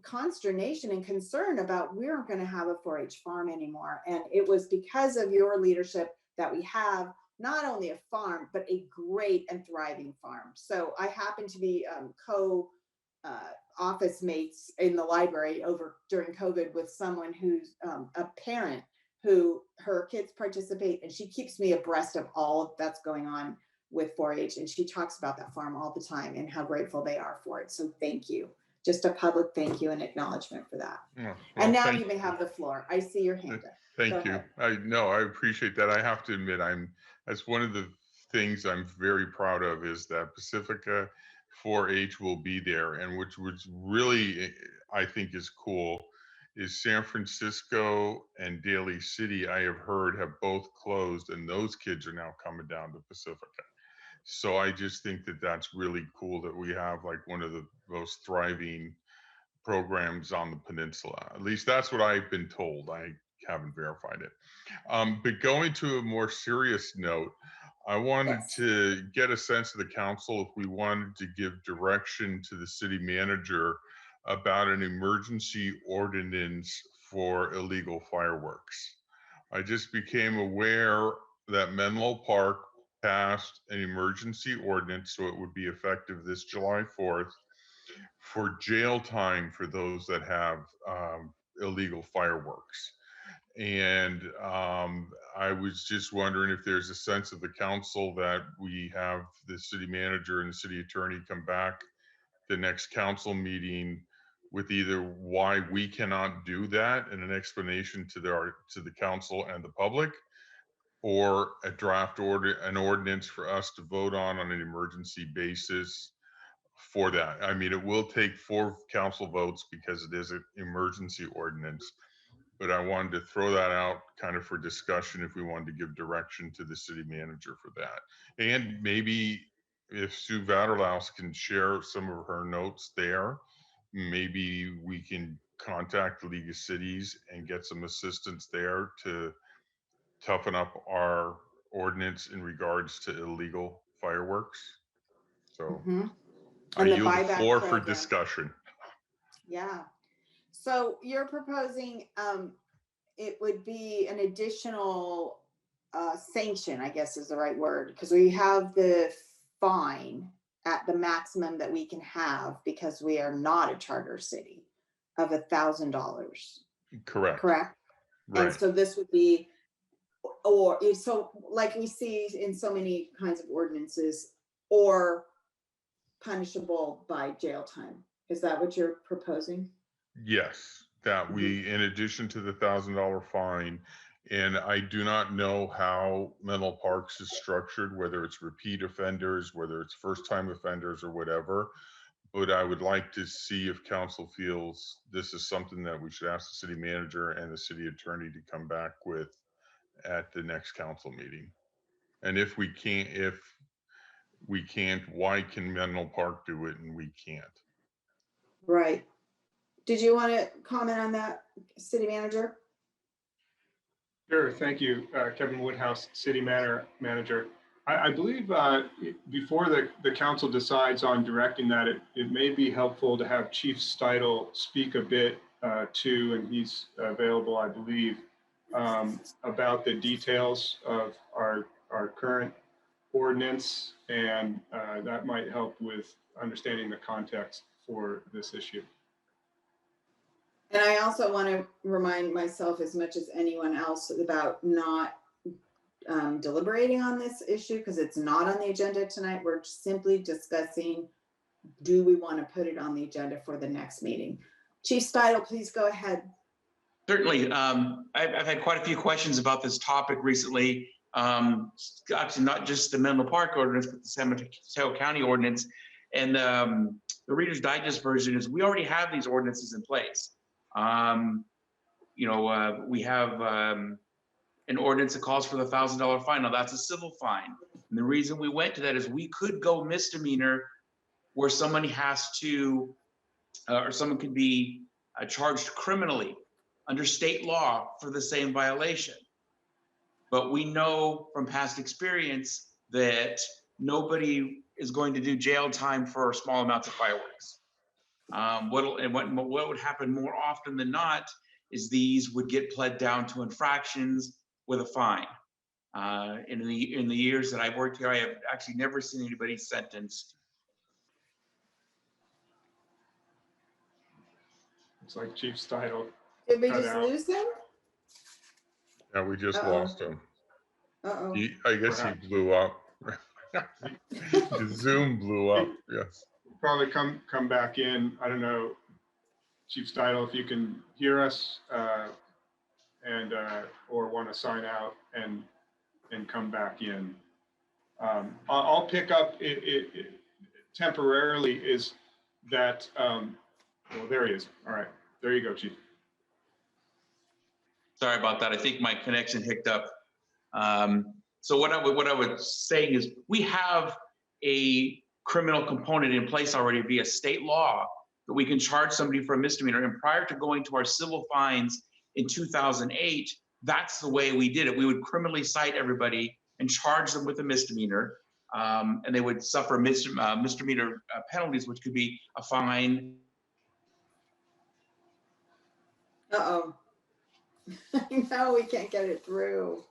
consternation and concern about we aren't going to have a 4-H farm anymore. And it was because of your leadership that we have not only a farm, but a great and thriving farm. So I happen to be office mates in the library during COVID with someone who's a parent who her kids participate, and she keeps me abreast of all that's going on with 4-H. And she talks about that farm all the time and how grateful they are for it. So thank you. Just a public thank you and acknowledgement for that. Well, and now you may have the floor. I see your hand up. Thank you. I appreciate that. I have to admit, that's one of the things I'm very proud of is that Pacifica 4-H will be there. And which really, I think is cool is San Francisco and Daly City, I have heard, have both closed, and those kids are now coming down to Pacifica. So I just think that that's really cool that we have like one of the most thriving programs on the peninsula. At least that's what I've been told. I haven't verified it. But going to a more serious note, I wanted to get a sense of the council if we wanted to give direction to the city manager about an emergency ordinance for illegal fireworks. I just became aware that Menlo Park passed an emergency ordinance, so it would be effective this July 4th, for jail time for those that have illegal fireworks. And I was just wondering if there's a sense of the council that we have the city manager and the city attorney come back the next council meeting with either why we cannot do that and an explanation to the council and the public, or a draft order, an ordinance for us to vote on an emergency basis for that. I mean, it will take 4 council votes because it is an emergency ordinance, but I wanted to throw that out kind of for discussion if we wanted to give direction to the city manager for that. And maybe if Sue Vaterlaus can share some of her notes there, maybe we can contact the League of Cities and get some assistance there to toughen up our ordinance in regards to illegal fireworks. So I And the yield the buyback floor for program. discussion. Yeah. So you're proposing it would be an additional sanction, I guess is the right word, because we have the fine at the maximum that we can have because we are not a charter city of $1,000. Correct. Correct. Right. And so this would be, or so like we see in so many kinds of ordinances, or punishable by jail time. Is that what you're proposing? Yes, that we, in addition to the $1,000 fine, and I do not know how Menlo Parks is structured, whether it's repeat offenders, whether it's first time offenders or whatever, but I would like to see if council feels this is something that we should ask the city manager and the city attorney to come back with at the next council meeting. And if we can't, why can Menlo Park do it and we can't? Right. Did you want to comment on that, city manager? Sure, thank you, Kevin Woodhouse, city manager. I believe before the council decides on directing that, it may be helpful to have Chief Steidel speak a bit too, and he's available, I believe, about the details of our current ordinance, and that might help with understanding the context for this issue. And I also want to remind myself as much as anyone else about not deliberating on this issue because it's not on the agenda tonight. We're simply discussing, do we want to put it on the agenda for the next meeting? Chief Steidel, please go ahead. Certainly. I've had quite a few questions about this topic recently. Actually, not just the Menlo Park ordinance, but the San Mateo County ordinance. And the Reader's Digest version is we already have these ordinances in place. We have an ordinance that calls for the $1,000 fine. Now that's a civil fine. And the reason we went to that is we could go misdemeanor where somebody has to, or someone could be charged criminally under state law for the same violation. But we know from past experience that nobody is going to do jail time for small amounts of fireworks. What would happen more often than not is these would get pled down to infractions with a fine. In the years that I've worked here, I have actually never seen anybody sentenced. It's like Chief Steidel. Did we just lose him? Yeah, we just lost him. Uh-oh. I guess he blew up. The Zoom blew up, yes. Probably come back in. I don't know, Chief Steidel, if you can hear us. and or want to sign out and come back in. I'll pick up it temporarily is that, well, there he is. All right, there you go, Chief. Sorry about that. I think my connection hicked up. So what I was saying is we have a criminal component in place already via state law that we can charge somebody for a misdemeanor. And prior to going to our civil fines in 2008, that's the way we did it. We would criminally cite everybody and charge them with a misdemeanor. And they would suffer misdemeanor penalties, which could be a fine. Uh-oh. No, we can't get it through.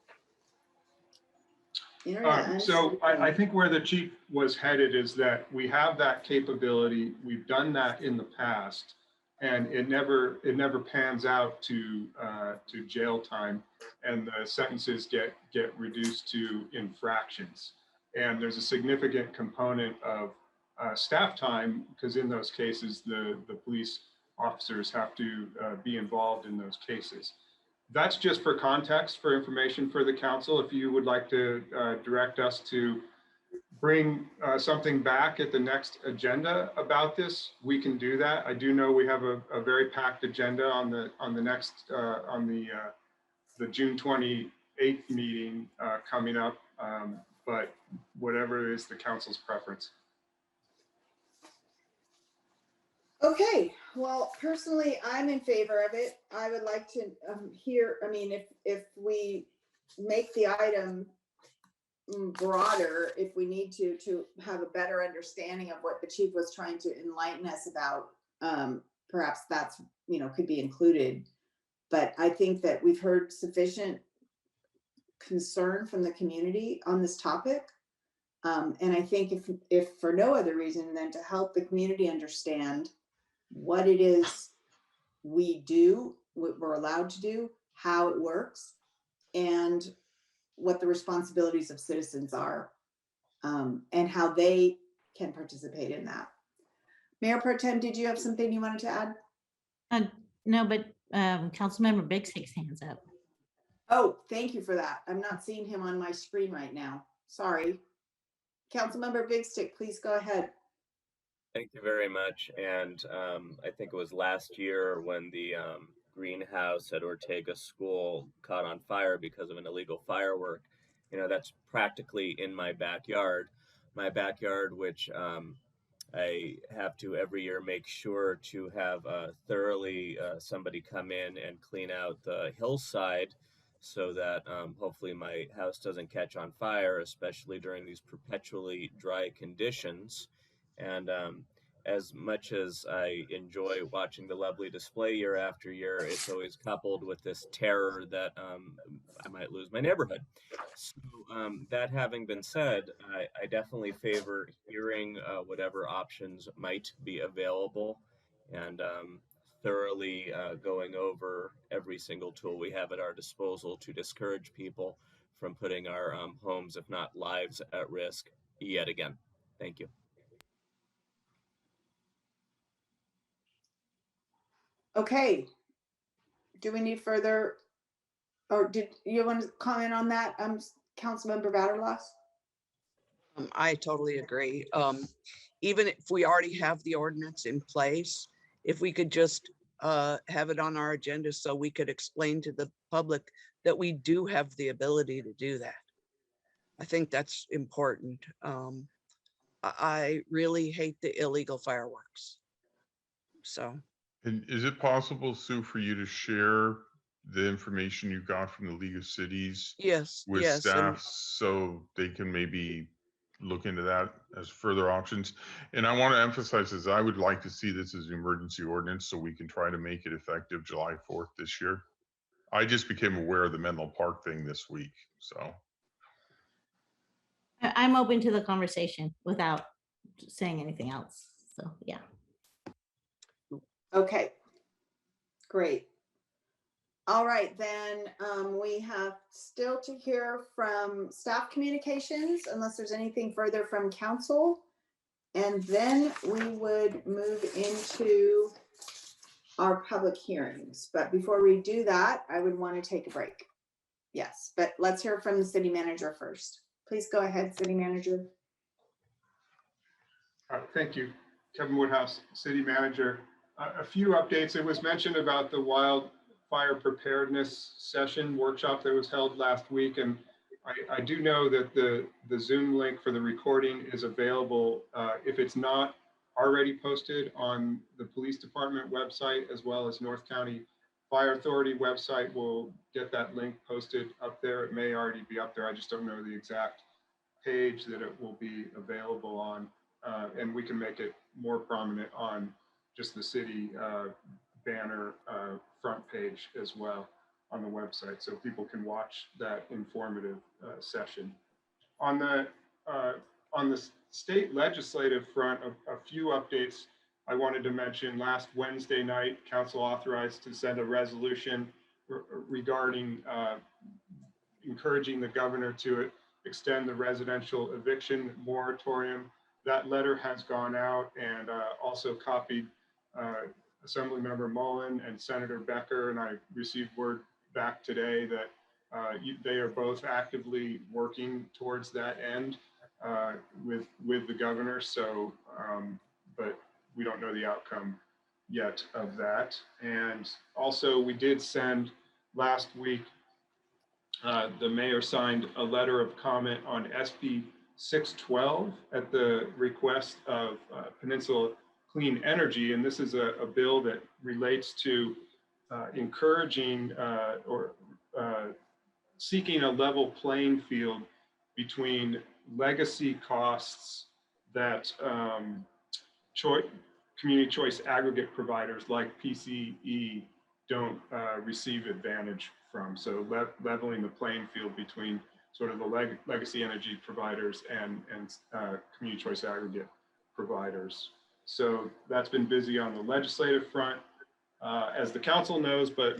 So I think where the chief was headed is that we have that capability. We've done that in the past, and it never pans out to jail time, and the sentences get reduced to infractions. And there's a significant component of staff time, because in those cases the police officers have to be involved in those cases. That's just for context, for information for the council. If you would like to direct us to bring something back at the next agenda about this, we can do that. I do know we have a very packed agenda on the next the June 28th meeting coming up, but whatever is the council's preference. Okay, well, personally, I'm in favor of it. I would like to hear, I mean, if we make the item broader, if we need to have a better understanding of what the chief was trying to enlighten us about, perhaps that's, could be included. But I think that we've heard sufficient concern from the community on this topic. And I think if for no other reason than to help the community understand what it is we do, what we're allowed to do, how it works, and what the responsibilities of citizens are, and how they can participate in that. Mayor Pro Tem, did you have something you wanted to add? No, but Councilmember Big Stick's hands up. Oh, thank you for that. I'm not seeing him on my screen right now. Sorry. Councilmember Big Stick, please go ahead. Thank you very much. And I think it was last year when the greenhouse at Ortega School caught on fire because of an illegal firework. That's practically in my backyard. Which I have to every year make sure to have thoroughly somebody come in and clean out the hillside so that hopefully my house doesn't catch on fire, especially during these perpetually dry conditions. And as much as I enjoy watching the lovely display year after year, it's always coupled with this terror that I might lose my neighborhood. So that having been said, I definitely favor hearing whatever options might be available and thoroughly going over every single tool we have at our disposal to discourage people from putting our homes, if not lives, at risk yet again. Thank you. Okay. Do we need further, or did you want to comment on that, Councilmember Vatterlas? I totally agree. Even if we already have the ordinance in place, if we could just have it on our agenda so we could explain to the public that we do have the ability to do that. I think that's important. I really hate the illegal fireworks. So. And is it possible, Sue, for you to share the information you got from the League of Cities with staff so they can maybe look into that as further options? And I want to emphasize is I would like to see this as an emergency ordinance so we can try to make it effective July 4th this year. I just became aware of the Menlo Park thing this week, so. I'm open to the conversation without saying anything else. So, yeah. Okay, great. All right, then we have still to hear from staff communications, unless there's anything further from council. And then we would move into our public hearings. But before we do that, I would want to take a break. Yes, but let's hear from the city manager first. Please go ahead, city manager. Thank you, Kevin Woodhouse, city manager. A few updates. It was mentioned about the wildfire preparedness session workshop that was held last week. And I do know that the Zoom link for the recording is available. If it's not already posted on the police department website, as well as North County Fire Authority website, we'll get that link posted up there. It may already be up there. I just don't know the exact page that it will be available on. And we can make it more prominent on just the city banner front page as well on the website, so people can watch that informative session. On the state legislative front, a few updates I wanted to mention. Last Wednesday night, council authorized to send a resolution regarding encouraging the governor to extend the residential eviction moratorium. That letter has gone out, and also copied Assemblymember Mullen and Senator Becker, and I received word back today that they are both actively working towards that end with the governor. So, but we don't know the outcome yet of that. And also, we did send last week, the mayor signed a letter of comment on SB 612 at the request of Peninsula Clean Energy. And this is a bill that relates to encouraging or seeking a level playing field between legacy costs that community choice aggregate providers like PCE don't receive advantage from. So leveling the playing field between sort of the legacy energy providers and community choice aggregate providers. So that's been busy on the legislative front. As the council knows, but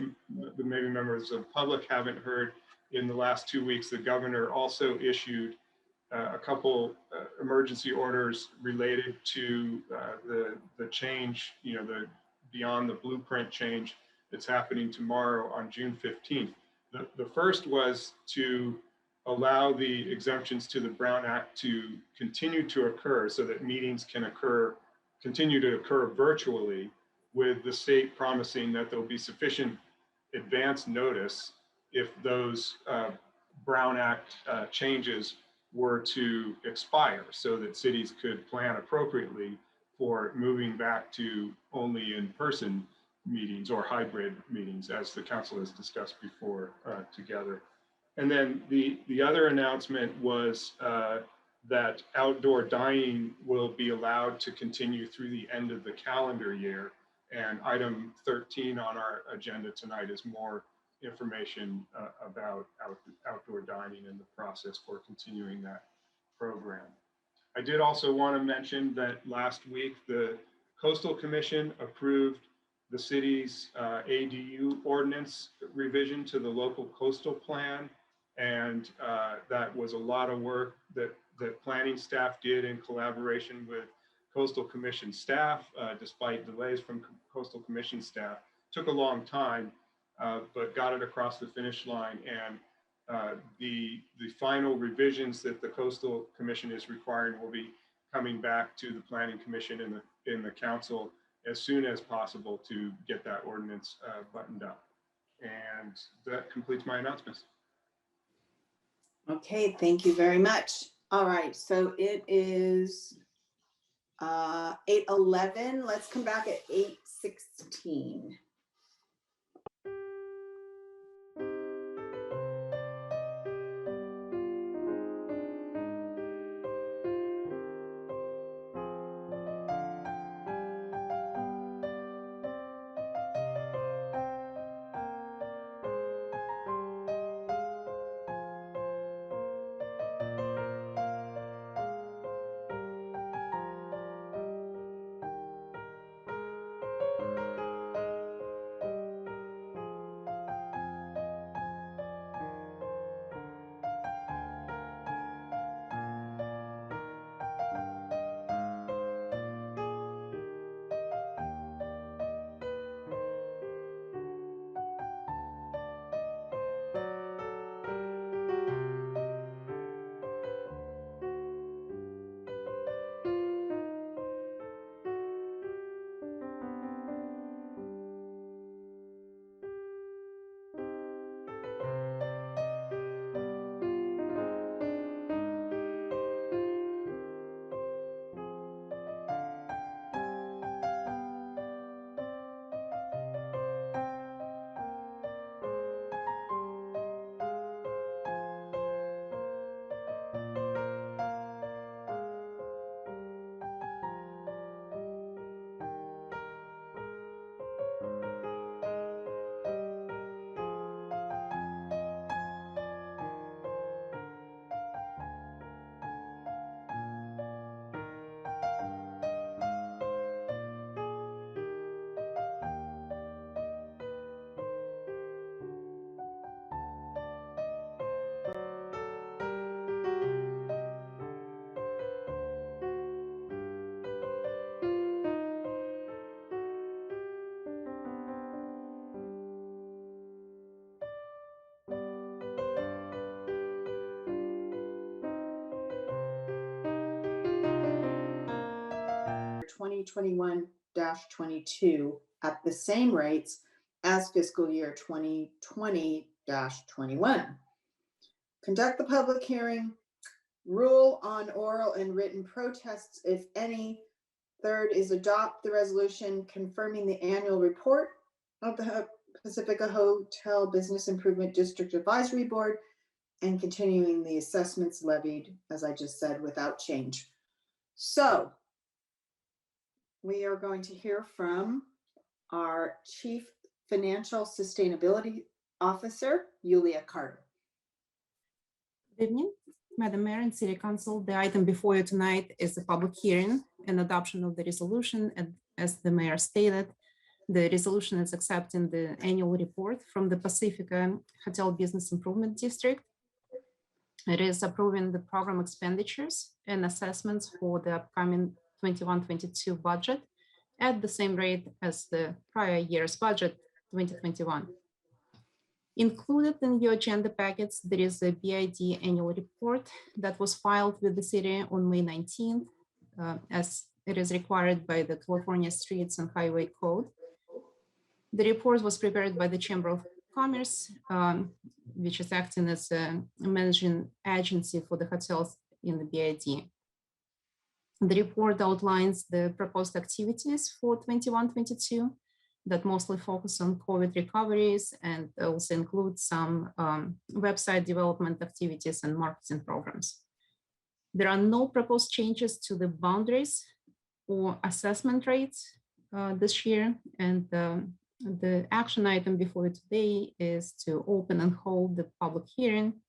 maybe members of the public haven't heard, in the last 2 weeks, the governor also issued a couple emergency orders related to the change, the beyond the blueprint change that's happening tomorrow on June 15th. The first was to allow the exemptions to the Brown Act to continue to occur, so that meetings can continue to occur virtually, with the state promising that there'll be sufficient advance notice if those Brown Act changes were to expire, so that cities could plan appropriately for moving back to only in-person meetings or hybrid meetings, as the council has discussed before together. And then the other announcement was that outdoor dining will be allowed to continue through the end of the calendar year. And item 13 on our agenda tonight is more information about outdoor dining and the process for continuing that program. I did also want to mention that last week, the Coastal Commission approved the city's ADU ordinance revision to the local coastal plan. And that was a lot of work that planning staff did in collaboration with Coastal Commission staff, despite delays from Coastal Commission staff. Took a long time, but got it across the finish line. And the final revisions that the Coastal Commission is requiring will be coming back to the Planning Commission and in the council as soon as possible to get that ordinance buttoned up. And that completes my announcements. Okay, thank you very much. All right, so it is 8:11. Let's come back at 8:16. 2021-22 at the same rates as fiscal year 2020-21. Conduct the public hearing, rule on oral and written protests, if any. Third is adopt the resolution confirming the annual report of the Pacifica Hotel Business Improvement District Advisory Board and continuing the assessments levied, as I just said, without change. So we are going to hear from our Chief Financial Sustainability Officer, Yulia Carter. Good evening, Madam Mayor and City Council. The item before you tonight is a public hearing and adoption of the resolution. And as the mayor stated, the resolution is accepting the annual report from the Pacifica Hotel Business Improvement District. It is approving the program expenditures and assessments for the upcoming 21-22 budget at the same rate as the prior year's budget, 2021. Included in your agenda packets, there is a BID annual report that was filed with the city on May 19th, as it is required by the California Streets and Highway Code. The report was prepared by the Chamber of Commerce, which is acting as a managing agency for the hotels in the BID. The report outlines the proposed activities for 21-22 that mostly focus on COVID recoveries and also include some website development activities and marketing programs. There are no proposed changes to the boundaries or assessment rates this year, and the action item before you today is to open and hold the public hearing,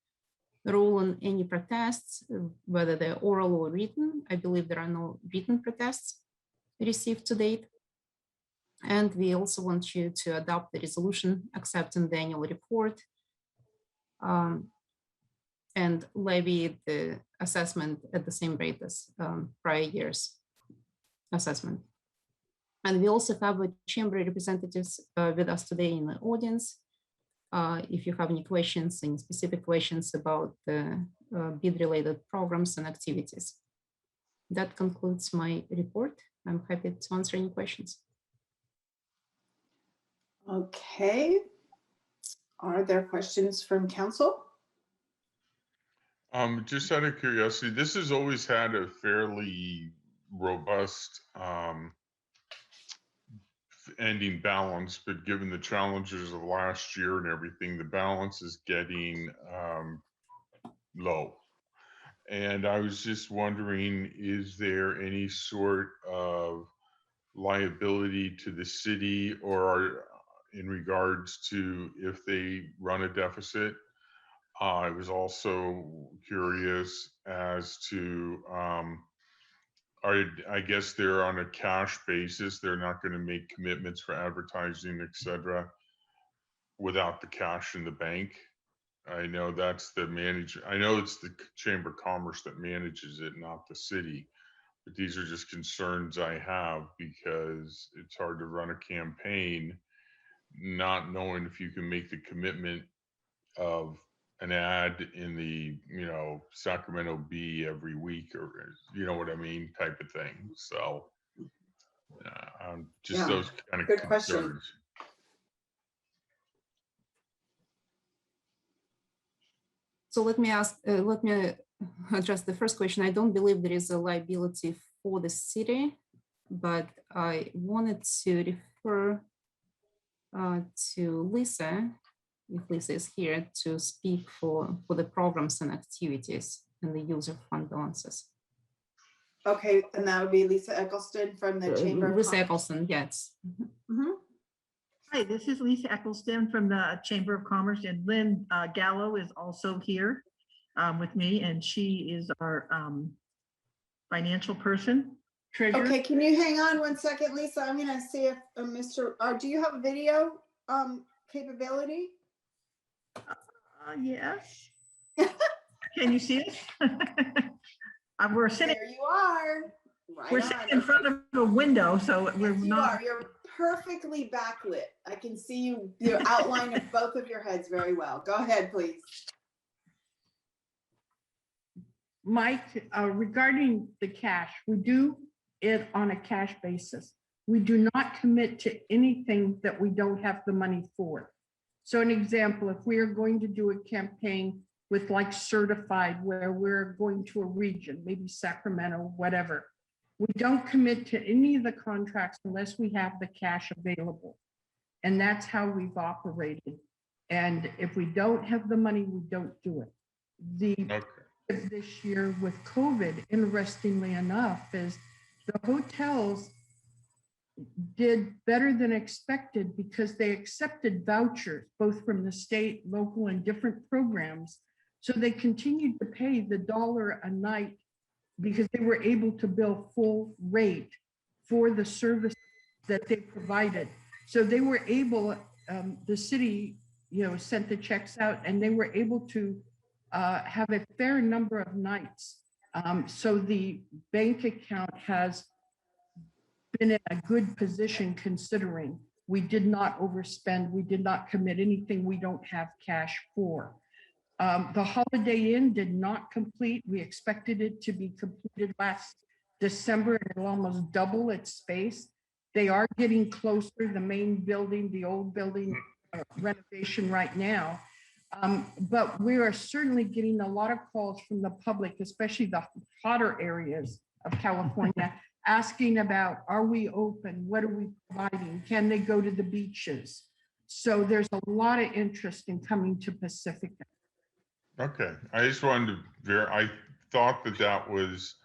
rule on any protests, whether they're oral or written. I believe there are no written protests received to date. And we also want you to adopt the resolution accepting the annual report and levy the assessment at the same rate as prior year's assessment. And we also have a chamber representatives with us today in the audience. If you have any questions, any specific questions about the bid-related programs and activities. That concludes my report. I'm happy to answer any questions. Okay. Are there questions from council? Just out of curiosity, this has always had a fairly robust ending balance, but given the challenges of last year and everything, the balance is getting low. And I was just wondering, is there any sort of liability to the city or in regards to if they run a deficit? I was also curious as to, I guess they're on a cash basis. They're not going to make commitments for advertising, et cetera, without the cash in the bank. I know that's the manager. I know it's the Chamber of Commerce that manages it, not the city. But these are just concerns I have because it's hard to run a campaign not knowing if you can make the commitment of an ad in the, Sacramento Bee every week, or you know what I mean, type of thing. So just those kind of good concerns. question. So let me address the first question. I don't believe there is a liability for the city, but I wanted to refer to Lisa, if Lisa is here, to speak for the programs and activities and the use of fund balances. Okay, and that would be Lisa Eccleston from the Chamber of Lisa Commerce. Eccleston, yes. Hi, this is Lisa Eccleston from the Chamber of Commerce, and Lynn Gallo is also here with me, and she is our financial person, treasurer. Okay, can you hang on one second, Lisa? I'm gonna see if do you have a video capability? Yes. Can you see us? We're sitting. There you are. Right We're sitting in front of a window, so we're You not. are. You're perfectly backlit. I can see the outline of both of your heads very well. Go ahead, please. Mike, regarding the cash, we do it on a cash basis. We do not commit to anything that we don't have the money for. So an example, if we are going to do a campaign with like certified, where we're going to a region, maybe Sacramento, whatever, we don't commit to any of the contracts unless we have the cash available. And that's how we've operated. And if we don't have the money, we don't do it. This year with COVID, interestingly enough, is the hotels did better than expected because they accepted vouchers, both from the state, local, and different programs. So they continued to pay the $1 a night because they were able to bill full rate for the service that they provided. So they were able, the city, sent the checks out, and they were able to have a fair number of nights. So the bank account has been in a good position, considering we did not overspend. We did not commit anything we don't have cash for. The Holiday Inn did not complete. We expected it to be completed last December, and it'll almost double its space. They are getting closer, the main building, the old building renovation right now. But we are certainly getting a lot of calls from the public, especially the hotter areas of California, asking about, are we open? What are we providing? Can they go to the beaches? So there's a lot of interest in coming to Pacifica. Okay, I just wanted to I thought that was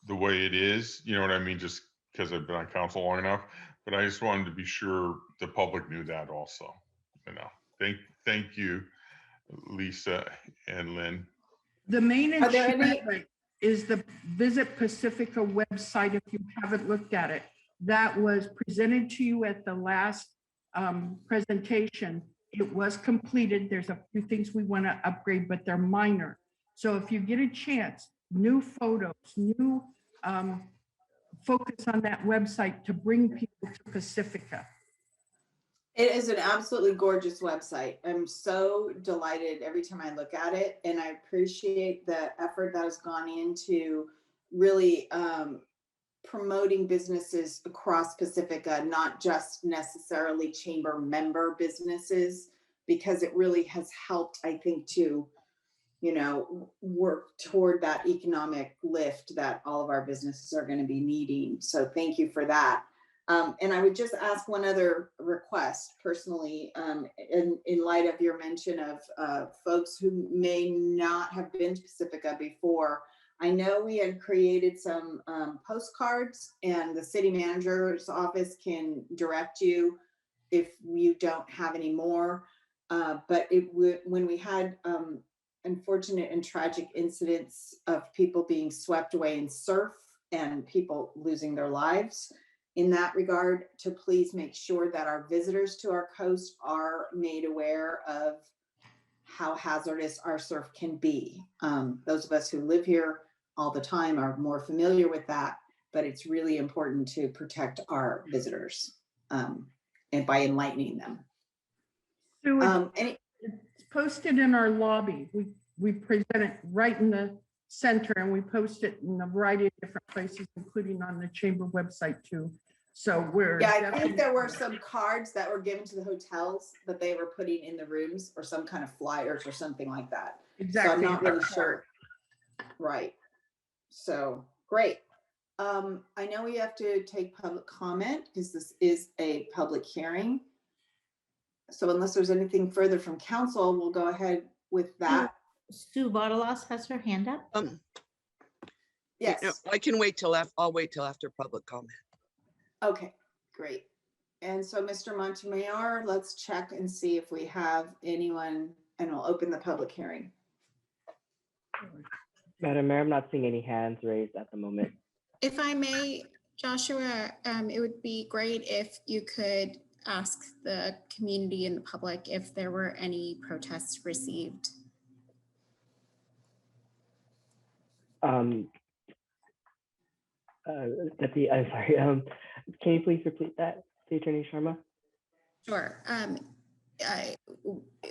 the way it is, you know what I mean, just because I've been on council long enough, but I just wanted to be sure the public knew that also. Thank you, Lisa and Lynn. The main achievement is the Visit Pacifica website, if you haven't looked at it. That was presented to you at the last presentation. It was completed. There's a few things we want to upgrade, but they're minor. So if you get a chance, new photos, new focus on that website to bring people to Pacifica. It is an absolutely gorgeous website. I'm so delighted every time I look at it, and I appreciate the effort that has gone into really promoting businesses across Pacifica, not just necessarily chamber member businesses, because it really has helped, I think, to, work toward that economic lift that all of our businesses are going to be needing. So thank you for that. And I would just ask one other request personally, in light of your mention of folks who may not have been to Pacifica before. I know we had created some postcards, and the city manager's office can direct you if you don't have any more. But when we had unfortunate and tragic incidents of people being swept away in surf and people losing their lives, in that regard, to please make sure that our visitors to our coast are made aware of how hazardous our surf can be. Those of us who live here all the time are more familiar with that, but it's really important to protect our visitors and by enlightening them. So it's posted in our lobby. We present it right in the center, and we post it in a variety of different places, including on the chamber website too. So I think there were some cards that were given to the hotels that they were putting in the rooms, or some kind of flyers or something like that. Exactly. So I'm not really sure. Right. So great. I know we have to take public comment because this is a public hearing. So unless there's anything further from council, we'll go ahead with that. Sue Bottalas has her hand up. Yes. I can wait till I'll wait till after public comment. Okay, great. And so Mr. Montemayor, let's check and see if we have anyone, and we'll open the public hearing. Madam Mayor, I'm not seeing any hands raised at the moment. If I may, Joshua, it would be great if you could ask the community and the public if there were any protests received. I'm sorry. Can you please repeat that, City Attorney Sharma? Sure.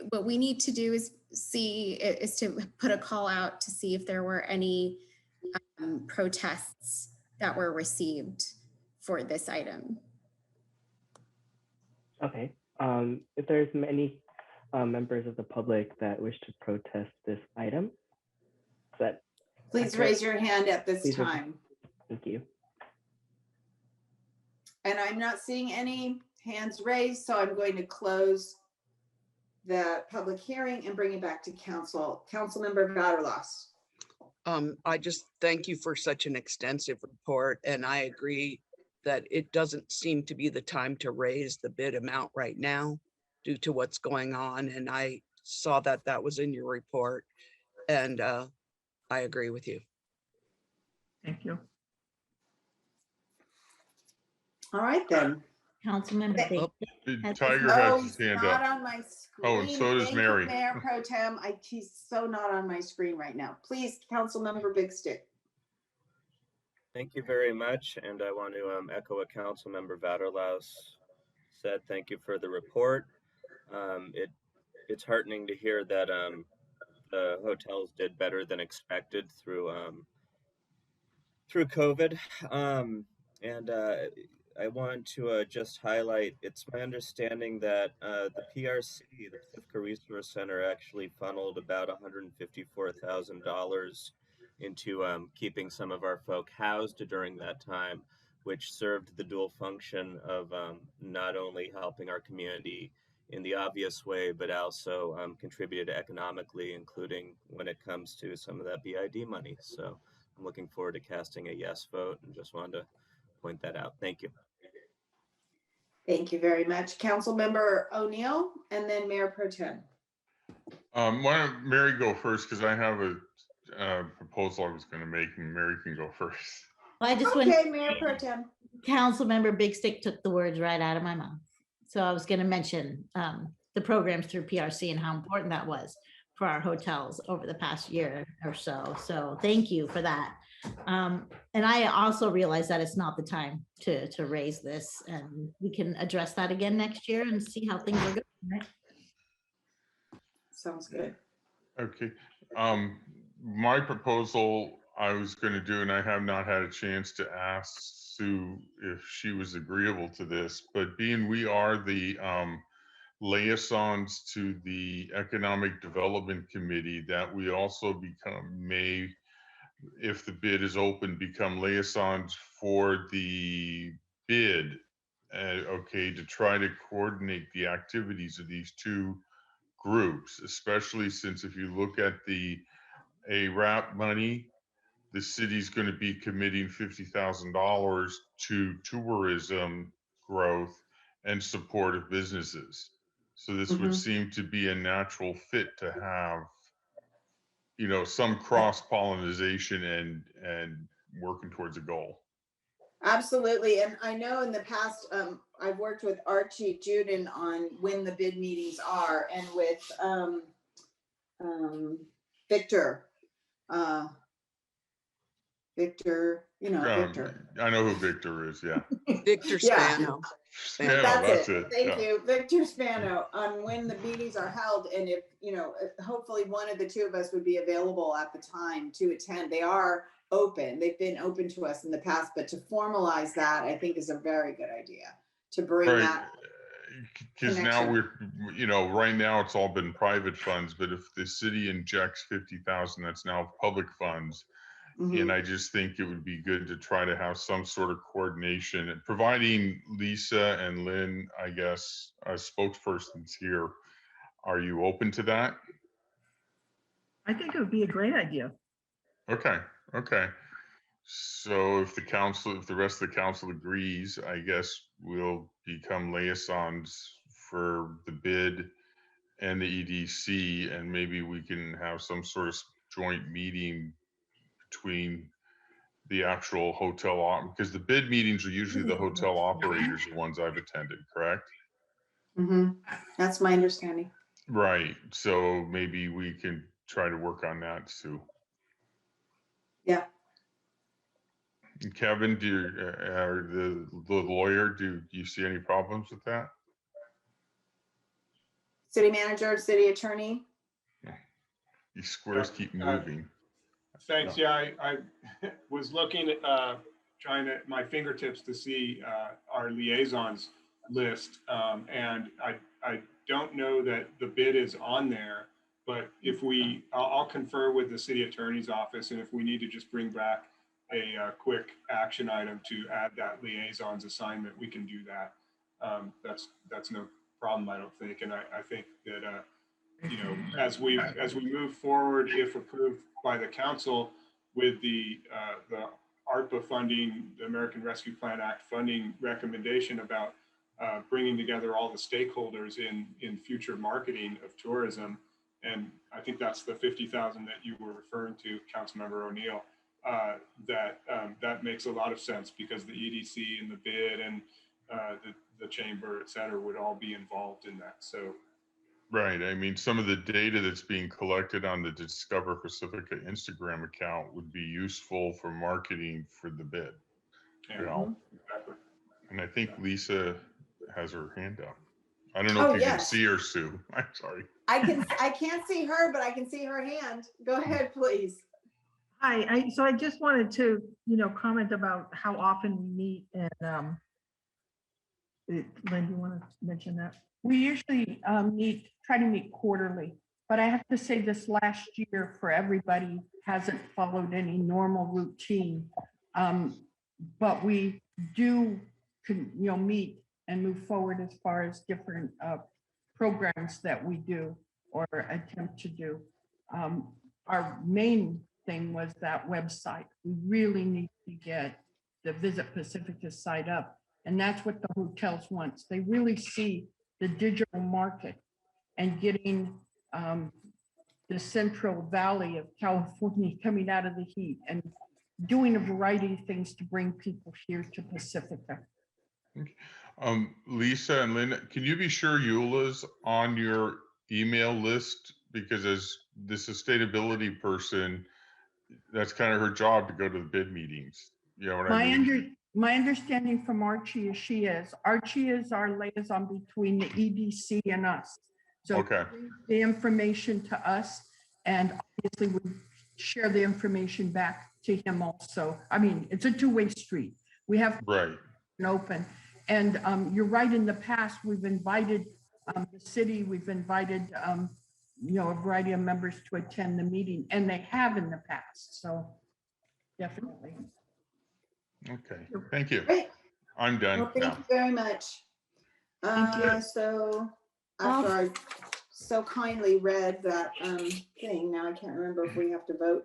What we need to do is to put a call out to see if there were any protests that were received for this item. Okay. If there's many members of the public that wish to protest this item, is that Please accurate? raise your hand at this Please raise- time. Thank you. And I'm not seeing any hands raised, so I'm going to close the public hearing and bring it back to council. Councilmember Vaterlos. I just thank you for such an extensive report, and I agree that it doesn't seem to be the time to raise the bid amount right now due to what's going on. And I saw that that was in your report, and I agree with you. Thank you. All right then. Councilmember Oh, Big. Tiger Oh, has his he's hand not up. on my screen. Oh, and so does Thank you, Mary. Mayor Pro Tem. He's so not on my screen right now. Please, Councilmember Big Stick. Thank you very much, and I want to echo what Councilmember Vaterlaus said. Thank you for the report. It's heartening to hear that the hotels did better than expected through COVID. And I want to just highlight, it's my understanding that the PRC, the Pacifica Resource Center, actually funneled about $154,000 into keeping some of our folk housed during that time, which served the dual function of not only helping our community in the obvious way, but also contributed economically, including when it comes to some of that BID money. So I'm looking forward to casting a yes vote and just wanted to point that out. Thank you. Thank you very much. Councilmember O'Neill and then Mayor Pro Tem. Why don't Mary go first? Because I have a proposal I was going to make, and Mary can go first. Well, I just Okay, went. Mayor Pro Tem. Councilmember Big Stick took the words right out of my mouth. So I was going to mention the programs through PRC and how important that was for our hotels over the past year or so. So thank you for that. And I also realize that it's not the time to raise this, and we can address that again next year and see how things are going. Right? Sounds good. Okay. My proposal I was going to do, and I have not had a chance to ask Sue if she was agreeable to this, but being we are the liaisons to the Economic Development Committee, that we also may, if the bid is open, become liaisons for the bid, okay, to try to coordinate the activities of these two groups, especially since if you look at the ARAP money, the city's going to be committing $50,000 to tourism growth and support of businesses. So this would seem to be a natural fit to have, you know, some cross pollination and working towards a goal. Absolutely. And I know in the past, I've worked with Archie Juden on when the bid meetings are, and with Victor, Victor. I know who Victor is, yeah. Victor Spano. Spano, That's it. Thank yeah. you, Victor Spano, on when the meetings are held, and if, hopefully one of the two of us would be available at the time to attend. They are open. They've been open to us in the past, but to formalize that, I think is a very good idea to bring that. Because now right now it's all been private funds, but if the city injects 50,000, that's now public funds. And I just think it would be good to try to have some sort of coordination, and providing Lisa and Lynn, I guess, as spokespersons here. Are you open to that? I think it would be a great idea. Okay. So if the rest of the council agrees, I guess we'll become liaisons for the bid and the EDC, and maybe we can have some sort of joint meeting between the actual hotel, because the bid meetings are usually the hotel operators, the ones I've attended, correct? That's my understanding. Right. So maybe we can try to work on that, Sue. Yeah. Kevin, or the lawyer, do you see any problems with that? City manager, city attorney. These squares keep moving. Thanks. Yeah, I was looking trying to, my fingertips to see our liaisons list. And I don't know that the bid is on there, but if I'll confer with the city attorney's office, and if we need to just bring back a quick action item to add that liaisons assignment, we can do that. That's no problem, I don't think. And I think that, you know, as we move forward, if approved by the council with the ARPA funding, the American Rescue Plan Act funding recommendation about bringing together all the stakeholders in future marketing of tourism. And I think that's the 50,000 that you were referring to, Councilmember O'Neill. That makes a lot of sense because the EDC and the bid and the chamber, et cetera, would all be involved in that. So. Right. I mean, some of the data that's being collected on the Discover Pacifica Instagram account would be useful for marketing for the bid. Yeah, You know? exactly. And I think Lisa has her hand up. I don't know Oh, if you can yes. see her, Sue. I'm sorry. I can't see her, but I can see her hand. Go ahead, please. Hi, so I just wanted to, you know, comment about how often we meet and Lynn, do you want to mention that? We usually try to meet quarterly, but I have to say this last year for everybody hasn't followed any normal routine. But we do, you know, meet and move forward as far as different programs that we do or attempt to do. Our main thing was that website. We really need to get the Visit Pacifica site up. And that's what the hotels want. They really see the digital market and getting the Central Valley of California coming out of the heat and doing a variety of things to bring people here to Pacifica. Lisa and Lynn, can you be sure Eula's on your email list? Because as the sustainability person, that's kind of her job to go to the bid meetings. You know what I mean? My understanding from Archie is she is. Archie is our liaison between the EDC and us. So okay. The information to us, and obviously we share the information back to him also. I mean, it's a two-way street. We have right open. And you're right, in the past, we've invited the city, we've invited you know, a variety of members to attend the meeting, and they have in the past. So definitely. Okay, thank you. Great. I'm done. Well, thank you very much. So after I so kindly read that thing, now I can't remember if we have to vote.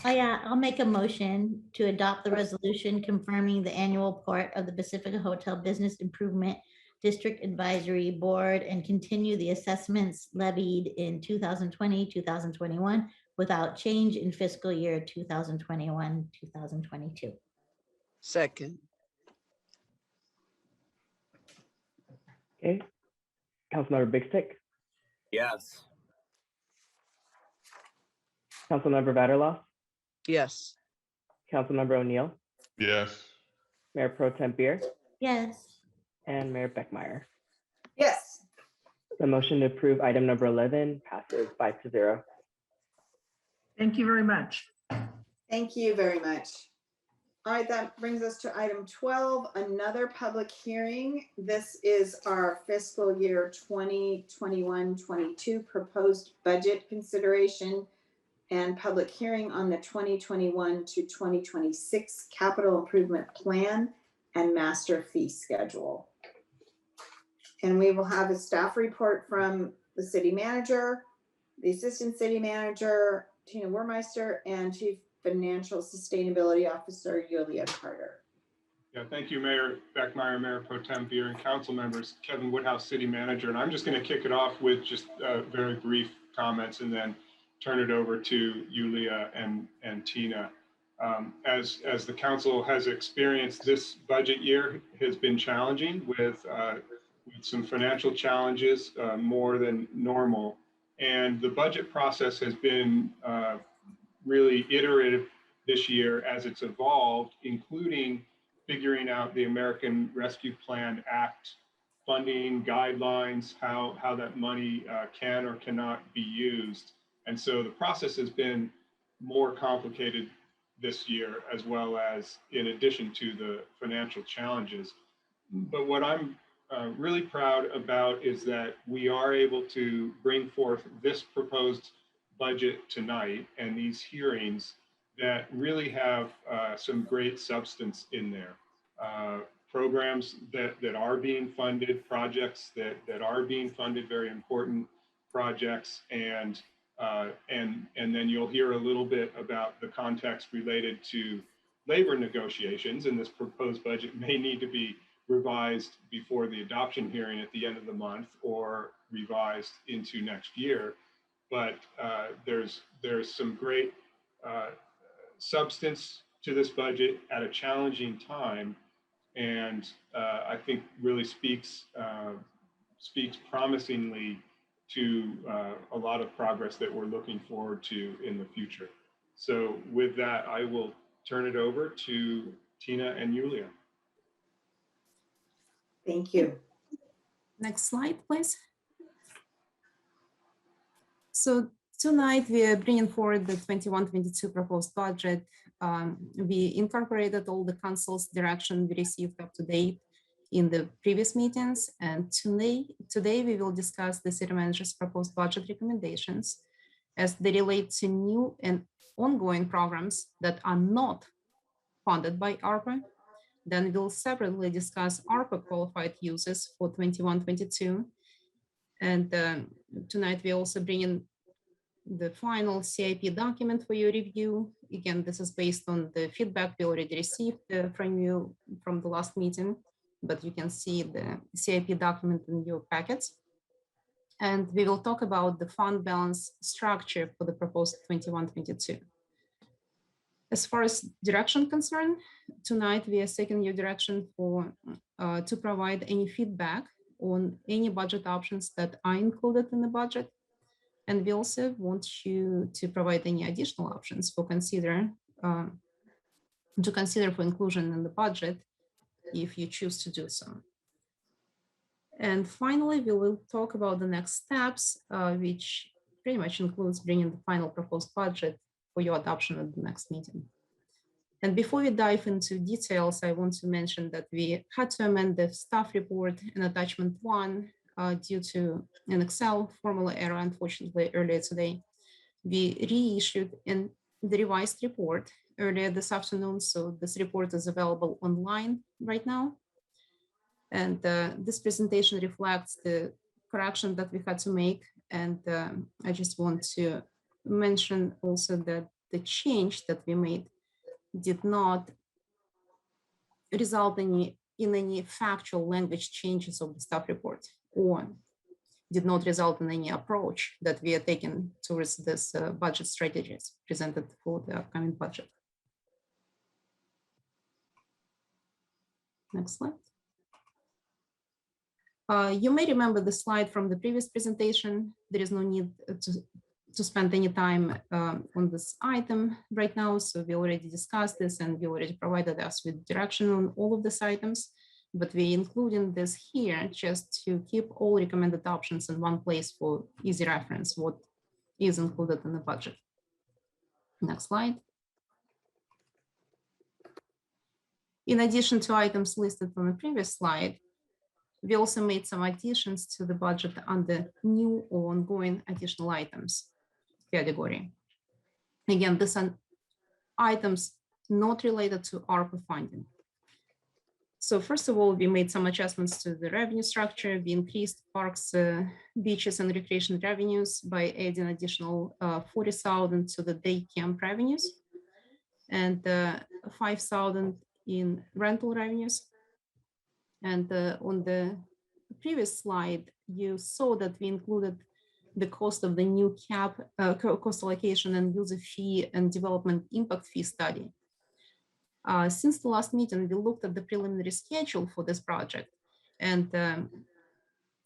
Oh yeah, I'll make a motion to adopt the resolution confirming the annual report of the Pacifica Hotel Business Improvement District Advisory Board and continue the assessments levied in 2020, 2021 without change in fiscal year 2021, 2022. Second. Okay. Councilmember Big Stick. Yes. Councilmember Vatterloff. Yes. Councilmember O'Neill. Yes. Mayor Pro Tem Beer. Yes. And Mayor Beckmeyer. Yes. The motion to approve item number 11 passes 5-0. Thank you very much. Thank you very much. All right, that brings us to item 12, another public hearing. This is our fiscal year 2021-22 proposed budget consideration and public hearing on the 2021 to 2026 capital improvement plan and master fee schedule. And we will have a staff report from the city manager, the assistant city manager, Tina Wermeister, and Chief Financial Sustainability Officer, Yulia Carter. Yeah, thank you, Mayor Beckmeyer, Mayor Pro Tem Beer, and council members, Kevin Woodhouse, City Manager. And I'm just going to kick it off with just very brief comments and then turn it over to Yulia and Tina. As the council has experienced, this budget year has been challenging with some financial challenges more than normal. And the budget process has been really iterative this year as it's evolved, including figuring out the American Rescue Plan Act funding guidelines, how that money can or cannot be used. And so the process has been more complicated this year, as well as in addition to the financial challenges. But what I'm really proud about is that we are able to bring forth this proposed budget tonight and these hearings that really have some great substance in there. Programs that are being funded, projects that are being funded, very important projects, and then you'll hear a little bit about the context related to labor negotiations, and this proposed budget may need to be revised before the adoption hearing at the end of the month or revised into next year. But there's some great substance to this budget at a challenging time, and I think really speaks promisingly to a lot of progress that we're looking forward to in the future. So with that, I will turn it over to Tina and Yulia. Thank you. Next slide, please. So tonight we are bringing forward the 21-22 proposed budget. We incorporated all the council's direction we received up to date in the previous meetings, and today we will discuss the city manager's proposed budget recommendations as they relate to new and ongoing programs that are not funded by ARPA. Then we'll separately discuss ARPA qualified uses for 21-22. And tonight we also bring in the final CIP document for your review. Again, this is based on the feedback we already received from you from the last meeting, but you can see the CIP document in your packets. And we will talk about the fund balance structure for the proposed 21-22. As far as direction concerned, tonight we are seeking your direction for to provide any feedback on any budget options that are included in the budget. And we also want you to provide any additional options for consider for inclusion in the budget if you choose to do so. And finally, we will talk about the next steps, which pretty much includes bringing the final proposed budget for your adoption at the next meeting. And before we dive into details, I want to mention that we had to amend the staff report in attachment 1 due to an Excel formula error, unfortunately, earlier today. We reissued in the revised report earlier this afternoon, so this report is available online right now. And this presentation reflects the correction that we had to make. And I just want to mention also that the change that we made did not result in any factual language changes of the staff report, or did not result in any approach that we are taking towards this budget strategies presented for the upcoming budget. Next slide. You may remember the slide from the previous presentation. There is no need to spend any time on this item right now. So we already discussed this and we already provided us with direction on all of these items, but we're including this here just to keep all recommended options in one place for easy reference, what is included in the budget. Next slide. In addition to items listed on the previous slide, we also made some additions to the budget under new or ongoing additional items category. Again, these are items not related to ARPA funding. So first of all, we made some adjustments to the revenue structure. We increased parks, beaches, and recreation revenues by adding additional 40,000 to the day camp revenues and 5,000 in rental revenues. And on the previous slide, you saw that we included the cost of the new cap, cost allocation and user fee and development impact fee study. Since the last meeting, we looked at the preliminary schedule for this project and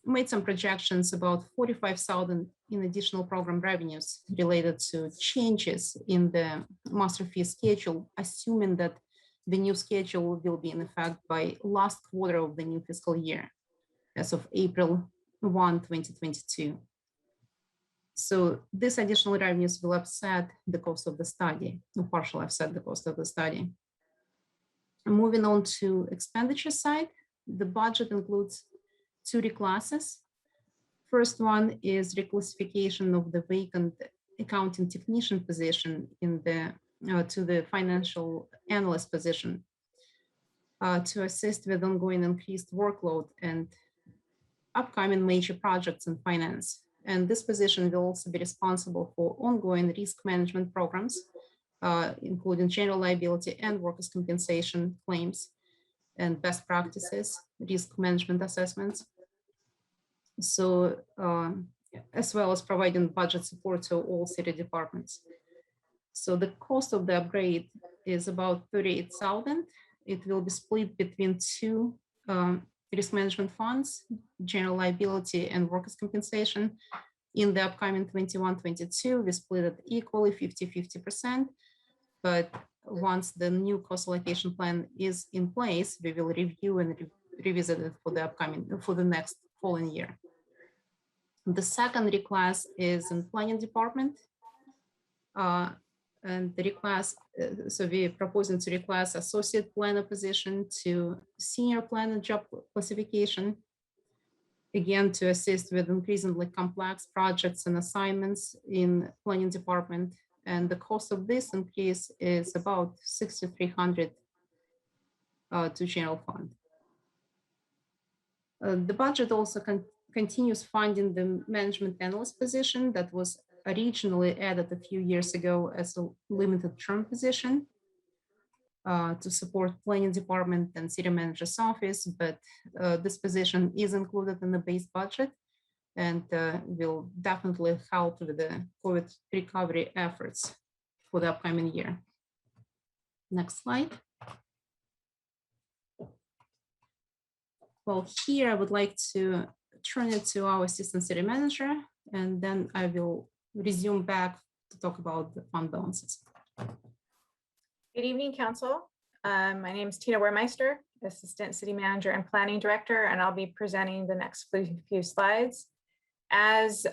made some projections about 45,000 in additional program revenues related to changes in the master fee schedule, assuming that the new schedule will be in effect by last quarter of the new fiscal year, as of April 1, 2022. So this additional revenues will offset the cost of the study, or partially offset the cost of the study. Moving on to expenditure side, the budget includes 2 reclasses. First one is reclassification of the vacant accounting technician position in the to the financial analyst position to assist with ongoing increased workload and upcoming major projects in finance. And this position will also be responsible for ongoing risk management programs, including general liability and workers' compensation claims and best practices, risk management assessments. So, as well as providing budget support to all city departments. So the cost of the upgrade is about 38,000. It will be split between 2 risk management funds, general liability and workers' compensation. In the upcoming 21-22, we split it equally 50-50%. But once the new cost allocation plan is in place, we will review and revisit it for the next following year. The second reclass is in planning department. And the reclass, so we're proposing to reclass associate planner position to senior planner job classification. Again, to assist with increasingly complex projects and assignments in planning department. And the cost of this increase is about 6,300 to general fund. The budget also continues funding the management analyst position that was originally added a few years ago as a limited term position to support planning department and city manager's office, but this position is included in the base budget and will definitely help with the COVID recovery efforts for the upcoming year. Next slide. Well, here I would like to turn it to our assistant city manager, and then I will resume back to talk about the fund balances. Good evening, Council. My name is Tina Wehrmeister, Assistant City Manager and Planning Director, and I'll be presenting the next few slides. As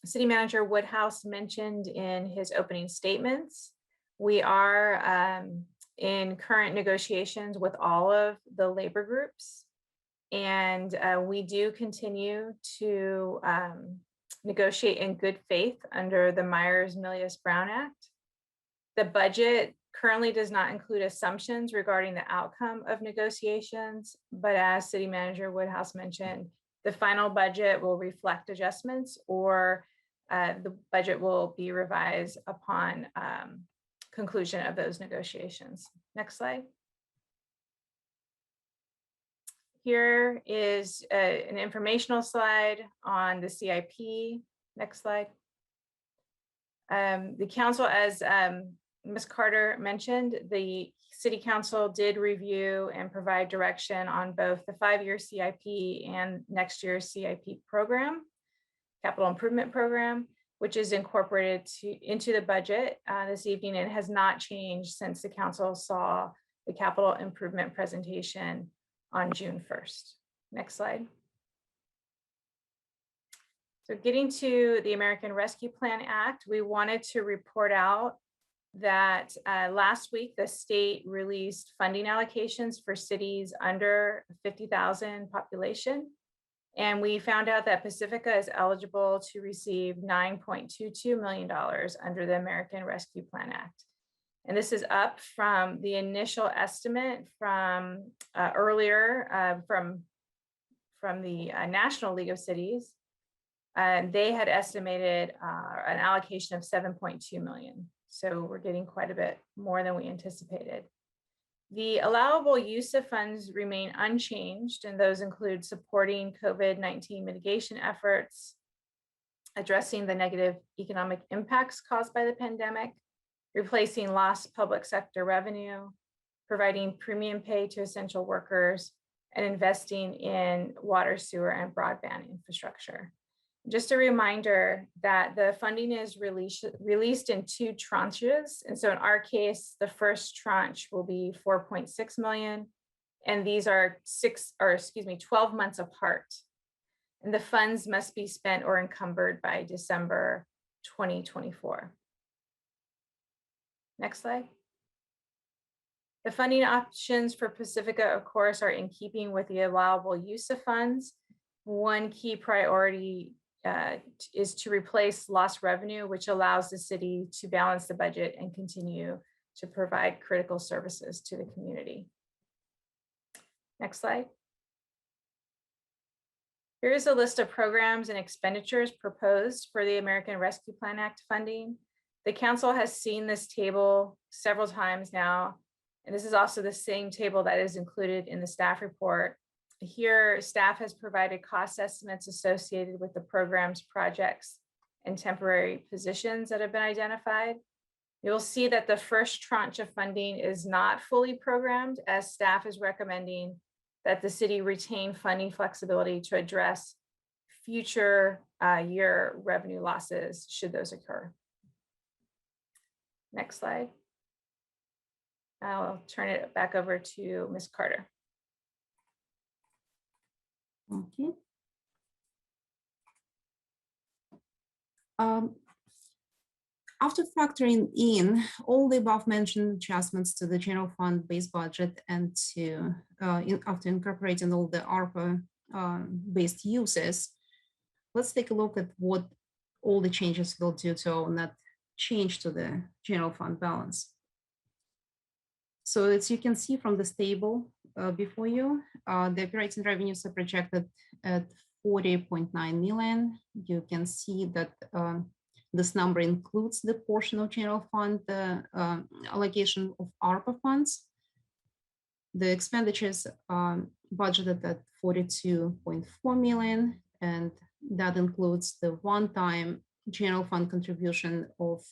City Manager Woodhouse mentioned in his opening statements, we are in current negotiations with all of the labor groups, and we do continue to negotiate in good faith under the Myers-Milius-Brown Act. The budget currently does not include assumptions regarding the outcome of negotiations, but as City Manager Woodhouse mentioned, the final budget will reflect adjustments, or the budget will be revised upon conclusion of those negotiations. Next slide. Here is an informational slide on the CIP. Next slide. The council, as Ms. Carter mentioned, the City Council did review and provide direction on both the 5-year CIP and next year's CIP program, capital improvement program, which is incorporated into the budget this evening and has not changed since the council saw the capital improvement presentation on June 1st. Next slide. So getting to the American Rescue Plan Act, we wanted to report out that last week the state released funding allocations for cities under 50,000 population. And we found out that Pacifica is eligible to receive $9.22 million under the American Rescue Plan Act. And this is up from the initial estimate from earlier from the National League of Cities. They had estimated an allocation of 7.2 million. So we're getting quite a bit more than we anticipated. The allowable use of funds remain unchanged, and those include supporting COVID-19 mitigation efforts, addressing the negative economic impacts caused by the pandemic, replacing lost public sector revenue, providing premium pay to essential workers, and investing in water, sewer, and broadband infrastructure. Just a reminder that the funding is released in 2 tranches. And so in our case, the first tranche will be 4.6 million. And these are 12 months apart. and the funds must be spent or encumbered by December 2024. Next slide. The funding options for Pacifica, of course, are in keeping with the allowable use of funds. One key priority is to replace lost revenue, which allows the city to balance the budget and continue to provide critical services to the community. Next slide. Here is a list of programs and expenditures proposed for the American Rescue Plan Act funding. The council has seen this table several times now, and this is also the same table that is included in the staff report. Here, staff has provided cost estimates associated with the programs, projects, and temporary positions that have been identified. You'll see that the first tranche of funding is not fully programmed, as staff is recommending that the city retain funding flexibility to address future year revenue losses should those occur. Next slide. I'll turn it back over to Ms. Carter. Okay. After factoring in all the above mentioned adjustments to the general fund base budget and after incorporating all the ARPA based uses, let's take a look at what all the changes will do to our net change to the general fund balance. So as you can see from this table before you, the operating revenues are projected at 40.9 million. You can see that this number includes the portion of general fund allocation of ARPA funds. The expenditures are budgeted at 42.4 million, and that includes the one-time general fund contribution of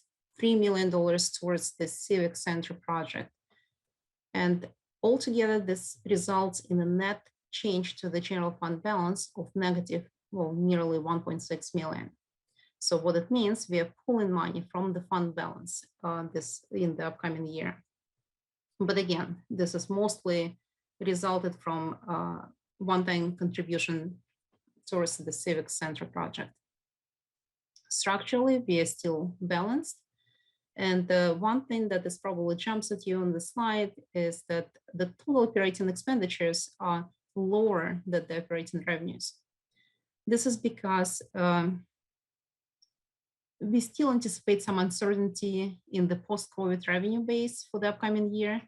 $3 million towards the Civic Center project. And altogether, this results in a net change to the general fund balance of negative, well, nearly 1.6 million. So what it means, we are pulling money from the fund balance in the upcoming year. But again, this is mostly resulted from one-time contribution towards the Civic Center project. Structurally, we are still balanced. And one thing that is probably jumps at you on the slide is that the total operating expenditures are lower than the operating revenues. This is because we still anticipate some uncertainty in the post-COVID revenue base for the upcoming year.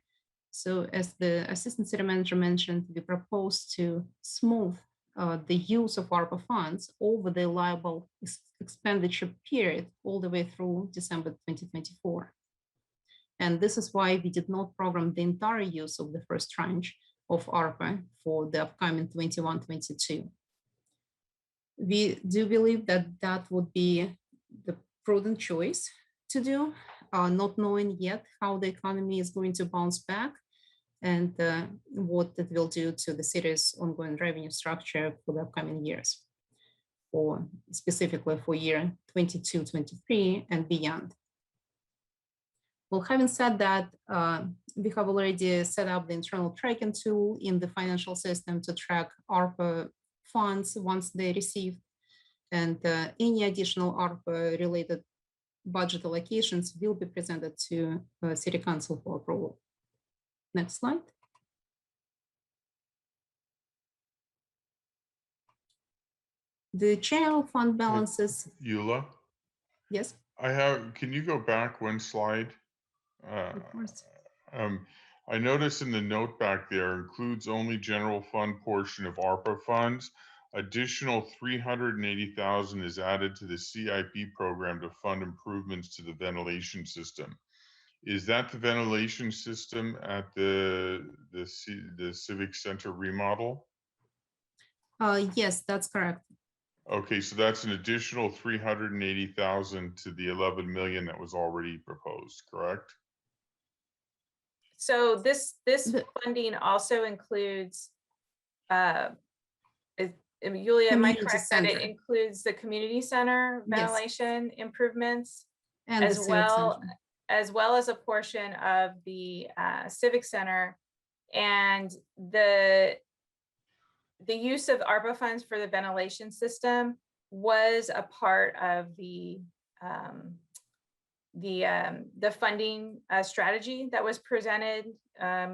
So as the Assistant City Manager mentioned, we propose to smooth the use of ARPA funds over the liable expenditure period all the way through December 2024. And this is why we did not program the entire use of the first tranche of ARPA for the upcoming 21-22. We do believe that that would be the prudent choice to do, not knowing yet how the economy is going to bounce back and what it will do to the city's ongoing revenue structure for the upcoming years, or specifically for year 22-23 and beyond. Well, having said that, we have already set up the internal tracking tool in the financial system to track ARPA funds once they're received, and any additional ARPA related budget allocations will be presented to City Council for approval. Next slide. The general fund balances. Eula? Yes. Can you go back one slide? Of course. I notice in the note back there includes only general fund portion of ARPA funds. Additional 380,000 is added to the CIP program to fund improvements to the ventilation system. Is that the ventilation system at the Civic Center remodel? Yes, that's correct. Okay, so that's an additional 380,000 to the 11 million that was already proposed, correct? So this funding also includes, Yulia, am I correct that it includes the community center ventilation improvements, and as well as a portion of the Civic Center, and the the use of ARPA funds for the ventilation system was a part of the funding strategy that was presented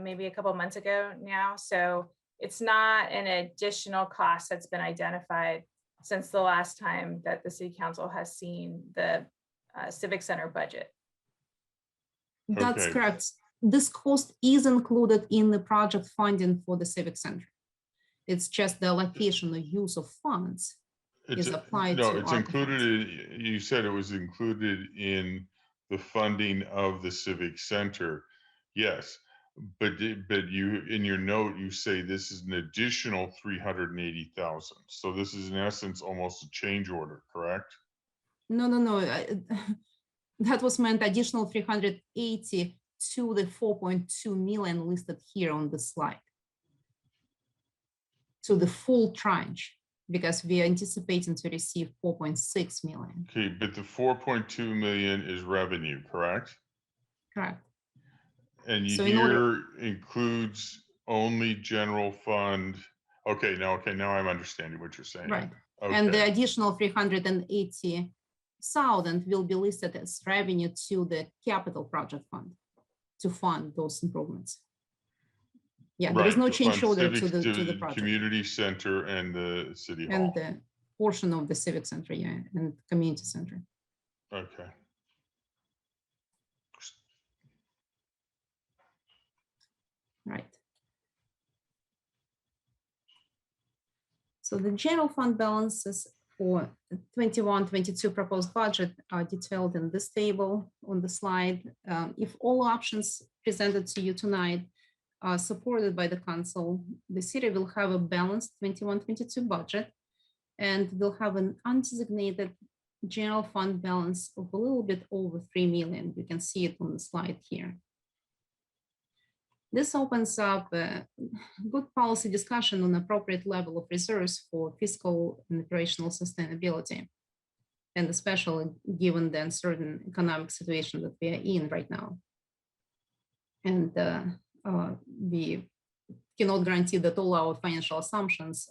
maybe a couple months ago now. So it's not an additional cost that's been identified since the last time that the city council has seen the civic center budget. That's Okay. correct. This cost is included in the project funding for the civic center. It's just the allocation or use of funds is applied no, to it's ARPA included. funds. You said it was included in the funding of the civic center. Yes, but you in your note you say this is an additional 380,000. So this is in essence almost a change order, correct? No. That was meant additional 380 to the 4.2 million listed here on the slide. To the full tranche, because we are anticipating to receive 4.6 million. Okay, but the 4.2 million is revenue, correct? Correct. And you So in order- here includes only general fund. Okay, now I'm understanding what you're saying. Right. Okay. And the additional 380,000 will be listed as revenue to the capital project fund to fund those improvements. Yeah, there is no to change fund order to civic- the project. community center and the city hall. And the portion of the civic center, yeah, and community center. Okay. Right. So the general fund balances for 21-22 proposed budget are detailed in this table on the slide. If all options presented to you tonight are supported by the council, the city will have a balanced 21-22 budget and will have an undesignated general fund balance of a little bit over 3 million. You can see it on the slide here. This opens up a good policy discussion on appropriate level of reserves for fiscal and operational sustainability, and especially given the uncertain economic situation that we are in right now. And we cannot guarantee that all our financial assumptions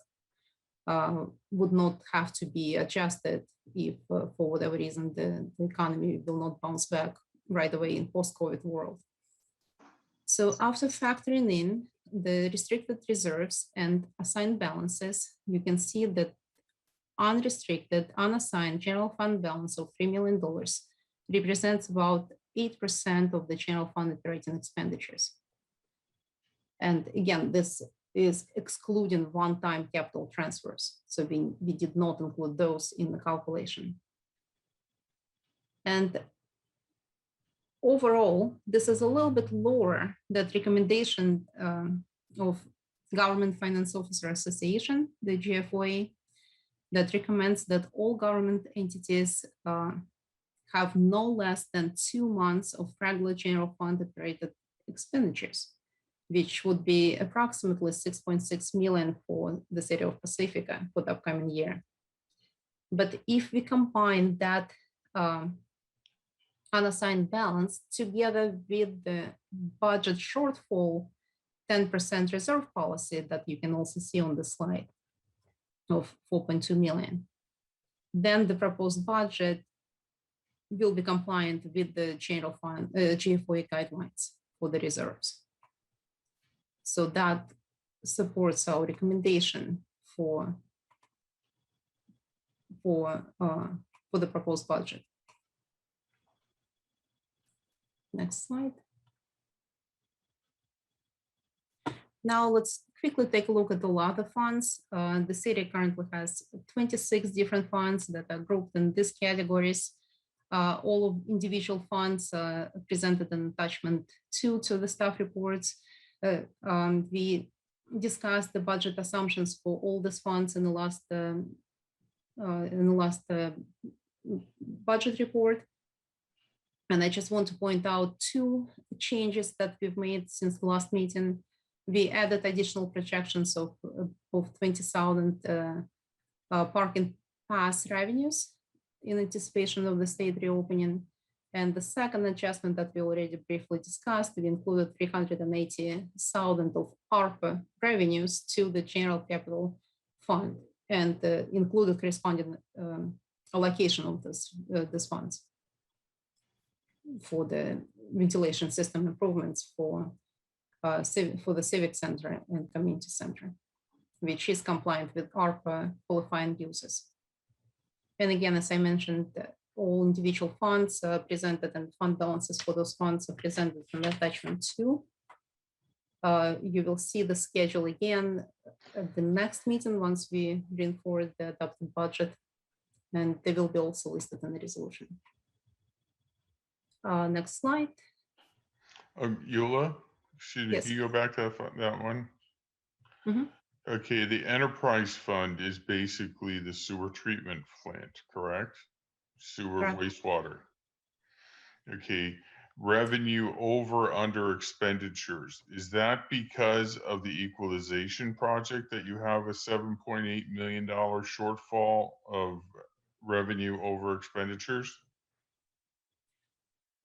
would not have to be adjusted if, for whatever reason, the economy will not bounce back right away in post-COVID world. So after factoring in the restricted reserves and assigned balances, you can see that unrestricted, unassigned general fund balance of $3 million represents about 8% of the general fund operating expenditures. And again, this is excluding one-time capital transfers. So we did not include those in the calculation. And overall, this is a little bit lower than recommendation of Government Finance Officer Association, the GFOA, that recommends that all government entities have no less than 2 months of regular general fund operated expenditures, which would be approximately 6.6 million for the city of Pacifica for the upcoming year. But if we combine that unassigned balance together with the budget shortfall 10% reserve policy that you can also see on the slide of 4.2 million, then the proposed budget will be compliant with the general fund GFOA guidelines for the reserves. So that supports our recommendation for the proposed budget. Next slide. Now let's quickly take a look at the other funds. The city currently has 26 different funds that are grouped in these categories. All of individual funds presented in attachment 2 to the staff reports. We discussed the budget assumptions for all these funds in the last budget report. And I just want to point out 2 changes that we've made since the last meeting. We added additional projections of 20,000 parking pass revenues in anticipation of the state reopening. And the second adjustment that we already briefly discussed, we included 380,000 of ARPA revenues to the general capital fund and included corresponding allocation of these funds for the ventilation system improvements for the civic center and community center, which is compliant with ARPA qualifying uses. And again, as I mentioned, all individual funds presented and fund balances for those funds are presented in attachment 2. You will see the schedule again at the next meeting once we bring forward the adopted budget, and they will be also listed in the resolution. Next slide. Eula, excuse me, Yes. can you go back to that one? Mhm. Okay, the enterprise fund is basically the sewer treatment plant, correct? Sewer Correct. wastewater. Okay, revenue over under expenditures. Is that because of the equalization project that you have a $7.8 million shortfall of revenue over expenditures?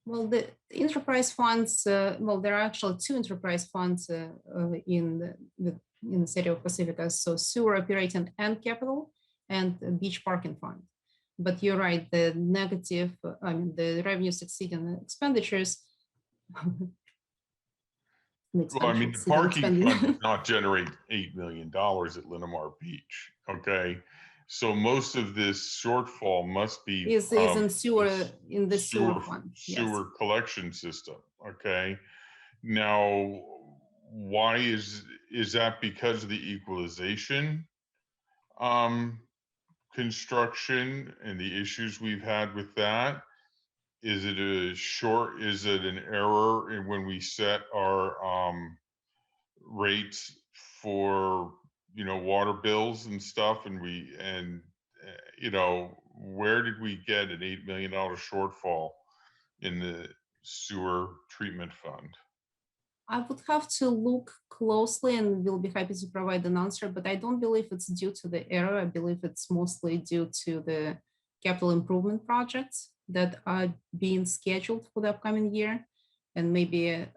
Well, the enterprise funds, well, there are actually 2 enterprise funds in the city of Pacifica. So sewer operating and capital and beach parking fund. But you're right, the negative, I mean, the revenues exceeding the expenditures. Well, I mean, the parking fund does not generate $8 million at Linamar Beach, okay? So most of this shortfall must be is from in sewer, in the sewer sewer, fund. sewer collection system, okay? Now, why is that because of the equalization construction and the issues we've had with that? Is it an error in when we set our rates for, water bills and stuff, and where did we get an $8 million shortfall in the sewer treatment fund? I would have to look closely and will be happy to provide an answer, but I don't believe it's due to the error. I believe it's mostly due to the capital improvement projects that are being scheduled for the upcoming year. And maybe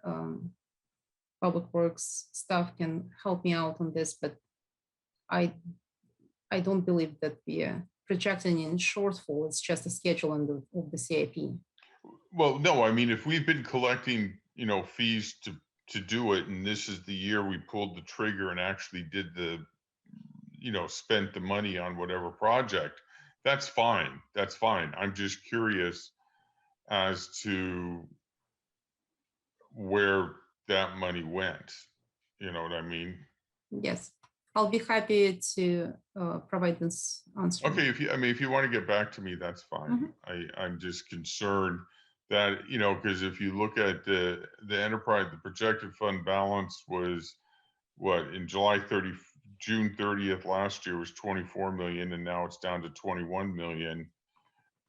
Public Works staff can help me out on this, but I don't believe that we are projecting in shortfall. It's just a schedule of the CIP. Well, no, I mean, if we've been collecting, fees to do it, and this is the year we pulled the trigger and actually did spent the money on whatever project, that's fine. That's fine. I'm just curious as to where that money went. You know what I mean? Yes, I'll be happy to provide this answer. Okay, if you want to get back to me, that's fine. I'm just concerned that, because if you look at the enterprise, the projected fund balance was what, in June 30th last year was 24 million, and now it's down to 21 million.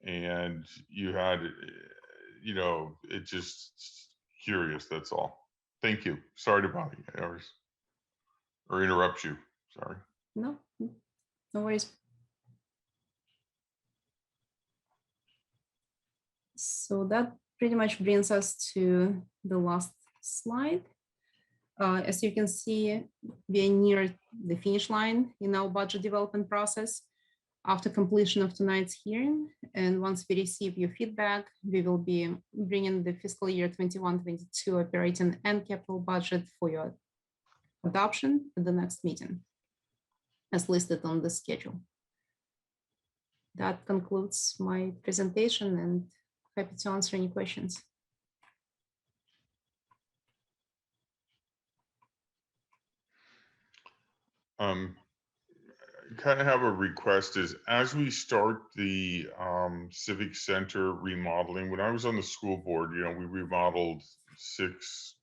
And you had, it just curious, that's all. Thank you. Sorry to bother you, or interrupt you. Sorry. No worries. So that pretty much brings us to the last slide. As you can see, we are near the finish line in our budget development process. After completion of tonight's hearing, and once we receive your feedback, we will be bringing the fiscal year 21-22 operating and capital budget for your adoption at the next meeting, as listed on the schedule. That concludes my presentation, and happy to answer any questions. Kind of have a request is, as we start the civic center remodeling, when I was on the school board, we remodeled six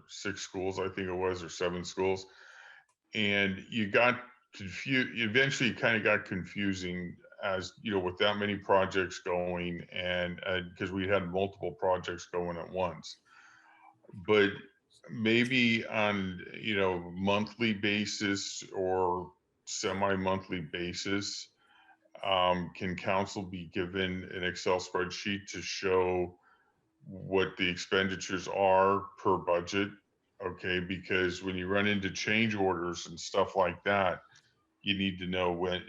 schools, I think it was, or 7 schools, and you got confused. Eventually kind of got confusing, as with that many projects going, and because we had multiple projects going at once. But maybe on monthly basis or semi-monthly basis, Can council be given an Excel spreadsheet to show what the expenditures are per budget? Okay, because when you run into change orders and stuff like that, you need to know when,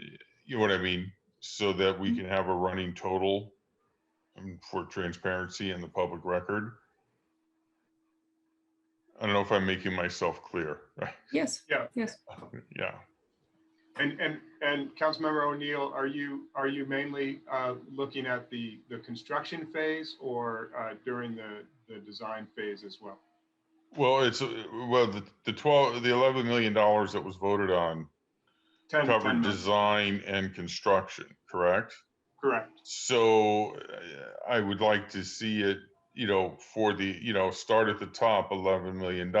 you know what I mean? So that we can have a running total for transparency and the public record. I don't know if I'm making myself clear. Yes. Yeah. Yes. Yeah. And Councilmember O'Neill, are you mainly looking at the construction phase or during the design phase as well? Well, it's well the $11 million that was voted on 10 covered million. design and construction, correct? Correct. So I would like to see it, you know, for the, you know, start at the top, $11 million,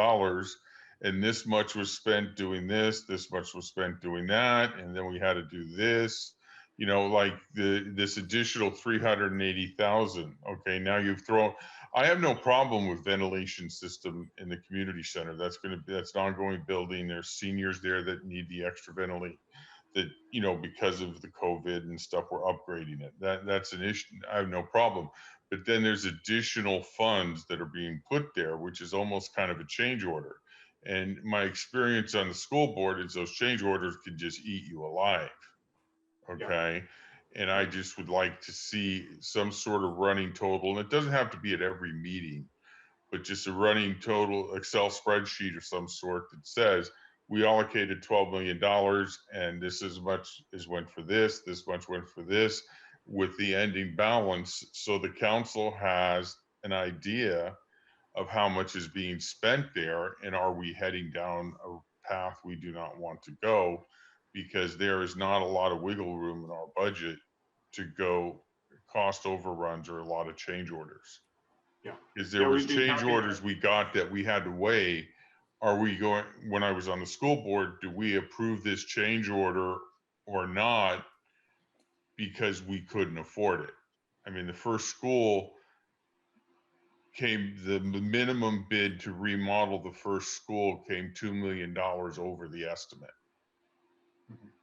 and this much was spent doing this much was spent doing that, and then we had to do this, you know, like this additional 380,000. Okay, now you've thrown. I have no problem with ventilation system in the community center. That's an ongoing building. There's seniors there that need the extra ventilation. That, you know, because of the COVID and stuff, we're upgrading it. That's an issue. I have no problem. But then there's additional funds that are being put there, which is almost kind of a change order. And my experience on the school board is those change orders can just eat you alive. Okay. Yeah. And I just would like to see some sort of running total. And it doesn't have to be at every meeting, but just a running total Excel spreadsheet of some sort that says, we allocated $12 million and this is much is went for this much went for this, with the ending balance. So the council has an idea of how much is being spent there, and are we heading down a path we do not want to go, because there is not a lot of wiggle room in our budget to go cost overruns or a lot of change orders. Yeah. Because there was change orders we got that we had to weigh. Are we going, when I was on the school board, do we approve this change order or not because we couldn't afford it? I mean, the first school the minimum bid to remodel the first school came $2 million over the estimate.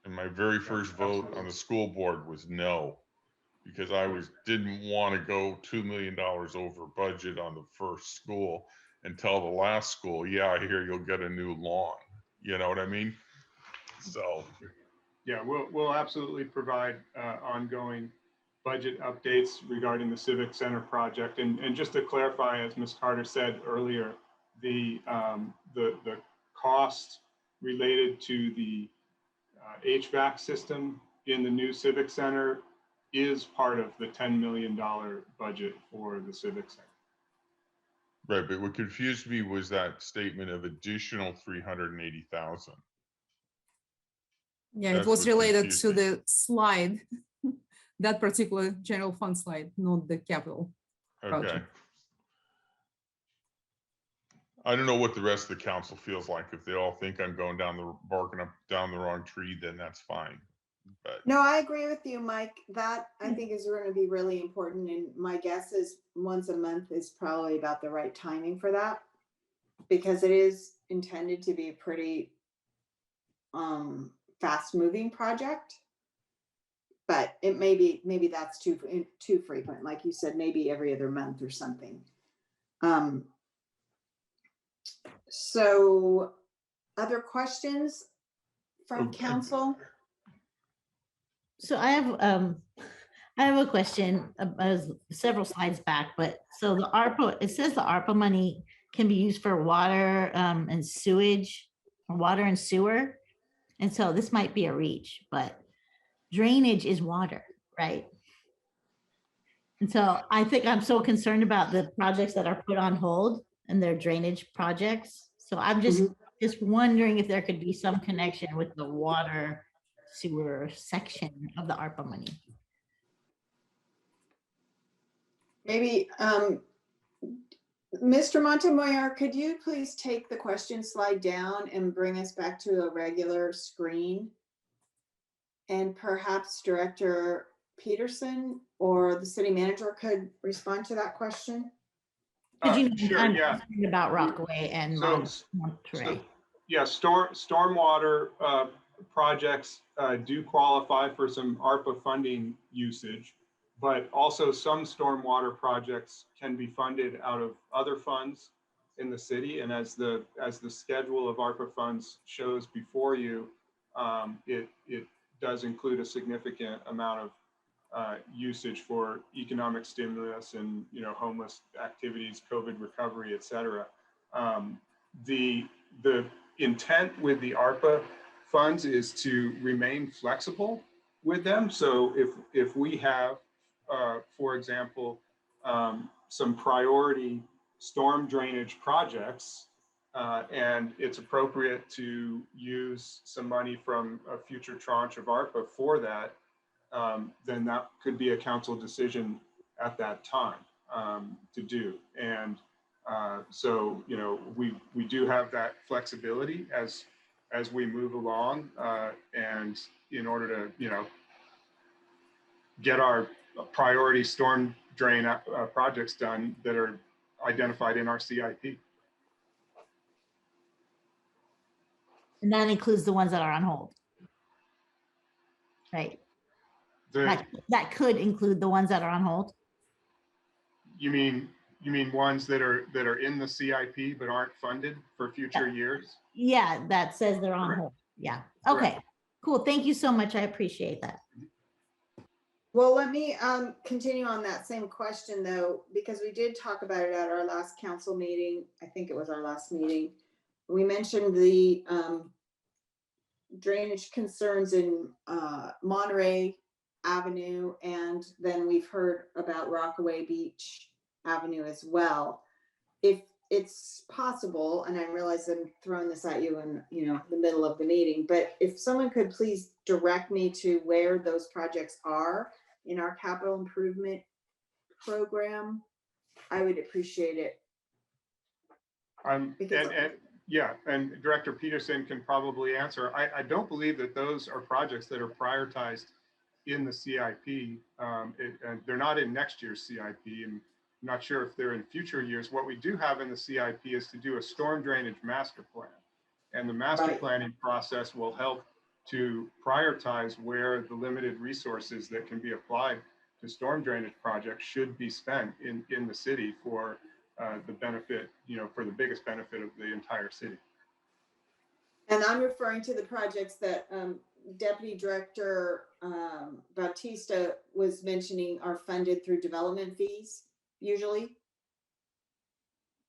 And my very first vote on the school board was no, because I didn't want to go $2 million over budget on the first school and tell the last school, yeah, I hear you'll get a new lawn. You know what I mean? So. Yeah, we'll absolutely provide ongoing budget updates regarding the Civic Center project. And just to clarify, as Ms. Carter said earlier, the cost related to the HVAC system in the new Civic Center is part of the $10 million budget for the Civic Center. Right, but what confused me was that statement of additional 380,000. Yeah, it was related to the slide, that particular general fund slide, not the capital project. Okay. I don't know what the rest of the council feels like. If they all think I'm going barking up down the wrong tree, then that's fine. But no, I agree with you, Mike. That I think is going to be really important. And my guess is once a month is probably about the right timing for that, because it is intended to be a pretty fast moving project. But it maybe that's too frequent. Like you said, maybe every other month or something. So other questions from council? So I have a question. Several slides back, but so the ARPA, it says the ARPA money can be used for water and sewage, or water and sewer. And so this might be a reach, but drainage is water, right? And so I think I'm so concerned about the projects that are put on hold and their drainage projects. So I'm just wondering if there could be some connection with the water sewer section of the ARPA money. Maybe, Mr. Montemayor, could you please take the question slide down and bring us back to a regular screen? And perhaps Director Peterson or the city manager could respond to that question. Sure, I'm yeah. concerned about Rockaway and Monterey. Yeah, stormwater projects do qualify for some ARPA funding usage, but also some stormwater projects can be funded out of other funds in the city. And as the schedule of ARPA funds shows before you, it does include a significant amount of usage for economic stimulus and homeless activities, COVID recovery, et cetera. The intent with the ARPA funds is to remain flexible with them. So if we have, for example, some priority storm drainage projects, and it's appropriate to use some money from a future tranche of ARPA for that, then that could be a council decision at that time to do. And so, we do have that flexibility as we move along, and in order to, get our priority storm drain projects done that are identified in our CIP. And that includes the ones that are on hold. Right. That could include the ones that are on hold. You mean ones that are in the CIP but aren't funded for future years? Yeah, that says they're on hold. Yeah. Okay. Correct. Cool. Thank you so much. I appreciate that. Well, let me continue on that same question though, because we did talk about it at our last council meeting. I think it was our last meeting. We mentioned the drainage concerns in Monterey Avenue, and then we've heard about Rockaway Beach Avenue as well. If it's possible, and I realize I'm throwing this at you in the middle of the meeting, but if someone could please direct me to where those projects are in our capital improvement program, I would appreciate it. Yeah, and Director Peterson can probably answer. I don't believe that those are projects that are prioritized in the CIP. And they're not in next year's CIP, and I'm not sure if they're in future years. What we do have in the CIP is to do a storm drainage master plan. And the master planning process will help to prioritize where the limited resources that can be applied to storm drainage projects should be spent in the city for the benefit, for the biggest benefit of the entire city. And I'm referring to the projects that Deputy Director Bautista was mentioning are funded through development fees, usually.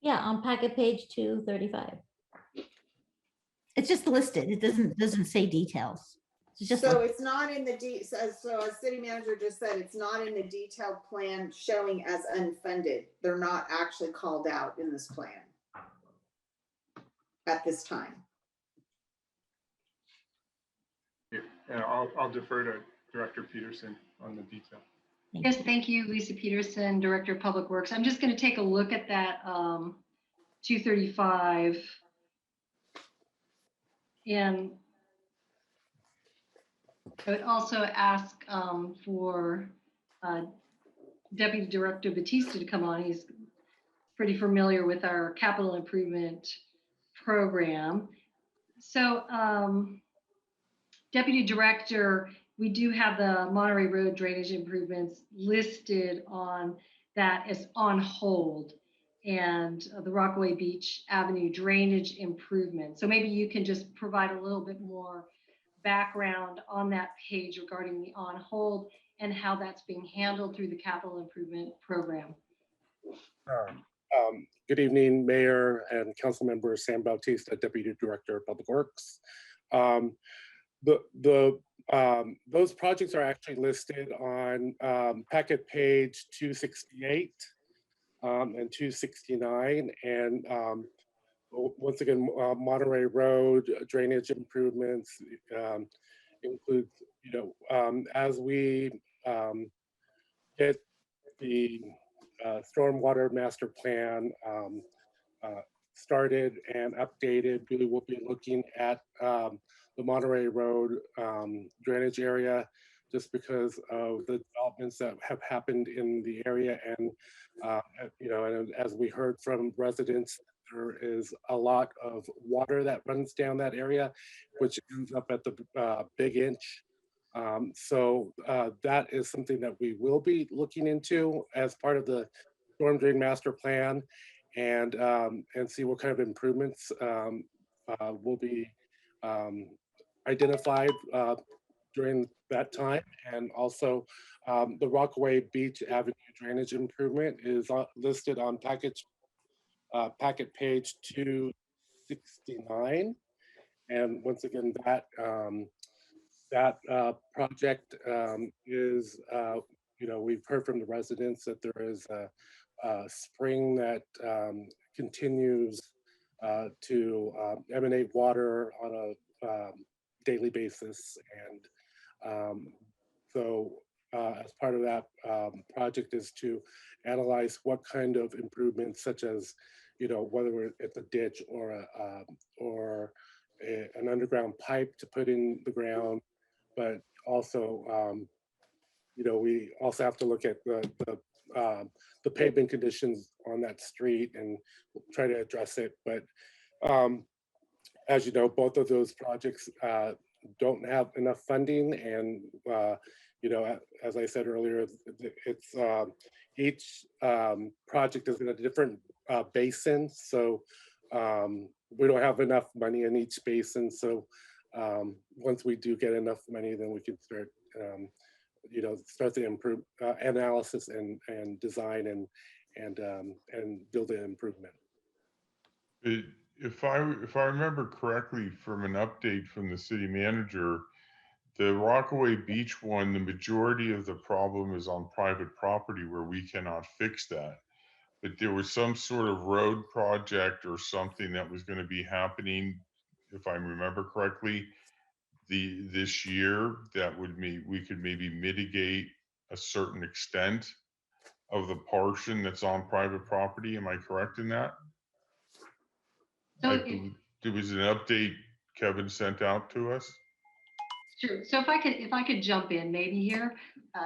Yeah, on packet page 235. It's just listed. It doesn't say details. It's just so it's not in the so as city manager just said, it's not in the detailed plan showing as unfunded. They're not actually called out in this plan at this time. Yeah, and I'll defer to Director Peterson on the detail. Yes, thank you, Lisa Peterson, Director of Public Works. I'm just going to take a look at that 235. And I would also ask for Deputy Director Batista to come on. He's pretty familiar with our capital improvement program. So Deputy Director, we do have the Monterey Road drainage improvements listed on that as on hold, and the Rockaway Beach Avenue drainage improvement. So maybe you can just provide a little bit more background on that page regarding the on hold and how that's being handled through the capital improvement program. Good evening, Mayor and Council Member Sam Bautista, Deputy Director of Public Works. Those projects are actually listed on packet page 268 and 269. And once again, Monterey Road drainage improvements include, as we get the stormwater master plan started and updated, really we'll be looking at the Monterey Road drainage area, just because of the developments that have happened in the area. And, and as we heard from residents there is a lot of water that runs down that area, which ends up at the Big Inch. So that is something that we will be looking into as part of the storm drain master plan, and see what kind of improvements will be identified during that time. And also the Rockaway Beach Avenue drainage improvement is listed on packet page 269. And once again, that project is, we've heard from the residents that there is a spring that continues to emanate water on a daily basis. And so as part of that project is to analyze what kind of improvements, such as, whether it's a ditch or an underground pipe to put in the ground, but also, we also have to look at the pavement conditions on that street and try to address it. But as you know, both of those projects don't have enough funding, and as I said earlier, it's each project is in a different basin, so we don't have enough money in each basin. So once we do get enough money, then we can start start the improve analysis and design and build an improvement. If I remember correctly from an update from the city manager, the Rockaway Beach one, the majority of the problem is on private property where we cannot fix that. But there was some sort of road project or something that was going to be happening, if I remember correctly, this year that we could maybe mitigate a certain extent of the portion that's on private property. Am I correct in that? So there was an update Kevin sent out to us. Sure. So if I could jump in maybe here,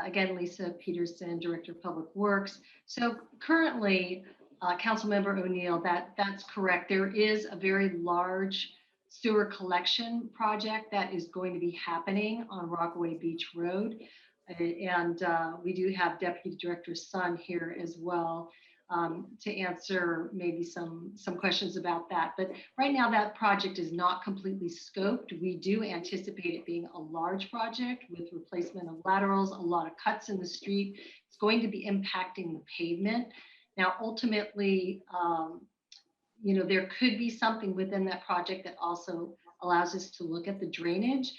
again, Lisa Peterson, Director of Public Works. So currently, Councilmember O'Neill, that's correct. There is a very large sewer collection project that is going to be happening on Rockaway Beach Road. And we do have Deputy Director Sun here as well to answer maybe some questions about that. But right now that project is not completely scoped. We do anticipate it being a large project with replacement of laterals, a lot of cuts in the street. It's going to be impacting the pavement. Now, ultimately, there could be something within that project that also allows us to look at the drainage.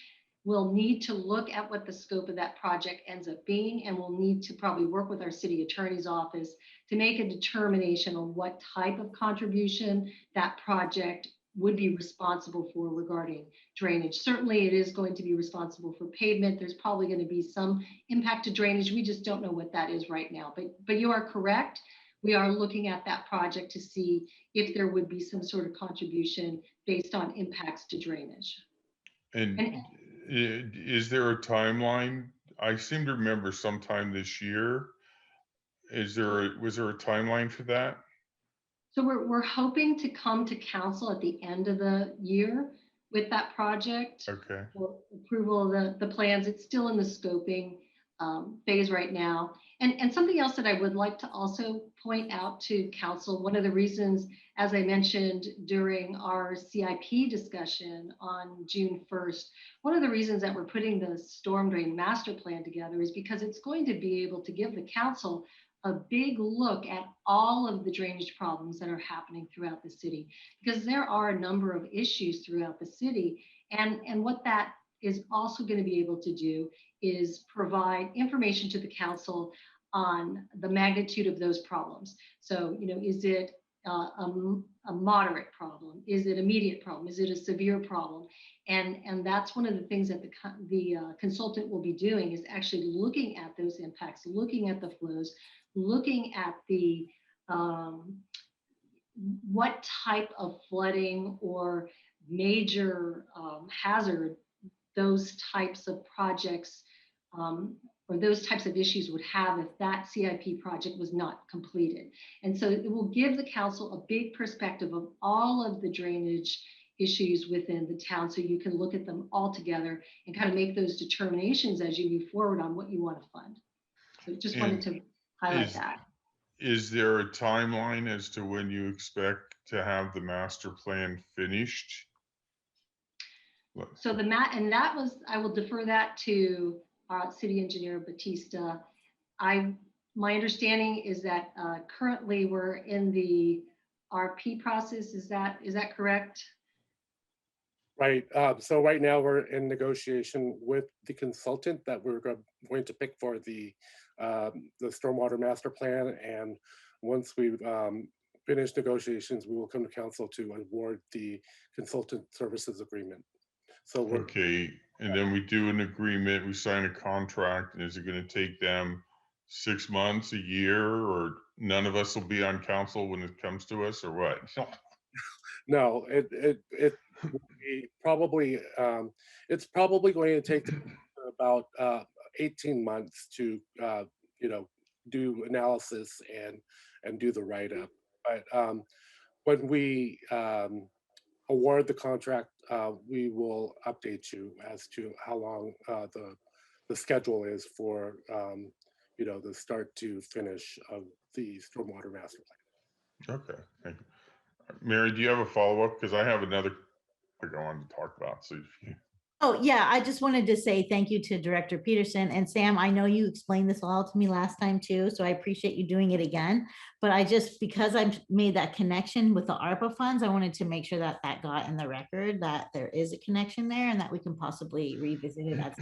We'll need to look at what the scope of that project ends up being, and we'll need to probably work with our city attorney's office to make a determination on what type of contribution that project would be responsible for regarding drainage. Certainly it is going to be responsible for pavement. There's probably going to be some impact to drainage. We just don't know what that is right now, but you are correct. We are looking at that project to see if there would be some sort of contribution based on impacts to drainage. And is there a timeline? I seem to remember sometime this year. Was there a timeline for that? So we're hoping to come to council at the end of the year with that project. Okay. For approval of the plans. It's still in the scoping phase right now. And something else that I would like to also point out to council, one of the reasons, as I mentioned during our CIP discussion on June 1st, one of the reasons that we're putting the storm drain master plan together is because it's going to be able to give the council a big look at all of the drainage problems that are happening throughout the city, because there are a number of issues throughout the city. And what that is also going to be able to do is provide information to the council on the magnitude of those problems. So, is it a moderate problem? Is it an immediate problem? Is it a severe problem? And that's one of the things that the consultant will be doing, is actually looking at those impacts, looking at the flows, looking at the what type of flooding or major hazard those types of projects or those types of issues would have if that CIP project was not completed. And so it will give the council a big perspective of all of the drainage issues within the town, so you can look at them all together and kind of make those determinations as you move forward on what you want to fund. So just wanted to highlight that. Is there a timeline as to when you expect to have the master plan finished? So and that was, I will defer that to our city engineer Batista. My understanding is that currently we're in the RP process. Is that correct? Right. So right now we're in negotiation with the consultant that we're going to pick for the stormwater master plan. And once we've finished negotiations, we will come to council to award the consultant services agreement. So okay, and then we do an agreement, we sign a contract, and is it going to take them 6 months, a year, or none of us will be on council when it comes to us, or what? No, it probably it's probably going to take about 18 months to do analysis and do the write-up. But when we award the contract, we will update you as to how long the schedule is for the start to finish of the stormwater master plan. Okay, thank you. Mary, do you have a follow-up? Because I have another I wanted to talk about. So if you... Oh, yeah, I just wanted to say thank you to Director Peterson. And Sam, I know you explained this all to me last time too, so I appreciate you doing it again. But because I've made that connection with the ARPA funds, I wanted to make sure that that got in the record, that there is a connection there and that we can possibly revisit it.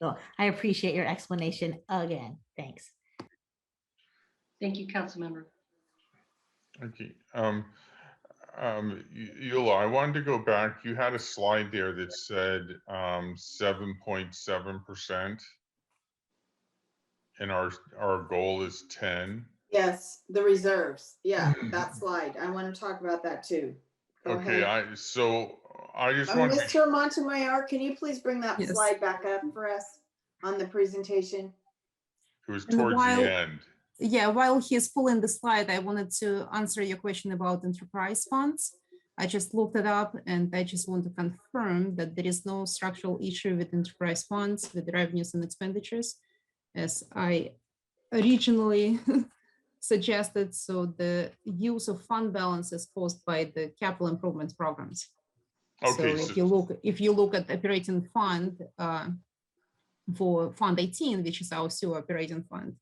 So I appreciate your explanation again. Thanks. Thank you, Councilmember. Okay. Yola, I wanted to go back. You had a slide there that said 7.7%, and our goal is 10. Yes, the reserves. Yeah, that slide. I want to talk about that too. Go okay, ahead. I just want Mr. Montemayor, can you please bring that Yes. slide back up for us on the presentation? It was And towards while- the end. Yeah, while he's pulling the slide, I wanted to answer your question about enterprise funds. I just looked it up and I just want to confirm that there is no structural issue with enterprise funds, with revenues and expenditures, as I originally suggested. So the use of fund balance is caused by the capital improvement programs. Okay, so if you look at operating fund for Fund 18, which is our sewer operating fund.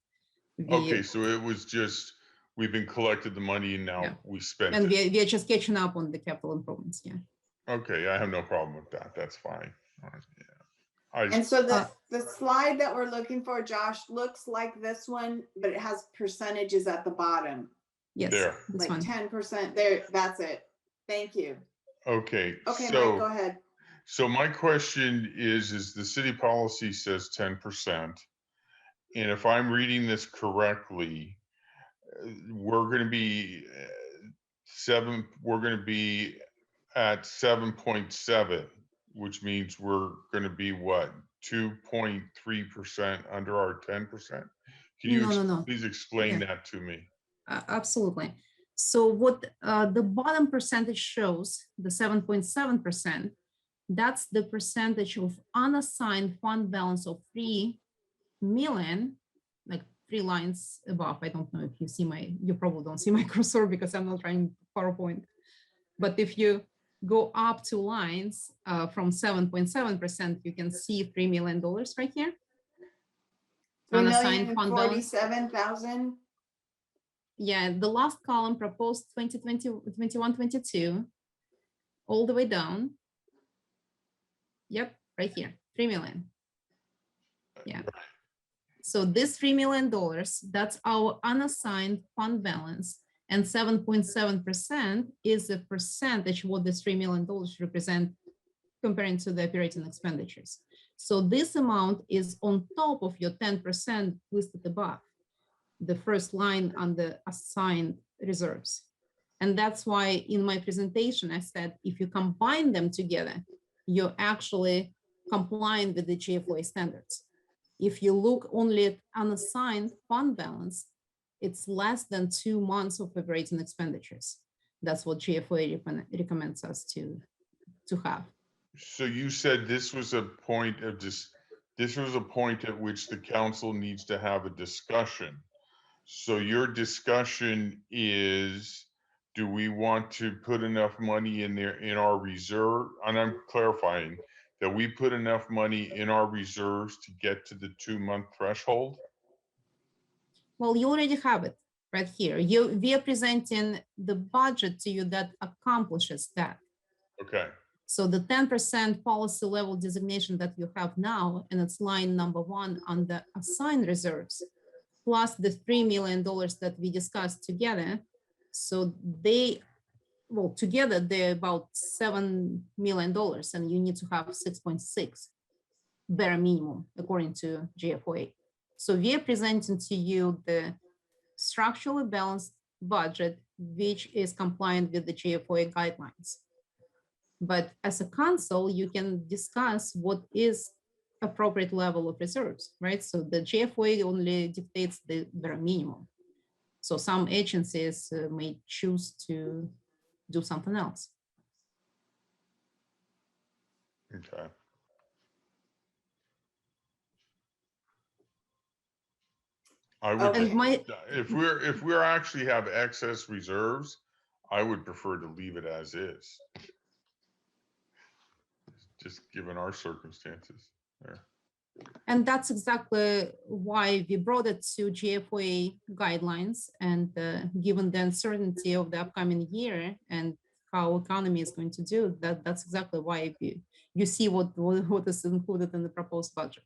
Okay, so it was just, we've been collected the money and now we spent And it. we're just catching up on the capital improvements, yeah. Okay, I have no problem with that. That's fine. All right, yeah. And so the slide that we're looking for, Josh, looks like this one, but it has percentages at the bottom. Yes, there. this Like one. 10% there. That's it. Thank you. Okay, Okay, so, Mike, go ahead. So my question is the city policy says 10%. And if I'm reading this correctly, we're going to be at 7.7, which means we're going to be what, 2.3% under our 10%? Can you No. please explain Yeah. that to me? Absolutely. So what the bottom percentage shows, the 7.7%, that's the percentage of unassigned fund balance of 3 million, like 3 lines above. I don't know if you see you probably don't see my cursor because I'm not running PowerPoint. But if you go up 2 lines from 7.7%, you can see $3 million right here. Unassigned fund balance. 3,047,000. Yeah, the last column proposed 2020, 21, 22, all the way down. Yep, right here, 3 million. Yeah. So this $3 million, that's our unassigned fund balance, and 7.7% is the percentage what this $3 million represent comparing to the operating expenditures. So this amount is on top of your 10% listed above, the first line on the assigned reserves. And that's why in my presentation, I said, if you combine them together, you're actually complying with the GFOA standards. If you look only at unassigned fund balance, it's less than 2 months of operating expenditures. That's what GFOA recommends us to have. So you said this was a point of this was a point at which the council needs to have a discussion. So your discussion is, do we want to put enough money in there in our reserve? And I'm clarifying that we put enough money in our reserves to get to the 2-month threshold? Well, you already have it right here. We are presenting the budget to you that accomplishes that. Okay. So the 10% policy level designation that you have now, and it's line number 1 on the assigned reserves, plus the $3 million that we discussed together. So together they're about $7 million, and you need to have 6.6 bare minimum according to GFOA. So we are presenting to you the structurally balanced budget, which is compliant with the GFOA guidelines. But as a council, you can discuss what is appropriate level of reserves, right? So the GFOA only dictates the bare minimum. So some agencies may choose to do something else. Okay. I would, And if we're actually have excess reserves, I would prefer to leave it as is. Just given our circumstances there. And that's exactly why we brought it to GFOA guidelines, and given the uncertainty of the upcoming year and how economy is going to do, that's exactly why you see what is included in the proposed budget.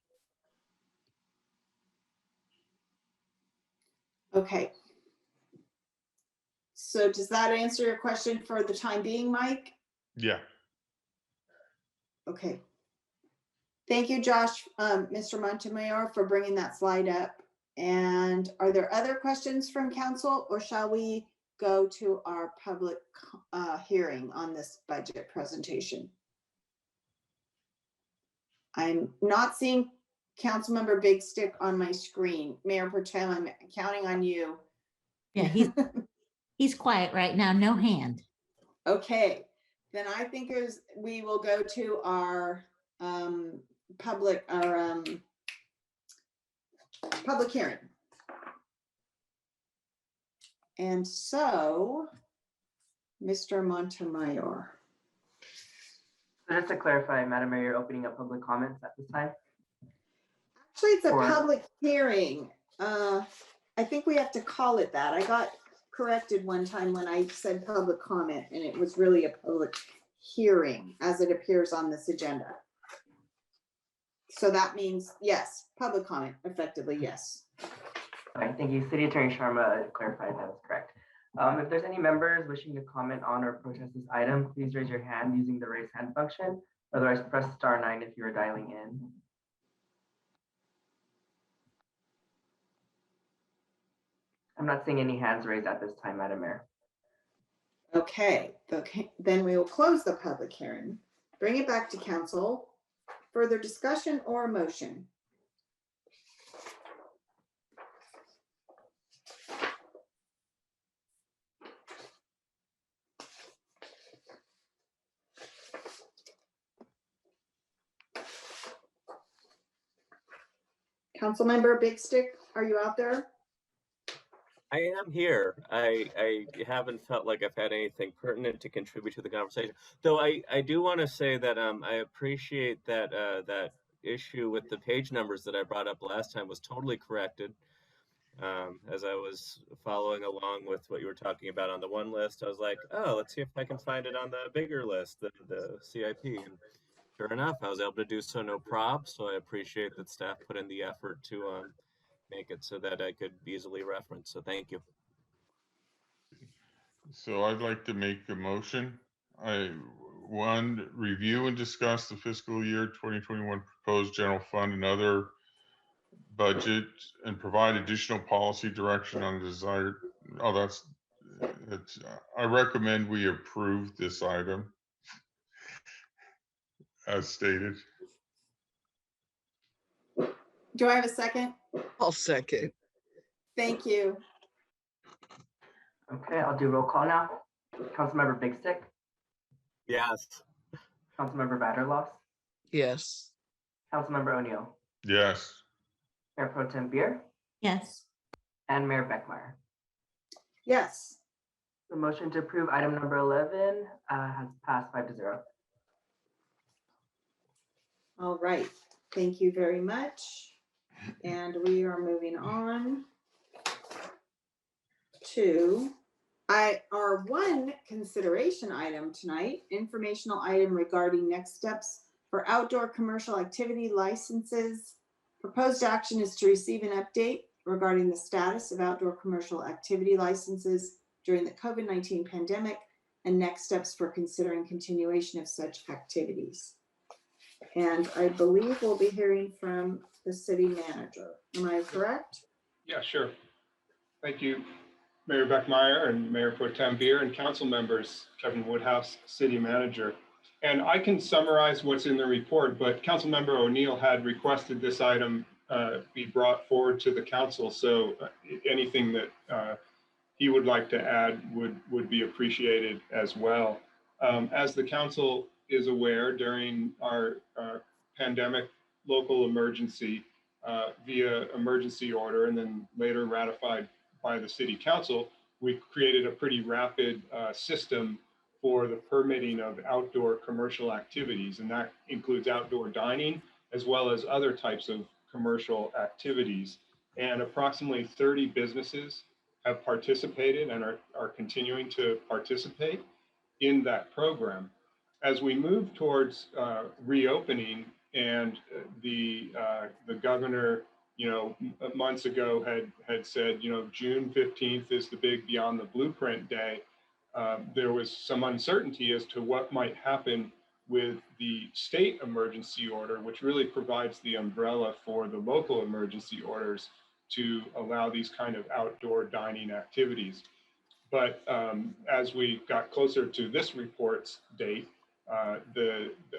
Okay. So does that answer your question for the time being, Mike? Yeah. Okay. Thank you, Josh, Mr. Montemayor, for bringing that slide up. And are there other questions from council, or shall we go to our public hearing on this budget presentation? I'm not seeing Councilmember Big Stick on my screen. Mayor Pro Tem, I'm counting on you. Yeah, he's quiet right now, no hand. Okay, then I think we will go to our public hearing. And so, Mr. Montemayor. So just to clarify, Madam Mayor, you're opening up public comments at this time? Actually, it's a public hearing. I think we have to call it that. I got corrected one time when I said public comment, and it was really a public hearing as it appears on this agenda. So that means, yes, public comment, effectively, yes. All right, thank you. City Attorney Sharma clarified that is correct. If there's any members wishing to comment on or protest this item, please raise your hand using the raise hand function. Otherwise, press *9 if you are dialing in. I'm not seeing any hands raised at this time, Madam Mayor. Okay, then we will close the public hearing. Bring it back to council. Further discussion or motion? Councilmember Big Stick, are you out there? I am here. I haven't felt like I've had anything pertinent to contribute to the conversation. Though I do want to say that I appreciate that that issue with the page numbers that I brought up last time was totally corrected. As I was following along with what you were talking about on the one list, I was like, oh, let's see if I can find it on the bigger list, the CIP. And sure enough, I was able to do so, no props. So I appreciate that staff put in the effort to make it so that I could easily reference. So thank you. So I'd like to make a motion. One, review and discuss the fiscal year 2021 proposed general fund and other budget and provide additional policy direction on desired. Oh, I recommend we approve this item as stated. Do I have a second? I'll second. Thank you. Okay, I'll do roll call now. Councilmember Big Stick, Yes. Councilmember Vatterloss, Yes. Councilmember O'Neill, Yes. Mayor Pro Tem Beer, Yes. and Mayor Beckmeyer. Yes. The motion to approve item number 11 has passed 5-0. All right. Thank you very much. And we are moving on to our one consideration item tonight, informational item regarding next steps for outdoor commercial activity licenses. Proposed action is to receive an update regarding the status of outdoor commercial activity licenses during the COVID-19 pandemic and next steps for considering continuation of such activities. And I believe we'll be hearing from the city manager. Am I correct? Yeah, sure. Thank you, Mayor Beckmeyer and Mayor Pro Tem Beer and council members, Kevin Woodhouse, city manager. And I can summarize what's in the report, but Councilmember O'Neill had requested this item be brought forward to the council. So anything that he would like to add would be appreciated as well. As the council is aware, during our pandemic local emergency via emergency order and then later ratified by the city council, we created a pretty rapid system for the permitting of outdoor commercial activities. And that includes outdoor dining as well as other types of commercial activities. And approximately 30 businesses have participated and are continuing to participate in that program. As we move towards reopening, and the governor, months ago had said, June 15th is the big Beyond the Blueprint Day. There was some uncertainty as to what might happen with the state emergency order, which really provides the umbrella for the local emergency orders to allow these kind of outdoor dining activities. But as we got closer to this report's date,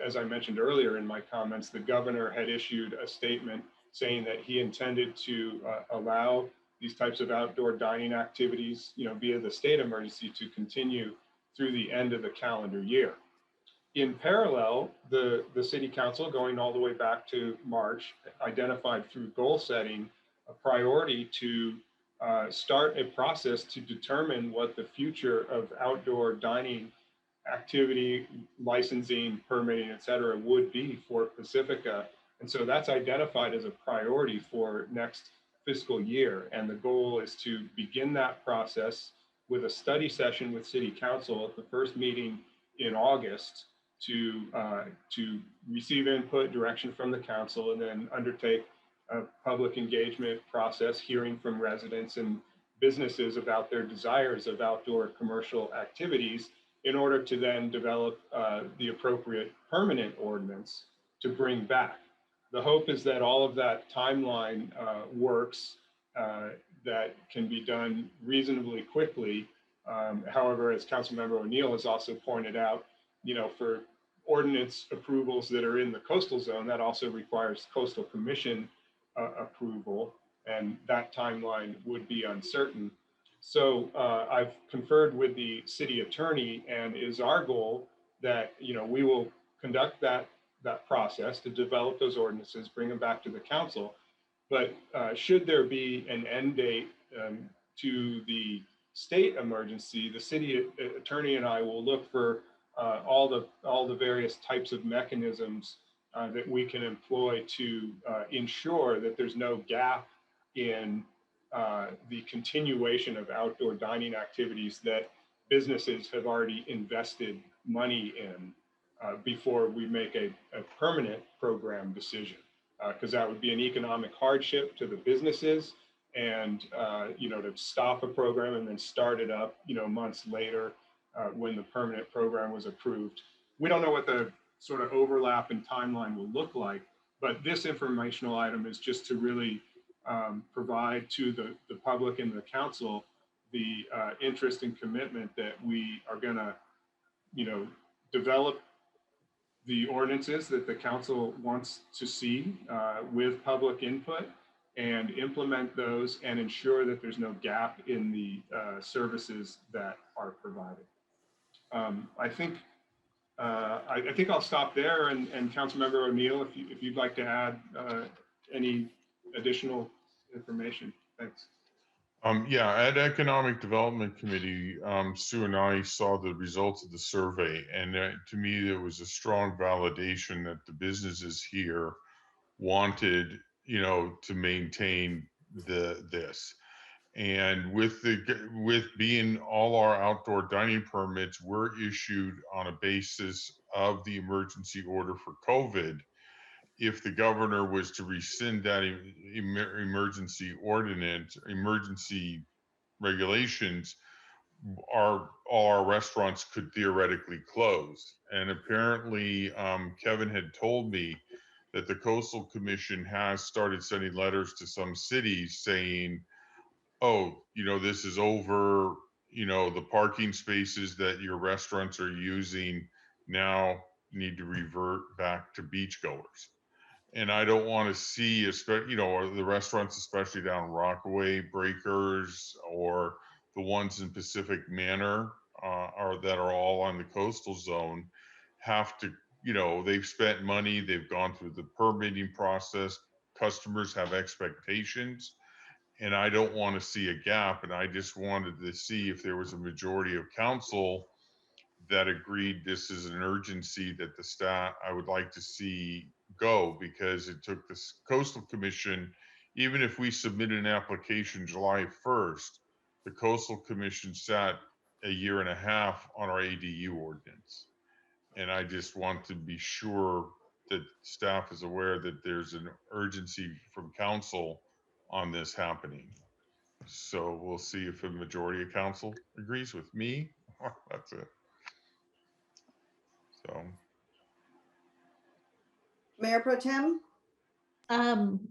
as I mentioned earlier in my comments, the governor had issued a statement saying that he intended to allow these types of outdoor dining activities, via the state emergency to continue through the end of the calendar year. In parallel, the city council, going all the way back to March, identified through goal setting a priority to start a process to determine what the future of outdoor dining activity, licensing, permitting, et cetera, would be for Pacifica. And so that's identified as a priority for next fiscal year. And the goal is to begin that process with a study session with city council at the first meeting in August to receive input, direction from the council, and then undertake a public engagement process, hearing from residents and businesses about their desires of outdoor commercial activities in order to then develop the appropriate permanent ordinance to bring back. The hope is that all of that timeline works, that can be done reasonably quickly. However, as Councilmember O'Neill has also pointed out, for ordinance approvals that are in the coastal zone, that also requires coastal commission approval, and that timeline would be uncertain. So I've conferred with the city attorney, and it is our goal that we will conduct that process to develop those ordinances, bring them back to the council. But should there be an end date to the state emergency, the city attorney and I will look for all the various types of mechanisms that we can employ to ensure that there's no gap in the continuation of outdoor dining activities that businesses have already invested money in before we make a permanent program decision, because that would be an economic hardship to the businesses, and to stop a program and then start it up months later when the permanent program was approved. We don't know what the sort of overlap and timeline will look like, but this informational item is just to really provide to the public and the council the interest and commitment that we are going to, develop the ordinances that the council wants to see with public input and implement those and ensure that there's no gap in the services that are provided. I think I'll stop there, and Councilmember O'Neill, if you'd like to add any additional information. Thanks. Yeah, at Economic Development Committee, Sue and I saw the results of the survey, and to me, there was a strong validation that the businesses here wanted, to maintain this. And with being all our outdoor dining permits were issued on a basis of the emergency order for COVID, if the governor was to rescind that emergency ordinance, emergency regulations, all our restaurants could theoretically close. And apparently, Kevin had told me that the Coastal Commission has started sending letters to some cities saying, oh, this is over, the parking spaces that your restaurants are using now need to revert back to beachgoers. And I don't want to see, the restaurants, especially down Rockaway, Breakers, or the ones in Pacific Manor, that are all on the coastal zone, have to, they've spent money, they've gone through the permitting process, customers have expectations, and I don't want to see a gap. And I just wanted to see if there was a majority of council that agreed this is an urgency that the staff, I would like to see go, because it took the Coastal Commission, even if we submitted an application July 1st, the Coastal Commission sat a year and a half on our ADU ordinance. And I just want to be sure that staff is aware that there's an urgency from council on this happening. So we'll see if a majority of council agrees with me. That's it. So, Mayor Pro Tem?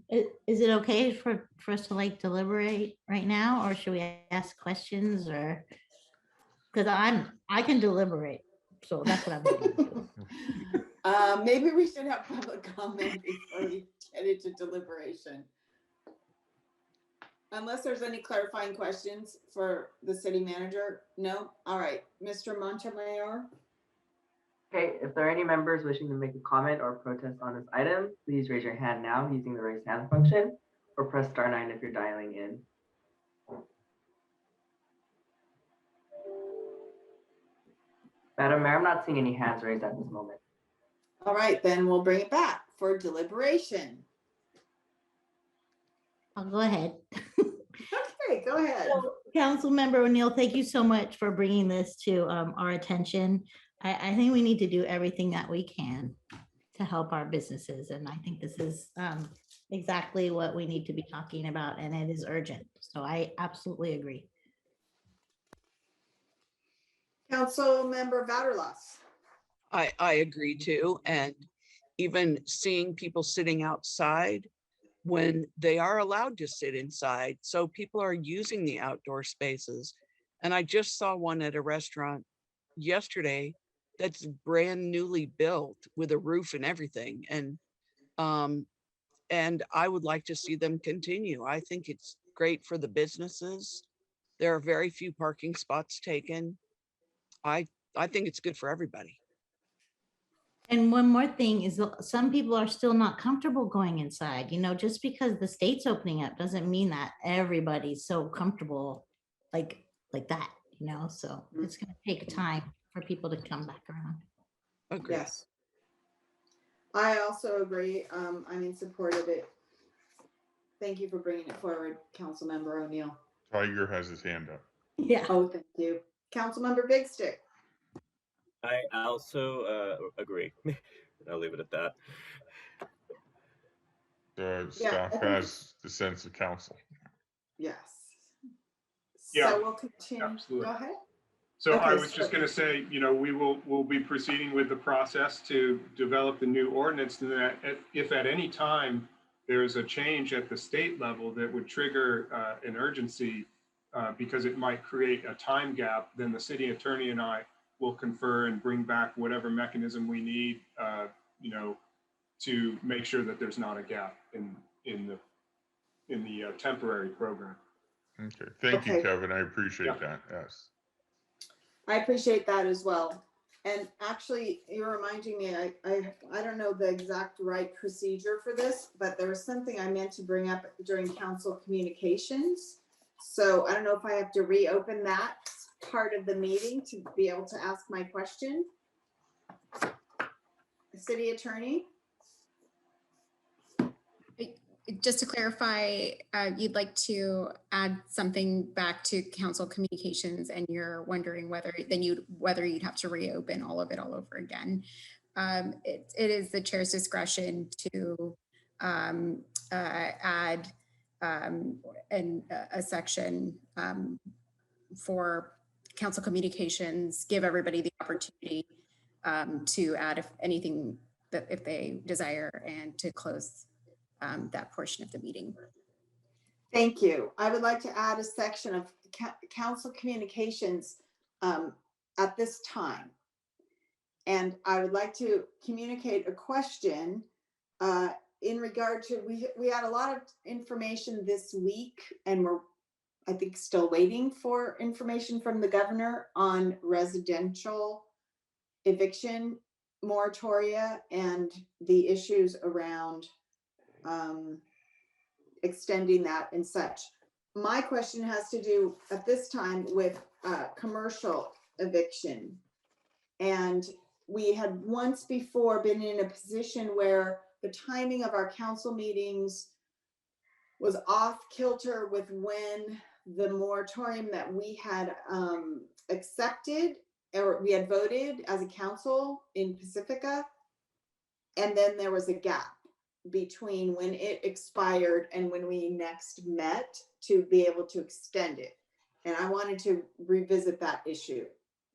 Is it okay for us to deliberate right now, or should we ask questions, or? Because I can deliberate, so that's what I'm doing. Maybe we should have public comment before we get into deliberation. Unless there's any clarifying questions for the city manager? No? All right, Mr. Montemayor? Okay, if there are any members wishing to make a comment or protest on this item, please raise your hand now using the raise hand function, or press *9 if you're dialing in. Madam Mayor, I'm not seeing any hands raised at this moment. All right, then we'll bring it back for deliberation. I'll go ahead. Okay, go ahead. So, Councilmember O'Neill, thank you so much for bringing this to our attention. I think we need to do everything that we can to help our businesses. And I think this is exactly what we need to be talking about, and it is urgent. So I absolutely agree. Councilmember Vaterlas. I agree too. And even seeing people sitting outside when they are allowed to sit inside. So people are using the outdoor spaces. And I just saw one at a restaurant yesterday that's brand newly built with a roof and everything. And I would like to see them continue. I think it's great for the businesses. There are very few parking spots taken. I think it's good for everybody. And one more thing is, some people are still not comfortable going inside. Just because the state's opening up doesn't mean that everybody's so comfortable like that, so it's going to take time for people to come back around. Okay. Yes. I also agree. I'm in support of it. Thank you for bringing it forward, Councilmember O'Neill. Tiger has his hand up. Yeah. Oh, thank you. Councilmember Big Stick. I also agree. I'll leave it at that. The staff has the sense of council. Yes. Yeah, So we'll continue. absolutely. Go ahead. So Okay, I was just going to say, we'll be proceeding with the process to develop the new ordinance, and that if at any time there's a change at the state level that would trigger an urgency because it might create a time gap, then the city attorney and I we'll confer and bring back whatever mechanism we need, you know, to make sure that there's not a gap in the temporary program. Okay, thank you, Okay. Kevin. I appreciate that. Yes. I appreciate that as well. And actually, you're reminding me, I don't know the exact right procedure for this, but there was something I meant to bring up during council communications. So I don't know if I have to reopen that part of the meeting to be able to ask my question. City Attorney? Just to clarify, you'd like to add something back to council communications, and you're wondering whether you'd have to reopen all of it all over again. It is the chair's discretion to add a section for council communications, give everybody the opportunity to add if anything that if they desire, and to close that portion of the meeting. Thank you. I would like to add a section of council communications at this time. And I would like to communicate a question in regard to, we had a lot of information this week, and we're, I think, still waiting for information from the governor on residential eviction moratoria and the issues around extending that and such. My question has to do at this time with commercial eviction. And we had once before been in a position where the timing of our council meetings was off kilter with when the moratorium that we had accepted, or we had voted as a council in Pacifica. And then there was a gap between when it expired and when we next met to be able to extend it. And I wanted to revisit that issue.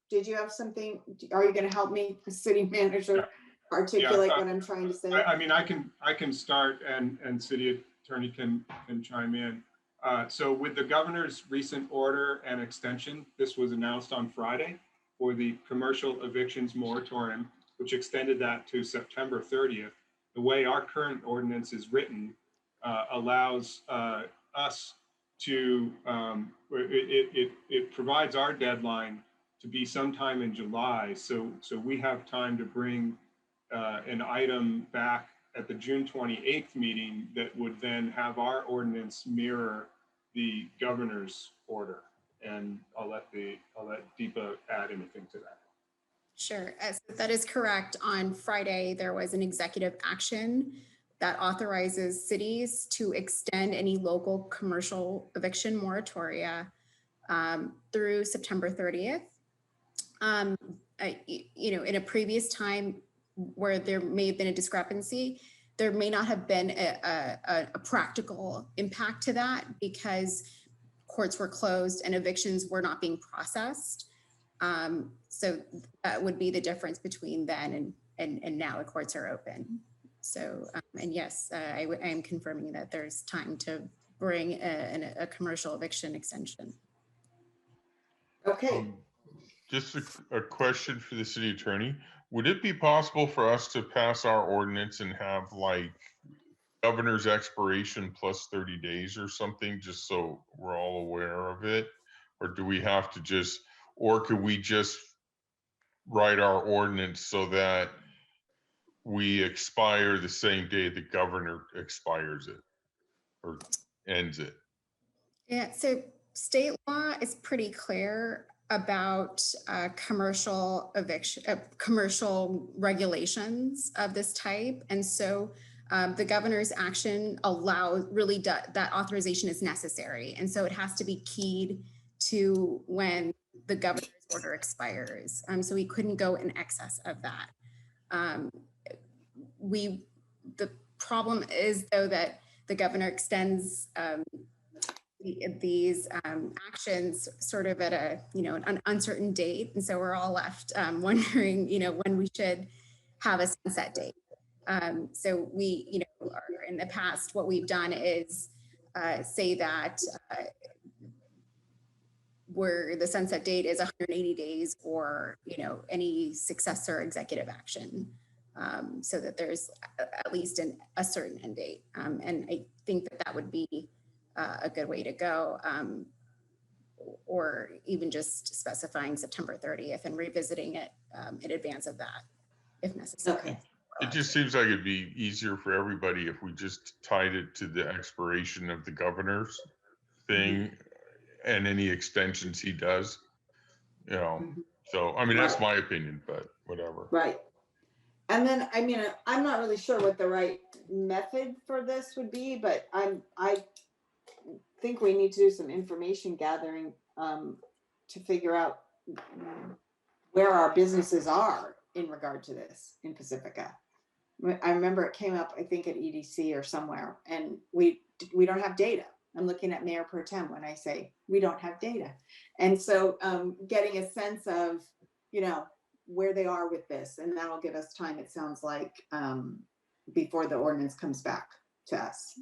Did you have something? Are you going to help me, city manager, articulate what I'm trying to say? I mean, I can start, and city attorney can chime in. So with the governor's recent order and extension, this was announced on Friday for the commercial evictions moratorium, which extended that to September 30th. The way our current ordinance is written allows us to, it provides our deadline to be sometime in July. So we have time to bring an item back at the June 28th meeting that would then have our ordinance mirror the governor's order. And I'll let Deepa add anything to that. Sure, that is correct. On Friday, there was an executive action that authorizes cities to extend any local commercial eviction moratoria through September 30th. You know, in a previous time where there may have been a discrepancy, there may not have been a practical impact to that because courts were closed and evictions were not being processed. So that would be the difference between then and now the courts are open. So, and yes, I am confirming that there's time to bring a commercial eviction extension. Okay. Just a question for the city attorney. Would it be possible for us to pass our ordinance and have like governor's expiration plus 30 days or something, just so we're all aware of it? Or do we have to just, or could we just write our ordinance so that we expire the same day the governor expires it or ends it? Yeah, so state law is pretty clear about commercial eviction, commercial regulations of this type. And so the governor's action allows really that authorization is necessary. And so it has to be keyed to when the governor's order expires. So we couldn't go in excess of that. The problem is though that the governor extends these actions sort of at a, you know, an uncertain date. And so we're all left wondering, you know, when we should have a sunset date. So we, you know, in the past, what we've done is say that where the sunset date is 180 days or, you know, any successor executive action. So that there's at least a certain end date. And I think that that would be a good way to go. Or even just specifying September 30th and revisiting it in advance of that, if necessary. Okay. It just seems like it'd be easier for everybody if we just tied it to the expiration of the governor's thing and any extensions he does, you know. So, I mean, that's my opinion, but whatever. Right. And then, I mean, I'm not really sure what the right method for this would be, but I think we need to do some information gathering to figure out where our businesses are in regard to this in Pacifica. I remember it came up, I think at EDC or somewhere, and we don't have data. I'm looking at Mayor Pro Tem when I say we don't have data. And so getting a sense of, you know, where they are with this, and that'll give us time, it sounds like, before the ordinance comes back to us.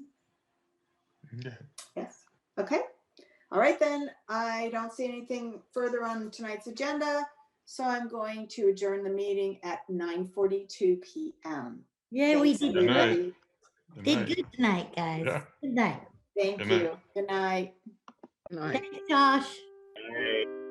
Yeah. Yes. Okay. All right, then. I don't see anything further on tonight's agenda. So I'm going to adjourn the meeting at 9:42 p.m. Yeah, we Thanks, did everybody. good. Did good tonight, guys. Yeah. Good night. Thank Good night. you. Good night. Good night. Thanks, Josh. Hey.